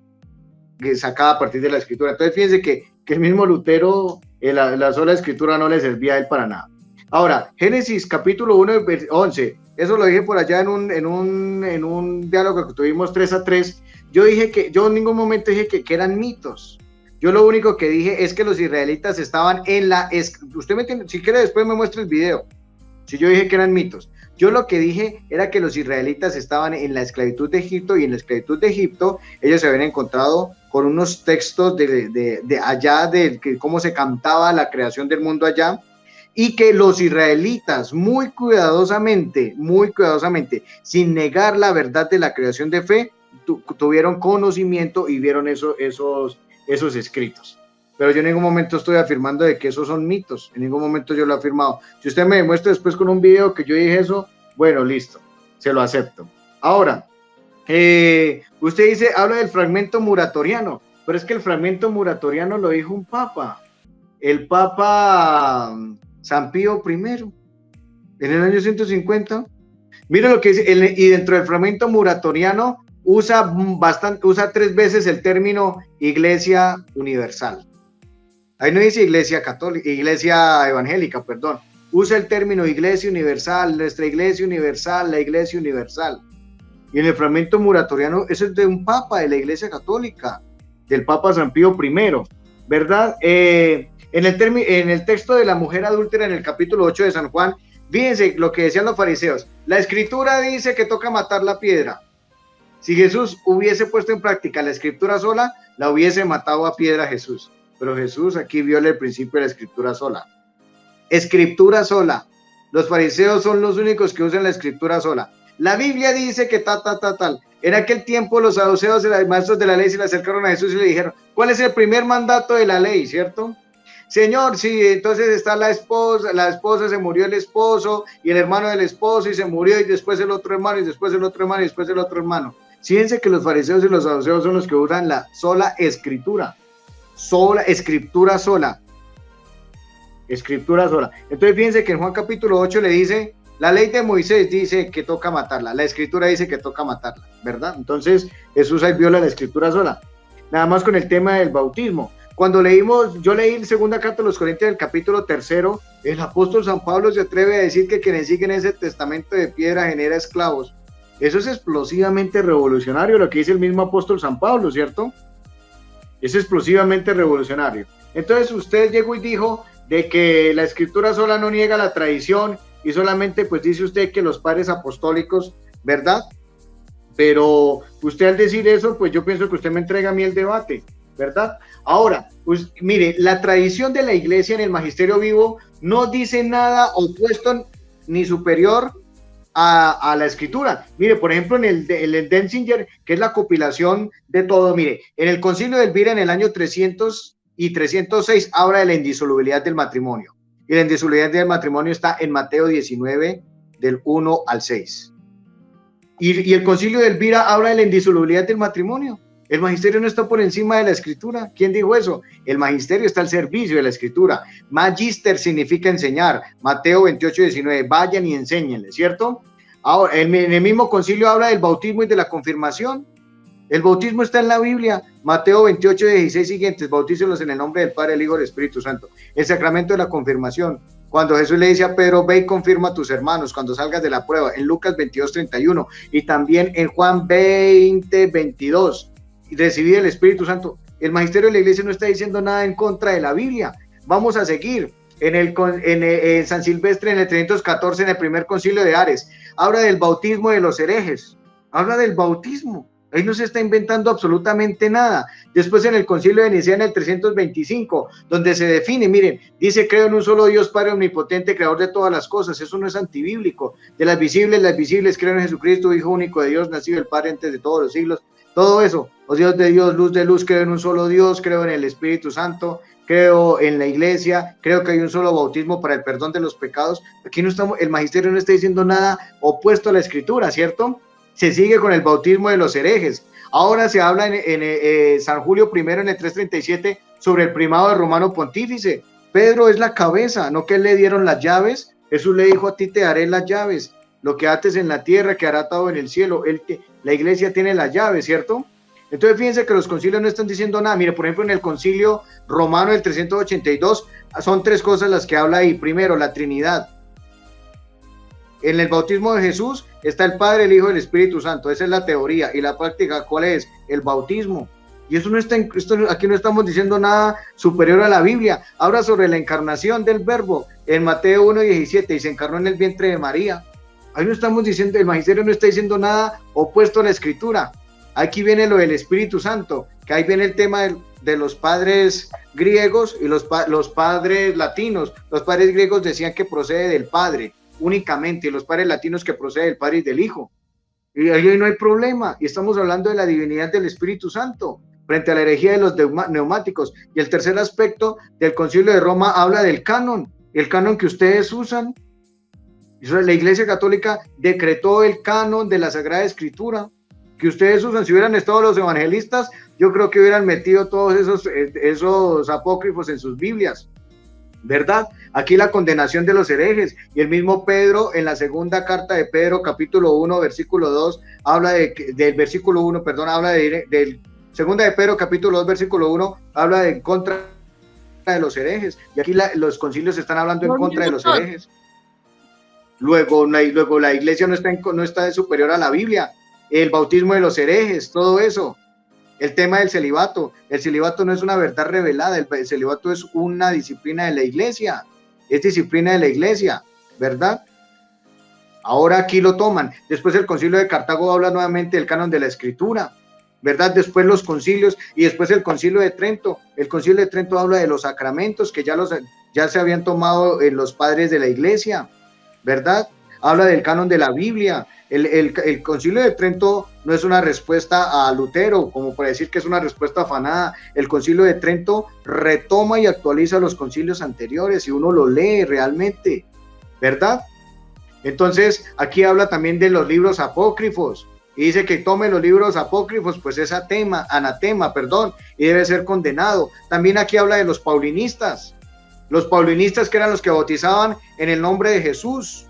sacada a partir de la escritura. Entonces fíjense que el mismo Lutero, la sola escritura no le servía a él para nada. Ahora, Génesis capítulo 1, 11, eso lo dije por allá en un diálogo que tuvimos 3-3. Yo en ningún momento dije que eran mitos. Yo lo único que dije es que los israelitas estaban usted me entiende, si quiere después me muestra el video, si yo dije que eran mitos. Yo lo que dije era que los israelitas estaban en la esclavitud de Egipto, y en la esclavitud de Egipto ellos se habían encontrado con unos textos de allá, de cómo se cantaba la creación del mundo allá, y que los israelitas muy cuidadosamente, sin negar la verdad de la creación de fe, tuvieron conocimiento y vieron esos escritos. Pero yo en ningún momento estoy afirmando de que esos son mitos, en ningún momento yo lo he afirmado. Si usted me demuestra después con un video que yo dije eso, bueno, listo, se lo acepto. Ahora, usted dice, habla del fragmento muratoriano, pero es que el fragmento muratoriano lo dijo un papa, el Papa San Pío I, en el año 150. Mira lo que dice, y dentro del fragmento muratoriano usa 3 veces el término Iglesia Universal. Ahí no dice iglesia católica, iglesia evangélica, perdón. Usa el término iglesia universal, nuestra iglesia universal, la iglesia universal. Y en el fragmento muratoriano, eso es de un papa de la iglesia católica, del papa San Pío I, ¿verdad? En el texto de la mujer adúltera en el capítulo 8 de San Juan, fíjense lo que decían los fariseos. La escritura dice que toca matar la piedra. Si Jesús hubiese puesto en práctica la escritura sola, la hubiese matado a piedra Jesús. Pero Jesús aquí viola el principio de la escritura sola. Escritura sola. Los fariseos son los únicos que usan la escritura sola. La Biblia dice que tal. En aquel tiempo los saduceos y los maestros de la ley se le acercaron a Jesús y le dijeron, ¿cuál es el primer mandato de la ley, cierto? Señor, sí, entonces está la esposa se murió el esposo y el hermano del esposo y se murió y después el otro hermano y después el otro hermano y después el otro hermano. Fíjense que los fariseos y los saduceos son los que usan la sola escritura. Escritura sola. Entonces fíjense que en Juan capítulo 8 le dice, la ley de Moisés dice que toca matarla, la escritura dice que toca matarla, ¿verdad? Entonces Jesús ahí viola la escritura sola. Nada más con el tema del bautismo. Cuando yo leí la segunda carta a los Corintios del capítulo 3, el apóstol San Pablo se atreve a decir que quienes siguen ese testamento de piedra genera esclavos. Eso es explosivamente revolucionario, lo que dice el mismo apóstol San Pablo, ¿cierto? Es explosivamente revolucionario. Entonces usted llegó y dijo de que la escritura sola no niega la tradición y solamente pues dice usted que los padres apostólicos, ¿verdad? Pero usted al decir eso, pues yo pienso que usted me entrega a mí el debate, ¿verdad? Ahora, pues mire, la tradición de la iglesia en el magisterio vivo no dice nada opuesto ni superior a la escritura. Mire, por ejemplo, en el Denzinger, que es la compilación de todo, mire, en el Concilio de Elvira en el año 300 y 306 habla de la indisolubilidad del matrimonio. Y la indisolubilidad del matrimonio está en Mateo 19, del 1 al 6. Y el Concilio de Elvira habla de la indisolubilidad del matrimonio. El magisterio no está por encima de la escritura. ¿Quién dijo eso? El magisterio está al servicio de la escritura. Magister significa enseñar. Mateo 28, 19. Vayan y enséñenle, ¿cierto? Ahora, en el mismo concilio habla del bautismo y de la confirmación. El bautismo está en la Biblia. Mateo 28, 16 siguientes. Bautícenlos en el nombre del Padre, el Hijo y del Espíritu Santo. El sacramento de la confirmación. Cuando Jesús le dice a Pedro, ve y confirma a tus hermanos cuando salgas de la prueba. En Lucas 22, 31. Y también en Juan 20, 22. Recibir el Espíritu Santo. El magisterio de la iglesia no está diciendo nada en contra de la Biblia. Vamos a seguir. En San Silvestre, en el 314, en el primer concilio de Ares, habla del bautismo de los herejes. Habla del bautismo. Ahí no se está inventando absolutamente nada. Después en el concilio de Nicea, en el 325, donde se define, miren, dice, creo en un solo Dios, Padre omnipotente, creador de todas las cosas. Eso no es antibíblico. De las visibles, creo en Jesucristo, Hijo único de Dios, nacido del Padre antes de todos los siglos. Todo eso, oh Dios de Dios, luz de luz, creo en un solo Dios, creo en el Espíritu Santo, creo en la iglesia, creo que hay un solo bautismo para el perdón de los pecados. Aquí no estamos, el magisterio no está diciendo nada opuesto a la escritura, ¿cierto? Se sigue con el bautismo de los herejes. Ahora se habla en San Julio I, en el 337, sobre el primado del romano pontífice. Pedro es la cabeza, no que le dieron las llaves. Jesús le dijo, a ti te daré las llaves. Lo que ates en la tierra quedará atado en el cielo. La iglesia tiene las llaves, ¿cierto? Entonces fíjense que los concilios no están diciendo nada. Mire, por ejemplo, en el concilio romano del 382 son tres cosas las que habla ahí. Primero, la Trinidad. En el bautismo de Jesús está el Padre, el Hijo y el Espíritu Santo. Esa es la teoría. Y la práctica, ¿cuál es? El bautismo. Y eso no está aquí no estamos diciendo nada superior a la Biblia. Habla sobre la encarnación del Verbo en Mateo 1:17, y se encarnó en el vientre de María. Ahí no estamos diciendo, el magisterio no está diciendo nada opuesto a la escritura. Aquí viene lo del Espíritu Santo, que ahí viene el tema de los padres griegos y los padres latinos. Los padres griegos decían que procede del Padre únicamente, y los padres latinos que procede del Padre y del Hijo. Y ahí no hay problema, y estamos hablando de la divinidad del Espíritu Santo frente a la herejía de los neumáticos. Y el tercer aspecto del Concilio de Roma habla del canon, el canon que ustedes usan. La Iglesia Católica decretó el canon de la Sagrada Escritura que ustedes usan. Si hubieran estado los evangelistas, yo creo que hubieran metido todos esos apócrifos en sus Biblias, ¿verdad? Aquí la condenación de los herejes, y el mismo Pedro en la segunda carta de Pedro, capítulo 1, versículo 2, habla del versículo 1, perdón, habla del segunda de Pedro, capítulo 2, versículo 1, habla de contra de los herejes, y aquí los concilios están hablando en contra de los herejes. Luego la iglesia no está superior a la Biblia, el bautismo de los herejes, todo eso. El tema del celibato. El celibato no es una verdad revelada, el celibato es una disciplina de la iglesia, es disciplina de la iglesia, ¿verdad? Ahora aquí lo toman. Después el concilio de Cartago habla nuevamente del canon de la escritura, ¿verdad? Después los concilios y después el concilio de Trento. El concilio de Trento habla de los sacramentos que ya se habían tomado los padres de la iglesia, ¿verdad? Habla del canon de la Biblia. El concilio de Trento no es una respuesta a Lutero, como para decir que es una respuesta afanada. El concilio de Trento retoma y actualiza los concilios anteriores y uno lo lee realmente, ¿verdad? Entonces, aquí habla también de los libros apócrifos y dice que tome los libros apócrifos, pues es anatema, y debe ser condenado. También aquí habla de los paulinistas que eran los que bautizaban en el nombre de Jesús.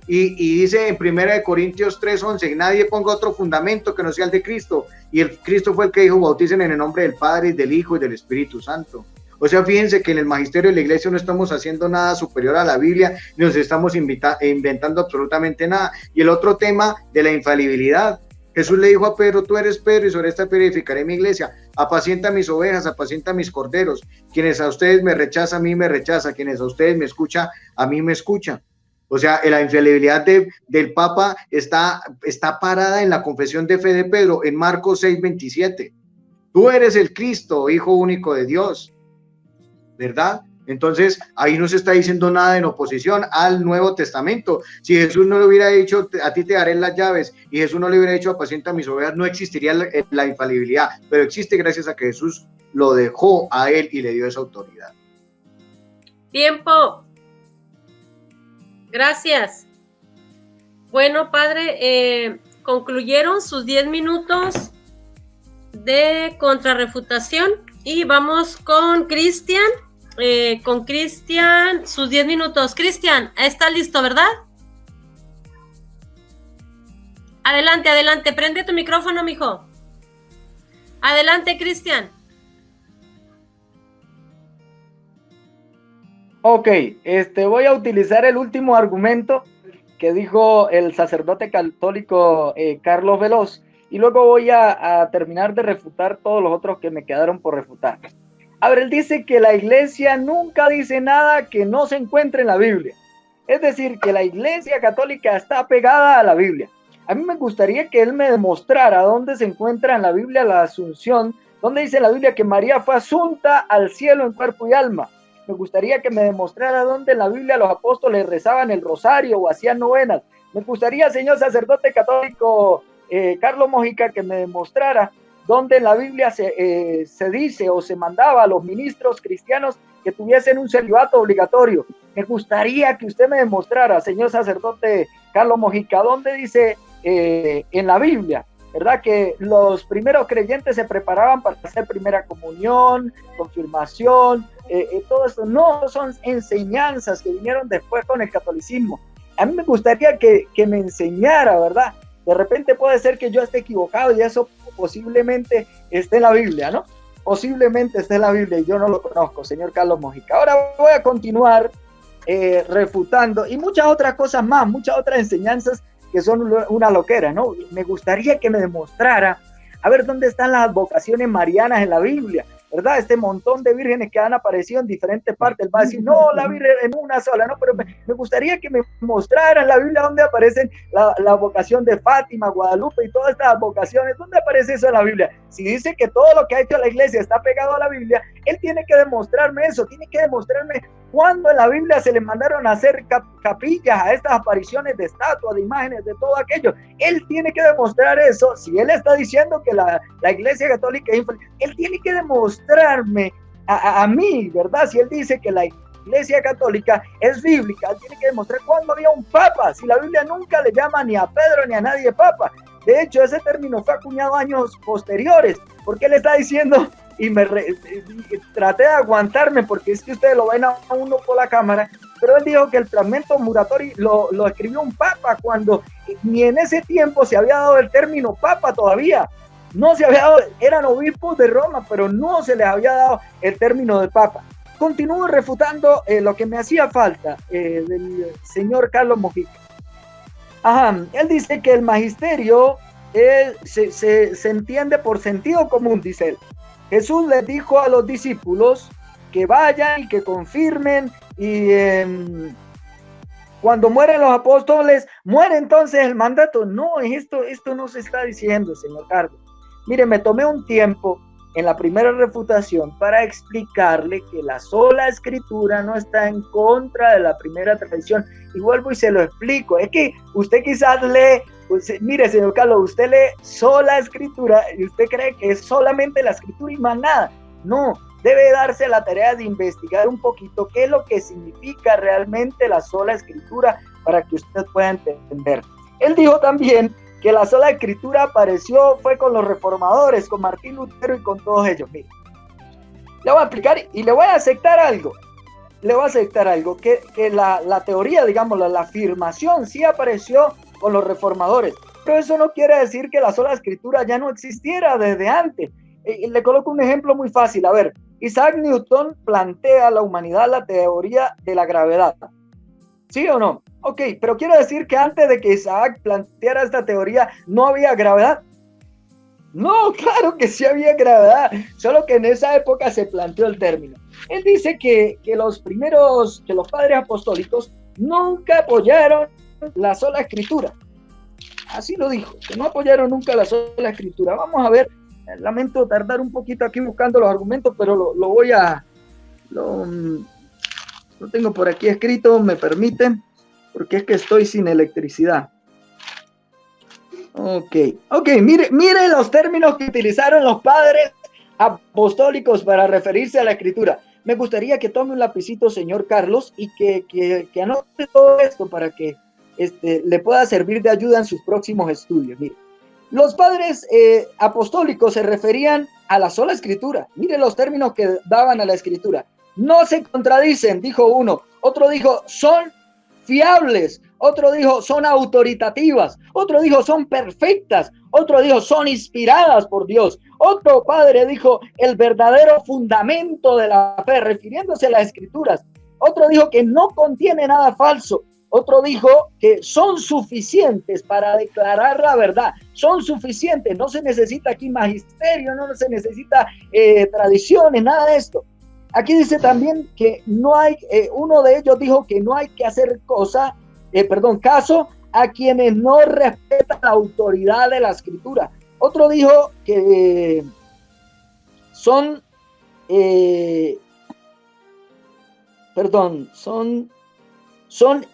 Y dice en 1 Corintios 3:11, nadie ponga otro fundamento que no sea el de Cristo, y el Cristo fue el que dijo, bauticen en el nombre del Padre, y del Hijo y del Espíritu Santo. O sea, fíjense que en el magisterio de la iglesia no estamos haciendo nada superior a la Biblia, ni nos estamos inventando absolutamente nada. Y el otro tema de la infalibilidad, Jesús le dijo a Pedro, tú eres Pedro y sobre esta piedra edificaré mi iglesia, apacienta mis ovejas, apacienta mis corderos, quienes a ustedes me rechazan, a mí me rechaza, quienes a ustedes me escuchan, a mí me escuchan. O sea, la infalibilidad del Papa está parada en la confesión de fe de Pedro, en Marcos 6:27. Tú eres el Cristo, Hijo único de Dios, ¿verdad? Entonces, ahí no se está diciendo nada en oposición al Nuevo Testamento. Si Jesús no le hubiera dicho, a ti te daré las llaves, y Jesús no le hubiera dicho, apacienta mis ovejas, no existiría la infalibilidad, pero existe gracias a que Jesús lo dejó a él y le dio esa autoridad. Tiempo. Gracias. Bueno, padre, concluyeron sus 10 minutos de contrarrefutación y vamos con Cristian. Sus 10 minutos. Cristian, está listo, ¿verdad? Adelante, prende tu micrófono, mijo. Adelante, Cristian. Ok, voy a utilizar el último argumento que dijo el sacerdote católico Carlos Veloz y luego voy a terminar de refutar todos los otros que me quedaron por refutar. A ver, él dice que la iglesia nunca dice nada que no se encuentre en la Biblia. Es decir, que la iglesia católica está pegada a la Biblia. A mí me gustaría que él me demostrara dónde se encuentra en la Biblia la asunción, dónde dice la Biblia que María fue asunta al cielo en cuerpo y alma. Me gustaría que me demostrara dónde en la Biblia los apóstoles rezaban el rosario o hacían novenas. Me gustaría, señor sacerdote católico Carlos Mojica, que me demostrara dónde en la Biblia se dice o se mandaba a los ministros cristianos que tuviesen un celibato obligatorio. Me gustaría que usted me demostrara, señor sacerdote Carlos Mojica, dónde dice en la Biblia, ¿verdad?, que los primeros creyentes se preparaban para hacer primera comunión, confirmación, todo esto. No son enseñanzas que vinieron después con el catolicismo. A mí me gustaría que me enseñara, ¿verdad? De repente puede ser que yo esté equivocado y eso posiblemente esté en la Biblia, ¿no? Posiblemente esté en la Biblia y yo no lo conozco, señor Carlos Mojica. Ahora voy a continuar refutando y muchas otras cosas más, muchas otras enseñanzas que son una loquera, ¿no? Me gustaría que me demostrara, a ver, dónde están las vocaciones marianas en la Biblia, ¿verdad? Este montón de vírgenes que han aparecido en diferentes partes. Él va a decir, no, la Virgen en una sola, no, pero me gustaría que me mostraran en la Biblia dónde aparecen la vocación de Fátima, Guadalupe y todas estas vocaciones. ¿Dónde aparece eso en la Biblia? Si dice que todo lo que ha hecho la iglesia está pegado a la Biblia, él tiene que demostrarme eso, tiene que demostrarme cuándo en la Biblia se le mandaron a hacer capillas a estas apariciones de estatuas, de imágenes, de todo aquello. Él tiene que demostrar eso. Si él está diciendo que la iglesia católica es infalible, él tiene que demostrarme a mí, ¿verdad? Si él dice que la iglesia católica es bíblica, él tiene que demostrar cuándo había un papa. Si la Biblia nunca le llama ni a Pedro ni a nadie papa. De hecho, ese término fue acuñado años posteriores, porque él está diciendo, y traté de aguantarme porque es que ustedes lo ven a uno por la cámara, pero él dijo que el fragmento Muratori lo escribió un papa cuando ni en ese tiempo se había dado el término papa todavía. No se había dado, eran obispos de Roma, pero no se les había dado el término de papa. continúo refutando lo que me hacía falta del señor Carlos Mojica. Ajá, él dice que el magisterio se entiende por sentido común, dice él. Jesús les dijo a los discípulos que vayan y que confirmen, y cuando mueren los apóstoles, muere entonces el mandato. No, esto no se está diciendo, señor Carlos. Mire, me tomé un tiempo en la primera refutación para explicarle que la sola escritura no está en contra de la primera tradición. Y vuelvo y se lo explico. Es que usted quizás lee, pues, mire, señor Carlos, usted lee sola escritura y usted cree que es solamente la escritura y más nada. No, debe darse la tarea de investigar un poquito qué es lo que significa realmente la sola escritura para que usted pueda entender. Él dijo también que la sola escritura apareció, fue con los reformadores, con Martín Lutero y con todos ellos. Mire, le voy a explicar y le voy a aceptar algo. Que la teoría, digamos, la afirmación sí apareció con los reformadores, pero eso no quiere decir que la sola escritura ya no existiera desde antes. Le coloco un ejemplo muy fácil. A ver, Isaac Newton plantea a la humanidad la teoría de la gravedad. ¿Sí o no? Ok, pero quiero decir que antes de que Isaac planteara esta teoría, ¿no había gravedad? No, claro que sí había gravedad, solo que en esa época se planteó el término. Él dice que los padres apostólicos nunca apoyaron la sola escritura. Así lo dijo, que no apoyaron nunca la sola escritura. Vamos a ver, lamento tardar un poquito aquí buscando los argumentos, pero lo tengo por aquí escrito, me permiten, porque es que estoy sin electricidad. Ok, mire los términos que utilizaron los padres apostólicos para referirse a la escritura. Me gustaría que tome un lapicito, señor Carlos, y que anote todo esto para que le pueda servir de ayuda en sus próximos estudios. Mire, los padres apostólicos se referían a la sola escritura. Mire los términos que daban a la escritura. No se contradicen, dijo uno. Otro dijo, son fiables. Otro dijo, son autoritativas. Otro dijo, son perfectas. Otro dijo, son inspiradas por Dios. Otro padre dijo, el verdadero fundamento de la fe, refiriéndose a las escrituras. Otro dijo que no contiene nada falso. Otro dijo que son suficientes para declarar la verdad. Son suficientes. No se necesita aquí magisterio, no se necesita tradiciones, nada de esto. Aquí dice también que no hay, uno de ellos dijo que no hay que hacer caso a quienes no respetan la autoridad de la escritura. Otro dijo que son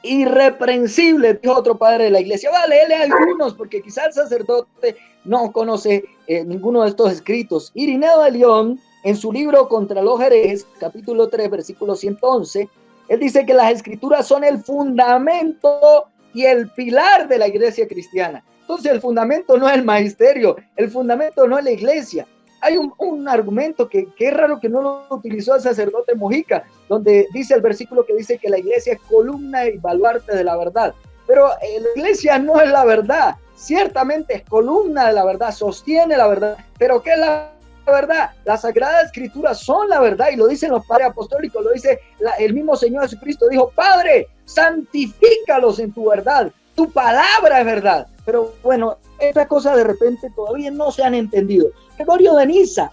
irreprensibles, dijo otro padre de la iglesia. Vale, léele algunos, porque quizás el sacerdote no conoce ninguno de estos escritos. Irineo de León, en su libro Contra los herejes, capítulo 3, versículo 111, él dice que las escrituras son el fundamento y el pilar de la iglesia cristiana. Entonces el fundamento no es el magisterio, el fundamento no es la iglesia. Hay un argumento que es raro que no lo utilizó el sacerdote Mojica, donde dice el versículo que dice que la iglesia es columna y baluarte de la verdad. Pero la iglesia no es la verdad, ciertamente es columna de la verdad, sostiene la verdad, pero ¿qué es la verdad? Las sagradas escrituras son la verdad, y lo dicen los padres apostólicos, lo dice el mismo Señor Jesucristo. Dijo, Padre, santifícalos en tu verdad, tu palabra es verdad. Pero bueno, estas cosas de repente todavía no se han entendido. Gregorio de Niza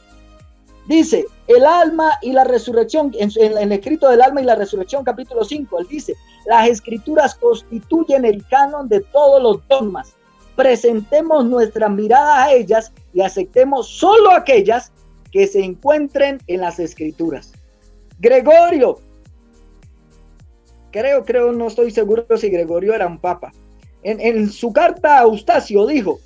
dice, el alma y la resurrección, en el escrito del alma y la resurrección, capítulo 5, él dice, las escrituras constituyen el canon de todos los dogmas. Presentemos nuestra mirada a ellas y aceptemos solo aquellas que se encuentren en las escrituras. Gregorio, creo, no estoy seguro si Gregorio era un papa. En su carta a Eustacio dijo,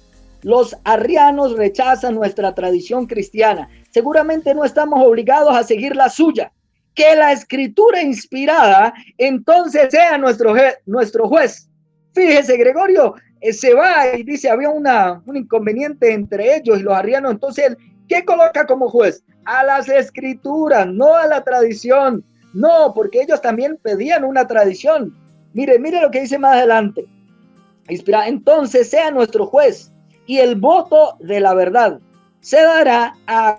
los arrianos rechazan nuestra tradición cristiana. Seguramente no estamos obligados a seguir la suya. Que la escritura inspirada entonces sea nuestro juez. Fíjese, Gregorio se va y dice, había un inconveniente entre ellos y los arrianos. Entonces, ¿qué coloca como juez? A las escrituras, no a la tradición. No, porque ellos también pedían una tradición. Mire lo que dice más adelante. Inspira, entonces sea nuestro juez, y el voto de la verdad se dará a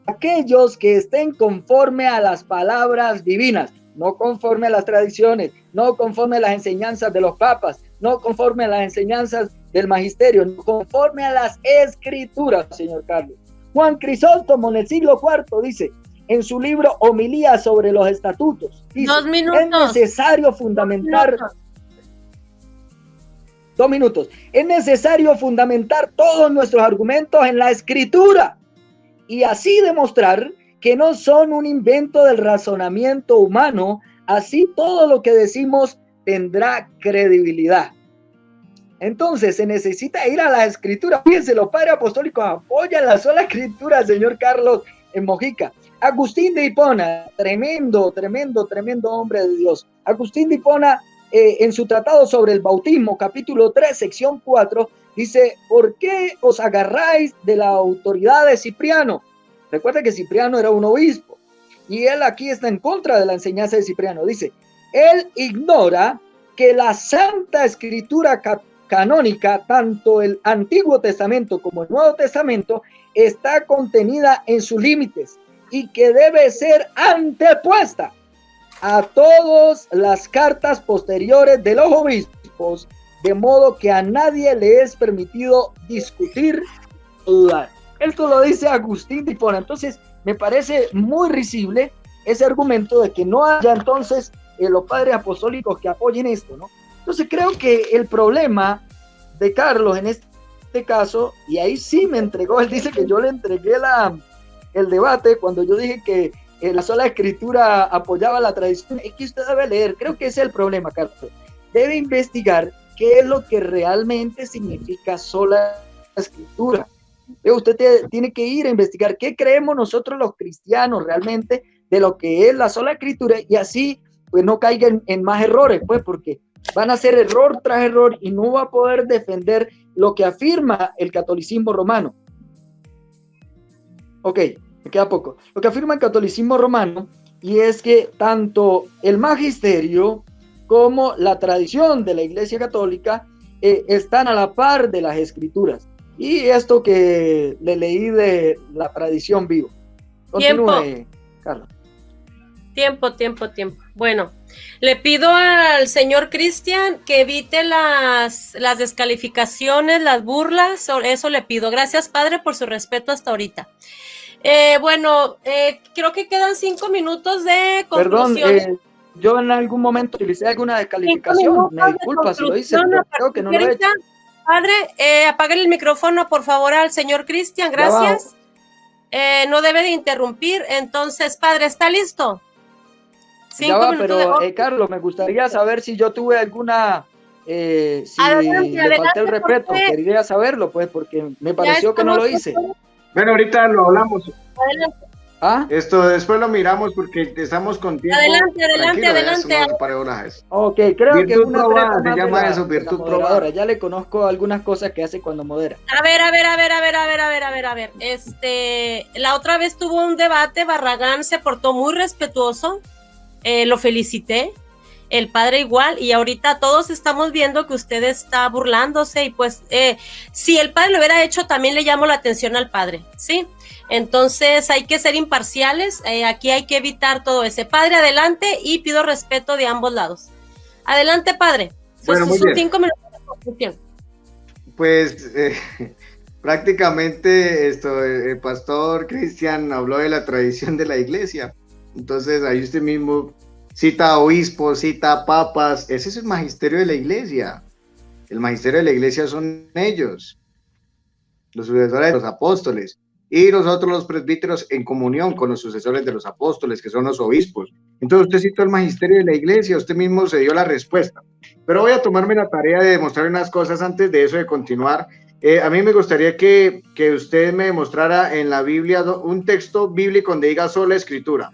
aquellos que estén conforme a las palabras divinas, no conforme a las tradiciones, no conforme a las enseñanzas de los papas, no conforme a las enseñanzas del magisterio, no conforme a las escrituras, señor Carlos. Juan Crisóstomo en el siglo IV dice, en su libro Homilía sobre los estatutos, dice, 2 minutos. es necesario fundamentar... 2 minutos. Es necesario fundamentar todos nuestros argumentos en la escritura y así demostrar que no son un invento del razonamiento humano, así todo lo que decimos tendrá credibilidad. Entonces se necesita ir a la escritura. Fíjense, los padres apostólicos apoyan la sola escritura, señor Carlos en Mojica. Agustín de Hipona, tremendo hombre de Dios. Agustín de Hipona, en su tratado sobre el bautismo, capítulo 3, sección 4, dice, ¿por qué os agarráis de la autoridad de Cipriano? Recuerda que Cipriano era un obispo, y él aquí está en contra de la enseñanza de Cipriano. Dice, él ignora que la Santa Escritura canónica, tanto el Antiguo Testamento como el Nuevo Testamento, está contenida en sus límites, y que debe ser antepuesta a todas las cartas posteriores de los obispos, de modo que a nadie le es permitido discutir o dudar. Esto lo dice Agustín de Hipona. Entonces, me parece muy risible ese argumento de que no haya entonces los padres apostólicos que apoyen esto, ¿no? Entonces, creo que el problema de Carlos en este caso, y ahí sí me entregó, él dice que yo le entregué el debate cuando yo dije que la sola escritura apoyaba la tradición. Es que usted debe leer, creo que ese es el problema, Carlos. Debe investigar qué es lo que realmente significa sola escritura. Usted tiene que ir a investigar qué creemos nosotros los cristianos realmente de lo que es la sola escritura, y así pues no caigan en más errores, pues, porque van a hacer error tras error y no va a poder defender lo que afirma el catolicismo romano. Ok, me queda poco. Lo que afirma el catolicismo romano, y es que tanto el magisterio como la tradición de la Iglesia Católica están a la par de las escrituras. Y esto que le leí de la tradición viva. Continúe, Carlos. Tiempo. Bueno, le pido al señor Cristian que evite las descalificaciones, las burlas, eso le pido. Gracias, padre, por su respeto hasta ahorita. Creo que quedan 5 minutos de conclusión. Perdón, yo en algún momento utilicé alguna descalificación. Me disculpa si lo hice, pero creo que no lo he hecho. Padre, apaguen el micrófono, por favor, al señor Cristian, gracias. No debe de interrumpir. Entonces, padre, ¿está listo? 5 minutos. Pero, Carlos, me gustaría saber si yo tuve alguna... si le falté el respeto, quería saberlo, pues, porque me pareció que no lo hice. Bueno, ahorita lo hablamos. Adelante. ¿Ah? Esto después lo miramos porque estamos con tiempo. Adelante. Ok, creo virtud que una probada, se llama eso, virtud probada. Ya le conozco algunas cosas que hace cuando modera. A ver. La otra vez tuvo un debate, Barragán se portó muy respetuoso, lo felicité, el padre igual, y ahorita todos estamos viendo que usted está burlándose, y pues si el padre lo hubiera hecho, también le llamo la atención al padre, ¿sí? Entonces hay que ser imparciales, aquí hay que evitar todo ese. Padre, adelante, y pido respeto de ambos lados. Adelante, padre. Bueno, muy bien. 5 minutos de conclusión. Pues prácticamente el pastor Cristian habló de la tradición de la iglesia. Entonces ahí usted mismo cita a obispos, cita a papas. Ese es el magisterio de la iglesia. El magisterio de la iglesia son ellos, los sucesores de los apóstoles. Y nosotros los presbíteros en comunión con los sucesores de los apóstoles, que son los obispos. Entonces usted citó el magisterio de la iglesia, usted mismo se dio la respuesta. Pero voy a tomarme la tarea de demostrar unas cosas antes de eso, de continuar. A mí me gustaría que usted me demostrara en la Biblia un texto bíblico donde diga sola escritura.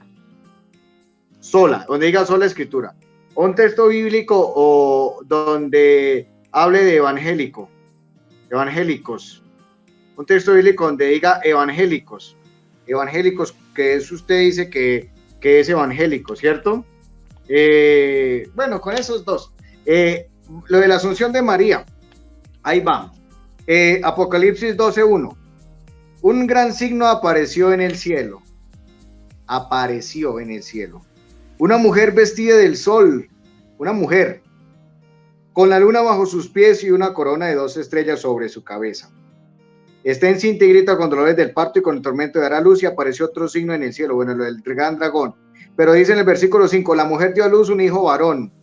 Donde diga sola escritura. Un texto bíblico o donde hable de evangélicos. Un texto bíblico donde diga evangélicos, que es usted dice que es evangélico, ¿cierto? Bueno, con esos dos. Lo de la Asunción de María, ahí va. Apocalipsis 12:1. un gran signo apareció en el cielo. Apareció en el cielo. Una mujer vestida del sol, una mujer, con la luna bajo sus pies y una corona de 2 estrellas sobre su cabeza. Está encinta y grita con dolores del parto y con el tormento de dar a luz, y apareció otro signo en el cielo, bueno, lo del gran dragón. Pero dice en el versículo 5, la mujer dio a luz un hijo varón.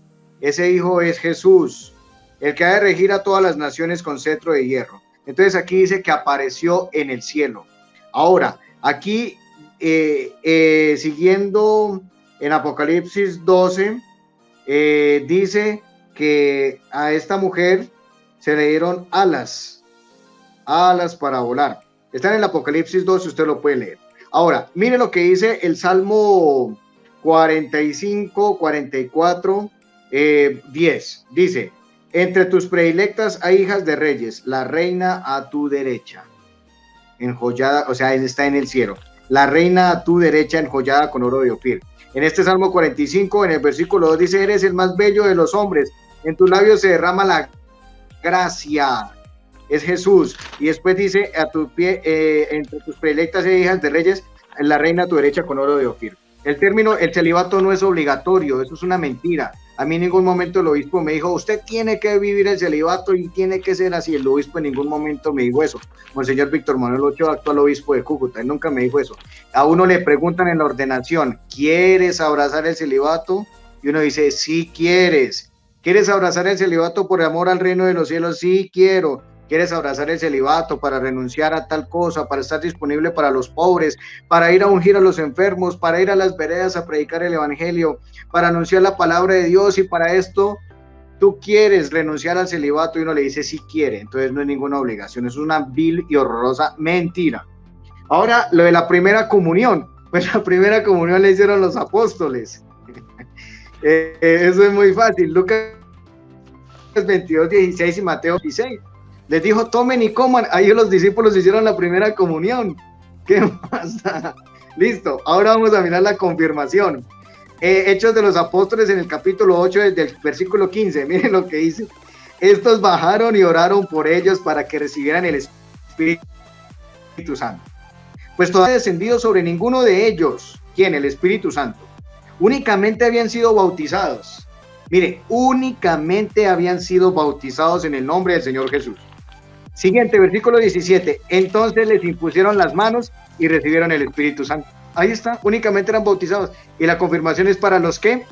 Ese hijo es Jesús, el que ha de regir a todas las naciones con cetro de hierro. Entonces aquí dice que apareció en el cielo. Ahora, aquí, siguiendo en Apocalipsis 12, dice que a esta mujer se le dieron alas para volar. Está en el Apocalipsis 12, usted lo puede leer. Ahora, mire lo que dice el Salmo 45, 44, 10. Dice, entre tus predilectas hay hijas de reyes, la reina a tu derecha, enjollada, o sea, está en el cielo. La reina a tu derecha, enjollada con oro de Ofir. En este Salmo 45, en el versículo 2 dice, eres el más bello de los hombres, en tus labios se derrama la gracia. Es Jesús. Y después dice, a tu pie, entre tus predilectas e hijas de reyes, la reina a tu derecha con oro de Ofir. El término, el celibato no es obligatorio, eso es una mentira. A mí en ningún momento el obispo me dijo, usted tiene que vivir el celibato y tiene que ser así. El obispo en ningún momento me dijo eso. Monseñor Víctor Manuel Ochoa, actual obispo de Cúcuta, él nunca me dijo eso. A uno le preguntan en la ordenación, ¿quieres abrazar el celibato? Y uno dice, sí quieres. ¿Quieres abrazar el celibato por amor al reino de los cielos? Sí quiero. ¿Quieres abrazar el celibato para renunciar a tal cosa, para estar disponible para los pobres, para ir a ungir a los enfermos, para ir a las veredas a predicar el evangelio, para anunciar la palabra de Dios? Y para esto tú quieres renunciar al celibato, y uno le dice sí quiere. Entonces no es ninguna obligación, es una vil y horrorosa mentira. Ahora, lo de la primera comunión, pues la primera comunión le hicieron los apóstoles. Eso es muy fácil. Lucas 22, 16 y Mateo 16. Les dijo, tomen y coman. Ahí los discípulos hicieron la primera comunión. ¿Qué pasa? Listo, ahora vamos a mirar la confirmación. Hechos de los Apóstoles en el capítulo 8, desde el versículo 15. Miren lo que dice. Estos bajaron y oraron por ellos para que recibieran el Espíritu Santo. Pues todavía no ha descendido sobre ninguno de ellos. ¿Quién? El Espíritu Santo. Únicamente habían sido bautizados. Mire, únicamente habían sido bautizados en el nombre del Señor Jesús. Siguiente, versículo 17. Entonces les impusieron las manos y recibieron el Espíritu Santo. Ahí está, únicamente eran bautizados. Y la confirmación es para los que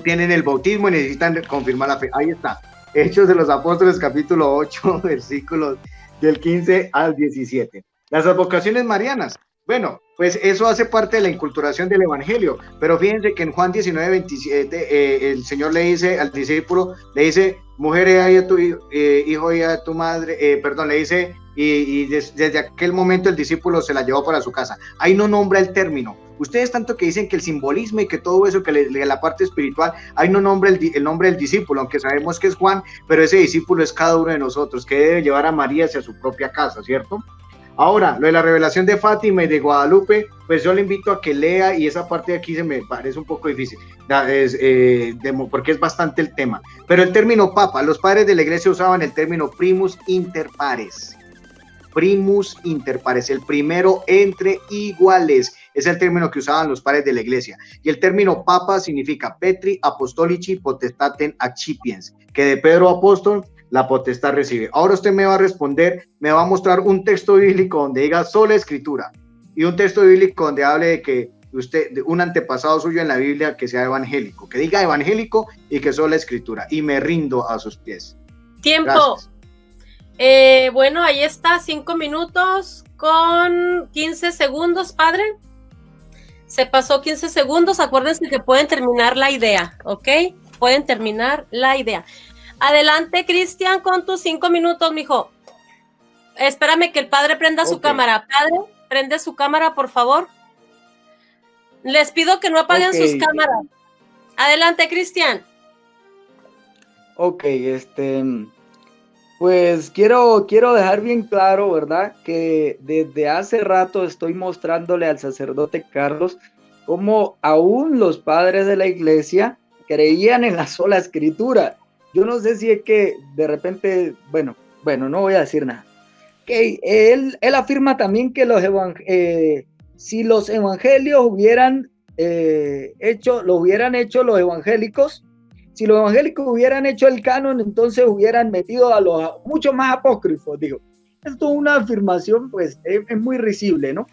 tienen el bautismo y necesitan confirmar la fe. Ahí está. Hechos de los Apóstoles, capítulo 8, versículos del 15 al 17. Las advocaciones marianas. Bueno, pues eso hace parte de la inculturación del evangelio, pero fíjense que en Juan 19, 27, el Señor le dice al discípulo, le dice, mujer, he ahí a tu hijo y a tu madre, le dice, y desde aquel momento el discípulo se la llevó para su casa. Ahí no nombra el término. Ustedes tanto que dicen que el simbolismo y que todo eso, que la parte espiritual, ahí no nombra el nombre del discípulo, aunque sabemos que es Juan, pero ese discípulo es cada uno de nosotros, que debe llevar a María hacia su propia casa, ¿cierto? Ahora, lo de la revelación de Fátima y de Guadalupe, pues yo le invito a que lea, y esa parte de aquí se me parece un poco difícil, porque es bastante el tema. Pero el término papa, los padres de la iglesia usaban el término primus inter pares. Primus inter pares, el primero entre iguales, es el término que usaban los padres de la iglesia. Y el término papa significa Petri Apostolici Potestatem Accipiens, que de Pedro apóstol la potestad recibe. Ahora usted me va a responder, me va a mostrar un texto bíblico donde diga sola escritura, y un texto bíblico donde hable de que usted, un antepasado suyo en la Biblia que sea evangélico, que diga evangélico y que sola escritura, y me rindo a sus pies. Tiempo. Bueno, ahí está, 5 minutos con 15 segundos, padre. Se pasó 15 segundos, acuérdense que pueden terminar la idea, ¿ok? Pueden terminar la idea. Adelante, Cristian, con tus 5 minutos, mijo. Espérame que el padre prenda su cámara. Padre, prende su cámara, por favor. Les pido que no apaguen sus cámaras. Adelante, Cristian. Ok, pues quiero dejar bien claro, ¿verdad? Que desde hace rato estoy mostrándole al sacerdote Carlos cómo aún los padres de la iglesia creían en la sola escritura. Yo no sé si es que de repente, bueno, no voy a decir nada. él afirma también que si los evangelios hubieran lo hubieran hecho los evangélicos, si los evangélicos hubieran hecho el canon, entonces hubieran metido a los mucho más apócrifos, digo. Esto es una afirmación, pues, es muy risible, ¿no?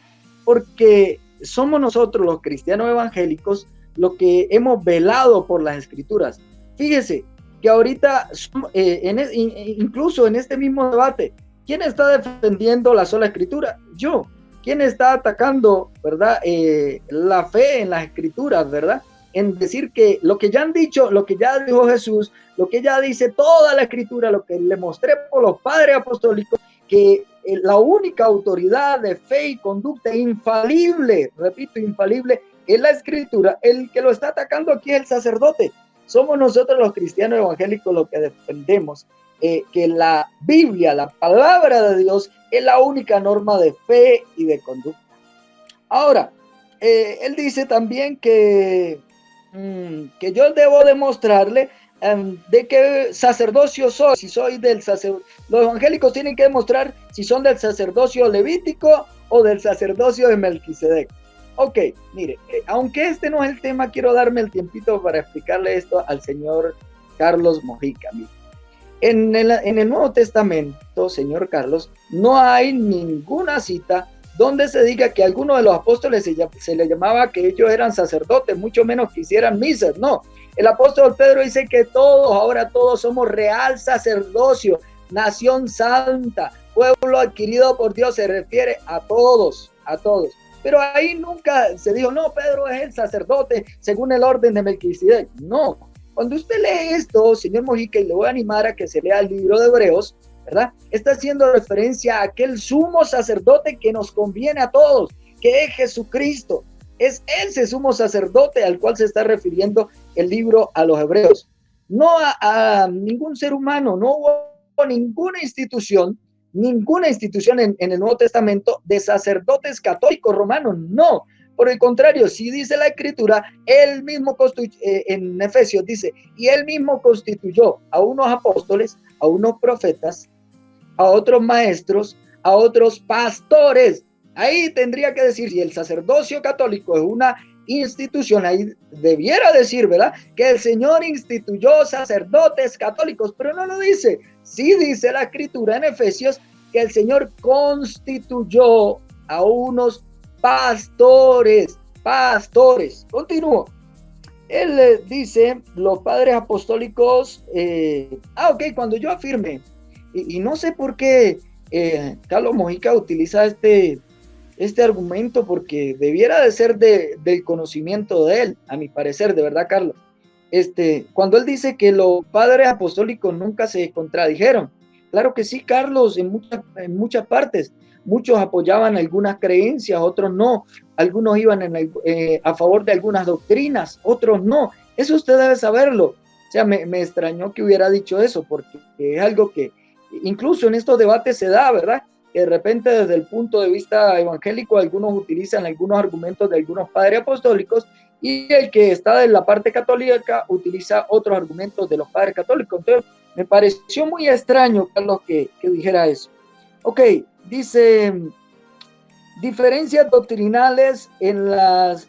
Porque somos nosotros los cristianos evangélicos los que hemos velado por las escrituras. Fíjese que ahorita, incluso en este mismo debate, ¿quién está defendiendo la sola escritura? Yo. ¿Quién está atacando, verdad, la fe en las escrituras, verdad? En decir que lo que ya han dicho, lo que ya dijo Jesús, lo que ya dice toda la escritura, lo que le mostré por los padres apostólicos, que la única autoridad de fe y conducta infalible, repito, infalible, es la escritura. El que lo está atacando aquí es el sacerdote. Somos nosotros los cristianos evangélicos los que defendemos que la Biblia, la palabra de Dios, es la única norma de fe y de conducta. Ahora, él dice también que yo debo demostrarle de qué sacerdocio soy, si soy del sacerdocio. Los evangélicos tienen que demostrar si son del sacerdocio levítico o del sacerdocio de Melquisedec. Ok, mire, aunque este no es el tema, quiero darme el tiempito para explicarle esto al señor Carlos Mojica. Mire. En el Nuevo Testamento, señor Carlos, no hay ninguna cita donde se diga que a alguno de los apóstoles se le llamaba que ellos eran sacerdotes, mucho menos que hicieran misas. No, el apóstol Pedro dice que ahora todos somos real sacerdocio, nación santa, pueblo adquirido por Dios, se refiere a todos. Pero ahí nunca se dijo, no, Pedro es el sacerdote según el orden de Melquisedec. No. Cuando usted lee esto, señor Mojica, y le voy a animar a que se lea el libro de Hebreos, ¿verdad? Está haciendo referencia a aquel sumo sacerdote que nos conviene a todos, que es Jesucristo. Es ese sumo sacerdote al cual se está refiriendo el libro a los Hebreos. No a ningún ser humano, no hubo ninguna institución en el Nuevo Testamento de sacerdotes católicos romanos, no. Por el contrario, si dice la escritura, él mismo en Efesios dice, y él mismo constituyó a unos apóstoles, a unos profetas, a otros maestros, a otros pastores. Ahí tendría que decir, si el sacerdocio católico es una institución, ahí debiera decir, ¿verdad?, que el Señor instituyó sacerdotes católicos, pero no lo dice. Sí dice la escritura en Efesios que el Señor constituyó a unos pastores. Continúo. Él dice, los padres apostólicos, cuando yo afirme, y no sé por qué Carlos Mojica utiliza este argumento, porque debiera de ser del conocimiento de él, a mi parecer, de verdad, Carlos. Cuando él dice que los padres apostólicos nunca se contradijeron, claro que sí, Carlos, en muchas partes. Muchos apoyaban algunas creencias, otros no. Algunos iban a favor de algunas doctrinas, otros no. Eso usted debe saberlo. O sea, me extrañó que hubiera dicho eso, porque es algo que incluso en estos debates se da, ¿verdad? Que de repente desde el punto de vista evangélico algunos utilizan algunos argumentos de algunos padres apostólicos y el que está de la parte católica utiliza otros argumentos de los padres católicos. Entonces, me pareció muy extraño, Carlos, que dijera eso. Ok, dice, diferencias doctrinales en las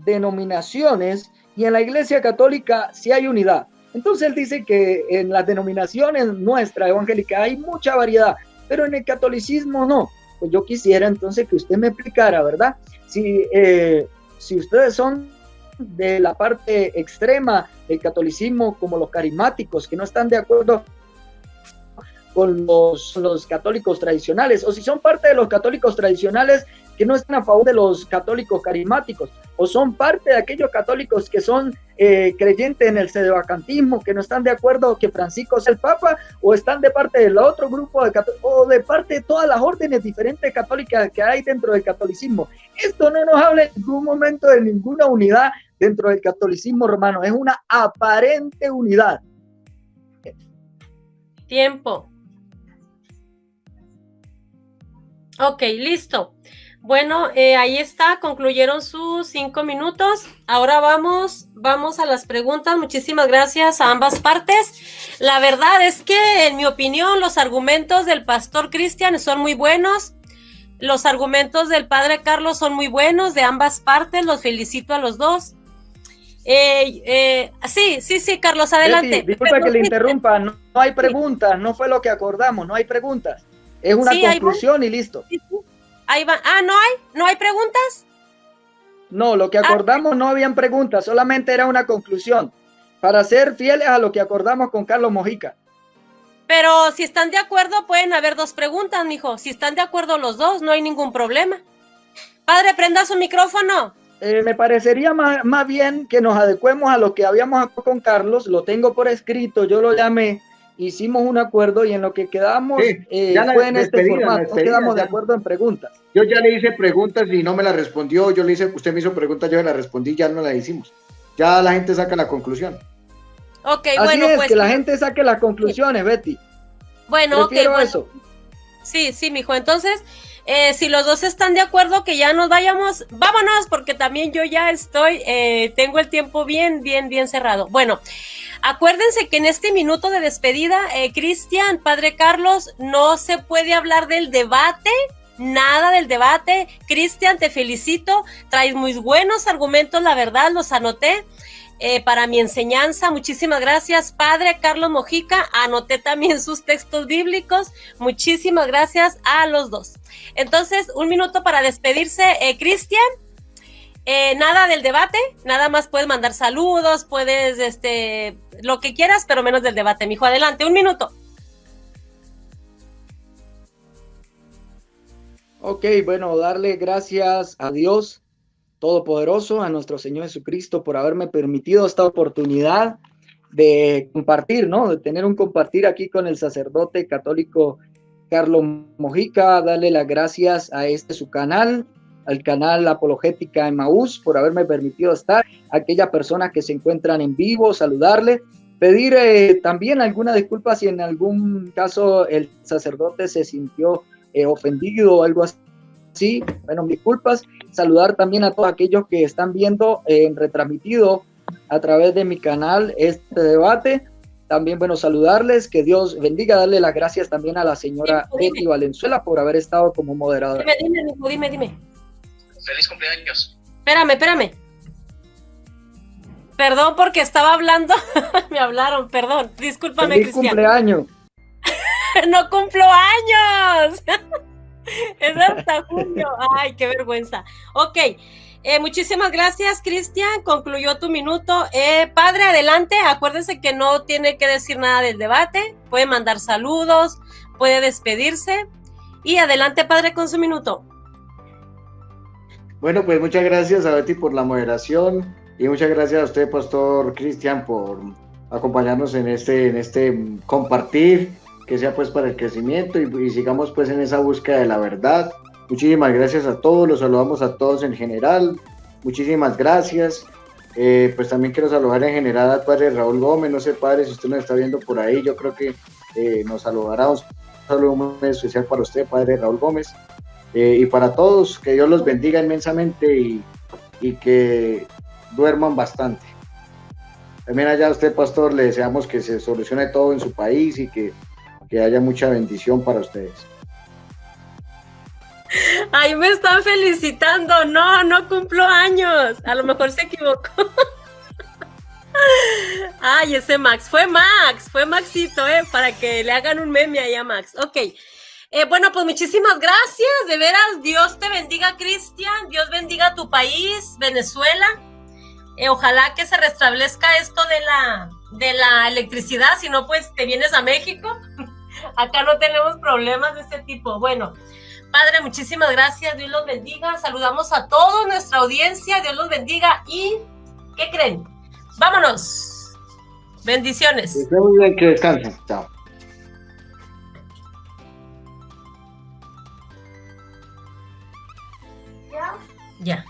denominaciones y en la Iglesia Católica sí hay unidad. Entonces él dice que en las denominaciones nuestra evangélica hay mucha variedad, pero en el catolicismo no. Pues yo quisiera entonces que usted me explicara, ¿verdad? Si ustedes son de la parte extrema del catolicismo, como los carismáticos, que no están de acuerdo con los católicos tradicionales, o si son parte de los católicos tradicionales que no están a favor de los católicos carismáticos, o son parte de aquellos católicos que son creyentes en el sedevacantismo, que no están de acuerdo que Francisco sea el Papa, o están de parte del otro grupo o de parte de todas las órdenes diferentes católicas que hay dentro del catolicismo. Esto no nos habla en ningún momento de ninguna unidad dentro del catolicismo romano, es una aparente unidad. Tiempo. Ok, listo. Bueno, ahí está, concluyeron sus 5 minutos. Ahora vamos a las preguntas. Muchísimas gracias a ambas partes. La verdad es que, en mi opinión, los argumentos del pastor Cristian son muy buenos. Los argumentos del padre Carlos son muy buenos, de ambas partes. Los felicito a los dos. Sí, Carlos, adelante. Betty, disculpa que le interrumpa, no hay preguntas, no fue lo que acordamos, no hay preguntas. Es una conclusión y listo. Sí. Ahí va. ¿No hay preguntas? No, lo que acordamos no habían preguntas, solamente era una conclusión, para ser fieles a lo que acordamos con Carlos Mojica. Pero si están de acuerdo, pueden haber 2 preguntas, mijo. Si están de acuerdo los dos, no hay ningún problema. Padre, prenda su micrófono. Me parecería más bien que nos adecuemos a lo que habíamos acordado con Carlos, lo tengo por escrito, yo lo llamé, hicimos un acuerdo y en lo que quedamos fue en este formato, no quedamos de acuerdo en preguntas. Yo ya le hice preguntas y no me las respondió, usted me hizo preguntas, yo le las respondí, ya no las hicimos. Ya la gente saca la conclusión. Ok, así bueno, es, pues. Que la gente saque las conclusiones, Betty. Bueno, prefiero eso. Sí, mijo, entonces, si los dos están de acuerdo que ya nos vayamos, vámonos, porque también yo ya tengo el tiempo bien cerrado. Bueno, acuérdense que en este minuto de despedida, Cristian, padre Carlos, no se puede hablar del debate, nada del debate. Cristian, te felicito, traes muy buenos argumentos, la verdad, los anoté. Para mi enseñanza, muchísimas gracias, padre Carlos Mojica, anoté también sus textos bíblicos, muchísimas gracias a los dos. Entonces, 1 minuto para despedirse, Cristian, nada del debate, nada más puedes mandar saludos, puedes, lo que quieras, pero menos del debate, mijo, adelante, 1 minuto. Ok, bueno, darle gracias a Dios Todopoderoso, a nuestro Señor Jesucristo, por haberme permitido esta oportunidad de compartir, ¿no? De tener un compartir aquí con el sacerdote católico Carlos Mojica, darle las gracias a su canal, al canal Apologética Emaús, por haberme permitido estar, a aquellas personas que se encuentran en vivo, saludarle, pedir también alguna disculpa si en algún caso el sacerdote se sintió ofendido o algo así. Sí, bueno, disculpas, saludar también a todos aquellos que están viendo retransmitido a través de mi canal este debate. También, bueno, saludarles, que Dios bendiga, darle las gracias también a la señora Betty Valenzuela por haber estado como moderadora. Dime. Feliz cumpleaños. Espérame. Perdón, porque estaba hablando, me hablaron, perdón, discúlpame, Feliz Cristian. cumpleaños. No cumplo años. Es hasta junio. Ay, qué vergüenza. Ok, muchísimas gracias, Cristian. Concluyó tu minuto. Padre, adelante. Acuérdense que no tiene que decir nada del debate. Puede mandar saludos, puede despedirse. Y adelante, padre, con su minuto. Bueno, pues muchas gracias a Betty por la moderación y muchas gracias a usted, pastor Cristian, por acompañarnos en este compartir, que sea pues para el crecimiento y sigamos pues en esa búsqueda de la verdad. Muchísimas gracias a todos, los saludamos a todos en general, muchísimas gracias. Pues también quiero saludar en general al padre Raúl Gómez, no sé, padre, si usted nos está viendo por ahí, yo creo que nos saludará, un saludo muy especial para usted, padre Raúl Gómez, y para todos, que Dios los bendiga inmensamente y que duerman bastante. También allá a usted, pastor, le deseamos que se solucione todo en su país y que haya mucha bendición para ustedes. Ay, me están felicitando. No cumplo años. A lo mejor se equivocó. Ay, ese Max. Fue Maxito, para que le hagan un meme ahí a Max. Ok. Bueno, pues muchísimas gracias. De veras, Dios te bendiga, Cristian. Dios bendiga tu país, Venezuela. Ojalá que se restablezca esto de la electricidad. Si no, pues te vienes a México. Acá no tenemos problemas de este tipo. Bueno, padre, muchísimas gracias. Dios los bendiga. Saludamos a toda nuestra audiencia. Dios los bendiga. ¿Y qué creen? ¡Vámonos! Bendiciones. Que estén muy bien, que descansen. Chao. Ya.